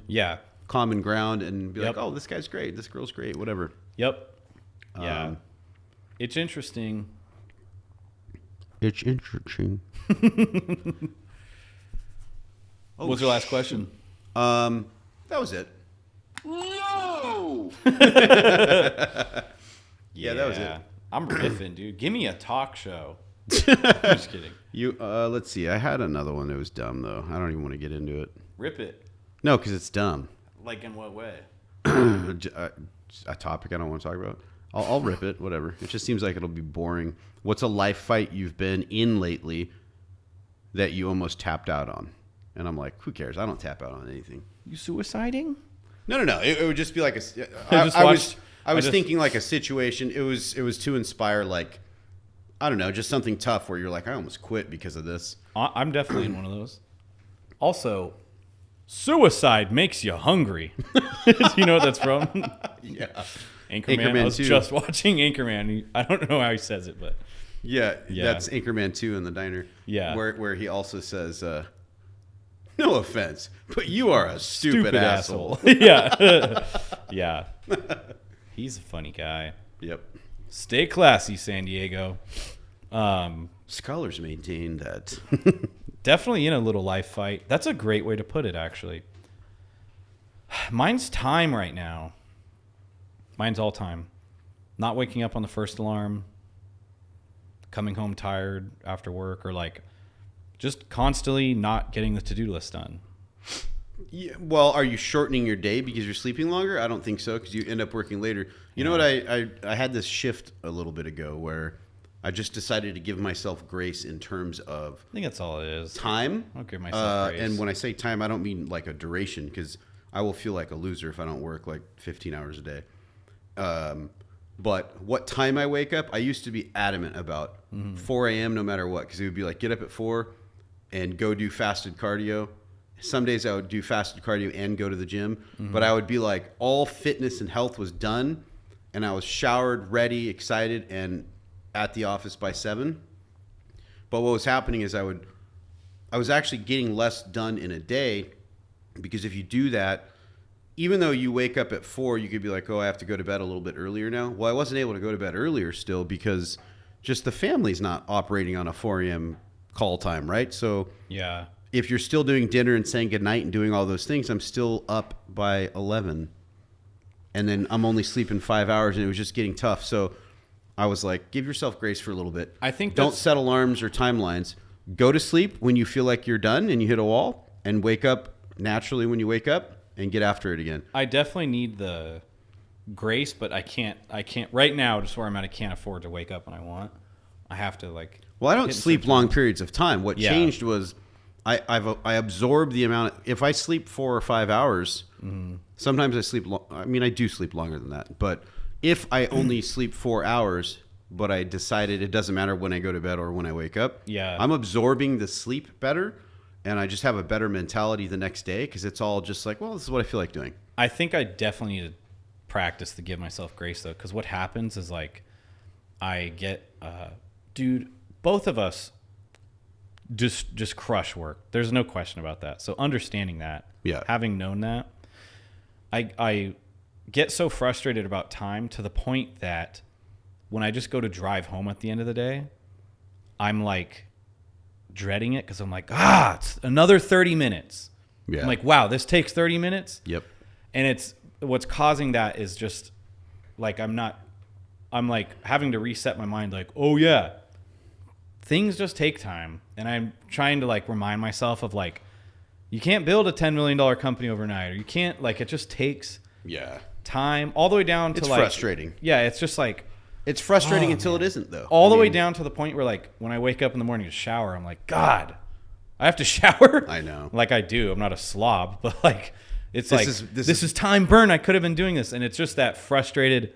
common ground and be like, oh, this guy's great, this girl's great, whatever. Yep. Yeah. It's interesting. It's interesting. What's your last question? That was it. No! Yeah, that was it. I'm riffing, dude. Give me a talk show. Just kidding. Let's see. I had another one that was dumb, though. I don't even want to get into it. Rip it. No, because it's dumb. Like in what way? A topic I don't want to talk about. I'll rip it, whatever. It just seems like it'll be boring. What's a life fight you've been in lately that you almost tapped out on? And I'm like, who cares? I don't tap out on anything. You suiciding? No. It would just be like I was thinking like a situation. It was to inspire, like, I don't know, just something tough where you're like, I almost quit because of this. I'm definitely in one of those. Also, suicide makes you hungry. Do you know what that's from? Yeah. Anchorman. I was 2. just watching Anchorman. I don't know how he says it, but Yeah, that's Anchorman 2 in the diner. Yeah. Where he also says, no offense, but you are a stupid asshole. Yeah. Yeah. He's a funny guy. Yep. Stay classy, San Diego. Scholars maintain that. Definitely in a little life fight. That's a great way to put it, actually. Mine's time right now. Mine's all time. Not waking up on the first alarm, coming home tired after work, or like just constantly not getting the to-do list done. Yeah, well, are you shortening your day because you're sleeping longer? I don't think so, because you end up working later. You know what? I had this shift a little bit ago where I just decided to give myself grace in terms of I think that's all it is. time. I'll give myself grace. And when I say time, I don't mean like a duration, because I will feel like a loser if I don't work like 15 hours a day. But what time I wake up, I used to be adamant about 4 a.m. no matter what, because it would be like, get up at 4 and go do fasted cardio. Some days I would do fasted cardio and go to the gym, but I would be like, all fitness and health was done, and I was showered, ready, excited, and at the office by 7. But what was happening is I was actually getting less done in a day, because if you do that, even though you wake up at 4, you could be like, oh, I have to go to bed a little bit earlier now. Well, I wasn't able to go to bed earlier still because just the family's not operating on a 4 a.m. call time, right? So Yeah. if you're still doing dinner and saying goodnight and doing all those things, I'm still up by 11. And then I'm only sleeping 5 hours, and it was just getting tough. So I was like, give yourself grace for a little bit. I think don't that's- set alarms or timelines. Go to sleep when you feel like you're done and you hit a wall, and wake up naturally when you wake up and get after it again. I definitely need the grace, but I can't right now, just where I'm at, I can't afford to wake up when I want. I have to like. Well, I don't get in sleep some long time. periods of time. What changed was I absorb the amount. If I sleep 4 or 5 hours, sometimes I sleep. I mean, I do sleep longer than that. But if I only sleep 4 hours, but I decided it doesn't matter when I go to bed or when I wake up, I'm absorbing the sleep better, and I just have a better mentality the next day, because it's all just like, well, this is what I feel like doing. I think I definitely need to practice to give myself grace, though, because what happens is like I get, dude, both of us just crush work. There's no question about that. So understanding that, having known that, I get so frustrated about time to the point that when I just go to drive home at the end of the day, I'm like dreading it, because I'm like, it's another 30 minutes. I'm like, wow, this takes 30 minutes. Yep. And it's what's causing that is just like I'm like having to reset my mind, like, oh yeah, things just take time. And I'm trying to like remind myself of like, you can't build a $10 million company overnight, or you can't, like, it just takes time, all the way down to It's like frustrating. Yeah, it's just like It's frustrating until it isn't, though. all the way down to the point where like when I wake up in the morning to shower, I'm like, God, I have to shower. I know. Like I do. I'm not a slob, but like it's This this is time burn. I could have been doing this, and it's just that frustrated.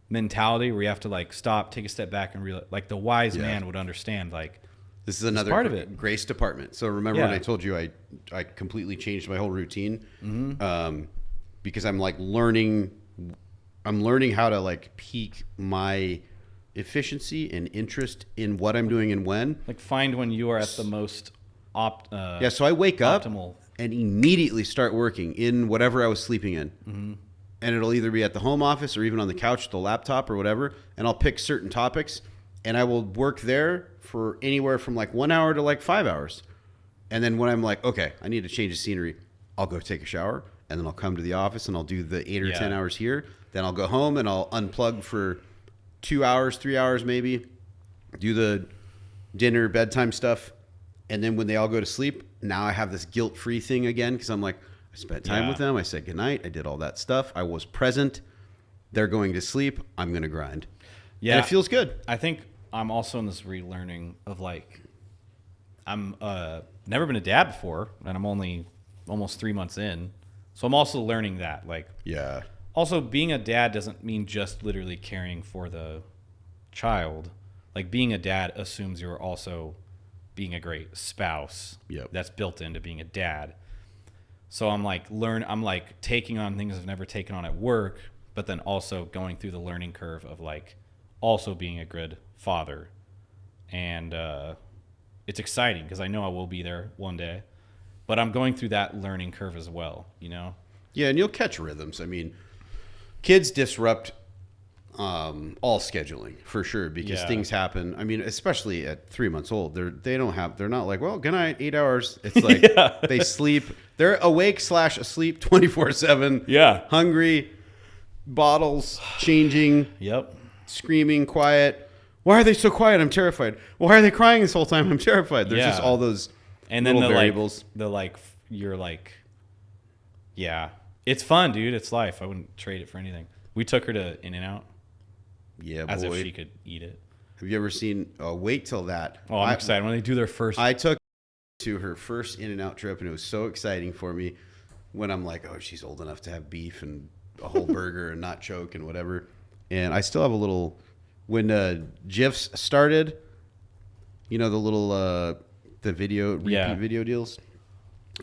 mentality where you have to like stop, take a step back, and realize, like the wise man would understand. Like this is another part of it. grace department. So remember when I told you I completely changed my whole routine because I'm like learning how to like peak my efficiency and interest in what I'm doing and when. Like find when you are at the most so I wake up optimal. And immediately start working in whatever I was sleeping in. Mm-hmm. And it'll either be at the home office or even on the couch with the laptop or whatever. And I'll pick certain topics and I will work there for anywhere from like 1 hour to like 5 hours. And then when I'm like, okay, I need to change the scenery, I'll go take a shower and then I'll come to the office and I'll do the 8 or 10 hours here. Then I'll go home and I'll unplug for 2 hours, 3 hours maybe, do the dinner, bedtime stuff. And then when they all go to sleep, now I have this guilt-free thing again because I'm like, I spent time with them. I said goodnight. I did all that stuff. I was present. They're going to sleep. I'm going to grind. Yeah. And it feels good. I think I'm also in this relearning of like, I'm never been a dad before and I'm only almost 3 months in. So I'm also learning that. Like, yeah. Also, being a dad doesn't mean just literally caring for the child. Like being a dad assumes you're also being a great spouse. Yep. That's built into being a dad. So I'm like taking on things I've never taken on at work, but then also going through the learning curve of like also being a good father. And it's exciting because I know I will be there one day, but I'm going through that learning curve as well, you know? Yeah, and you'll catch rhythms. I mean, kids disrupt all scheduling for sure because things happen. I mean, especially at 3 months old, they're not like, well, good night, 8 hours. It's like they sleep. They're awake / asleep 24/7. Yeah, hungry, bottles changing. Yep, screaming, quiet. Why are they so quiet? I'm terrified. Why are they crying this whole time? I'm terrified. There's just all those and then little variables. You're like, yeah, it's fun, dude. It's life. I wouldn't trade it for anything. We took her to In-N-Out. Yeah, as if she could eat it. Have you ever seen? Wait till that. Oh, I'm excited when they do their first. I took to her first In-N-Out trip, and it was so exciting for me when I'm like, oh, she's old enough to have beef and a whole burger and not choke and whatever. And I still have a little. When GIFs started, you know the little the video repeat video deals.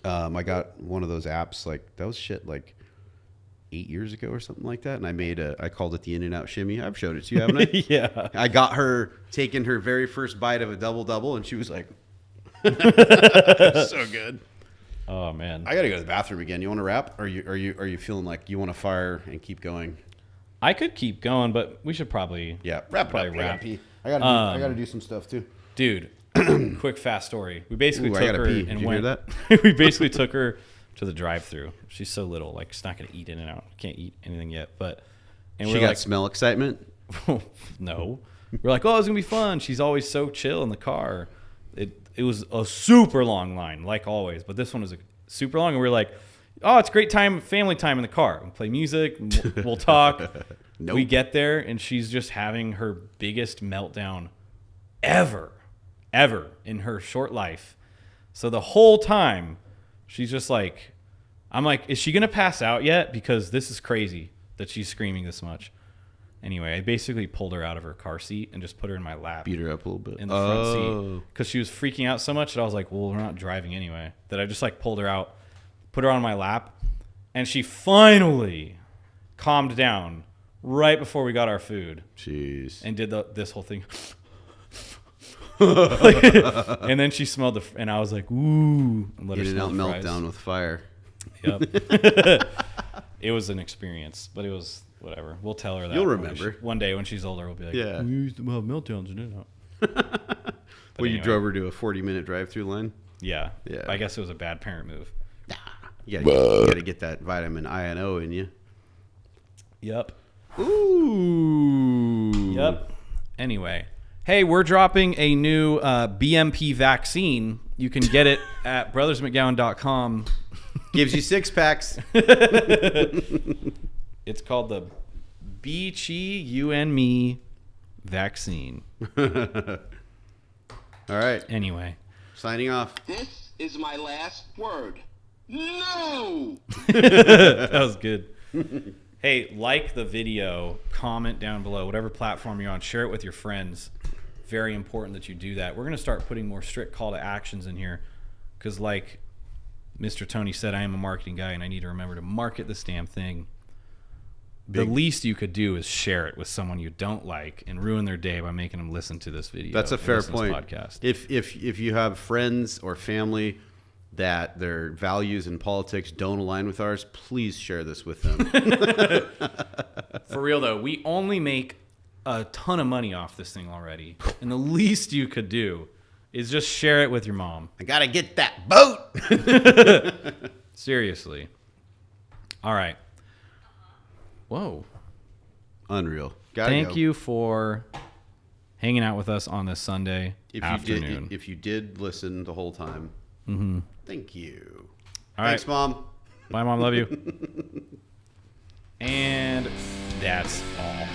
I got one of those apps like that was shit like 8 years ago or something like that, and I called it the In-N-Out shimmy. I've showed it to you, haven't I? Yeah. I got her taking her very first bite of a double, and she was like, so good. Oh man, I gotta go to the bathroom again. You want to wrap? Or are you feeling like you want to fire and keep going? I could keep going, but we should probably wrap. wrap. I gotta do some stuff too, dude. Quick fast story. We basically took her pee. and Did you hear that? We basically took her to the drive-through. She's so little, like she's not gonna eat In-N-Out. Can't eat anything yet, and she got like, smell excitement. No, we're like, oh, it's gonna be fun. She's always so chill in the car. It was a super long line, like always, but this one was super long, and we were like, oh, it's great time, family time in the car. We'll play music, we'll talk. Nope. We get there, and she's just having her biggest meltdown ever in her short life. So the whole time, she's just like, I'm like, is she going to pass out yet? Because this is crazy that she's screaming this much. Anyway, I basically pulled her out of her car seat and just put her in my lap. Beat her up a little bit. In the front seat. Because she was freaking out so much that I was like, well, we're not driving anyway. That I just like pulled her out, put her on my lap, and she finally calmed down right before we got our food. Jeez. And did this whole thing. And then she smelled and I was like, ooh. And let her smell the fries. Meltdown with fire. Yep. It was an experience, but it was whatever. We'll tell her that. You'll remember. One day when she's older, we'll be like, yeah. We used to have meltdowns in it. Well, you drove her to a 40-minute drive-through line? Yeah. I guess it was a bad parent move. You gotta get that vitamin I and O in you. Yep. Ooh. Yep. Anyway. Hey, we're dropping a new BMP vaccine. You can get it at brothersmcgowan.com. Gives you 6-packs. It's called the Beachy You and Me vaccine. All right. Anyway. Signing off. This is my last word. No! That was good. Hey, Hey, like the video, comment down below, whatever platform you're on, share it with your friends. Very important that you do that. We're going to start putting more strict call to actions in here because like Mr. Tony said, I am a marketing guy and I need to remember to market this damn thing. The least you could do is share it with someone you don't like and ruin their day by making them listen to this video. That's a fair point. Podcast. If you have friends or family that their values and politics don't align with ours, please share this with them. For real though, we only make a ton of money off this thing already, and the least you could do is just share it with your mom. I gotta get that boat. Seriously. All right. Whoa. Unreal. Thank you for hanging out with us on this Sunday afternoon. If you did listen the whole time, thank you. Right. Thanks, Mom. Bye, Mom. Love you. And that's all.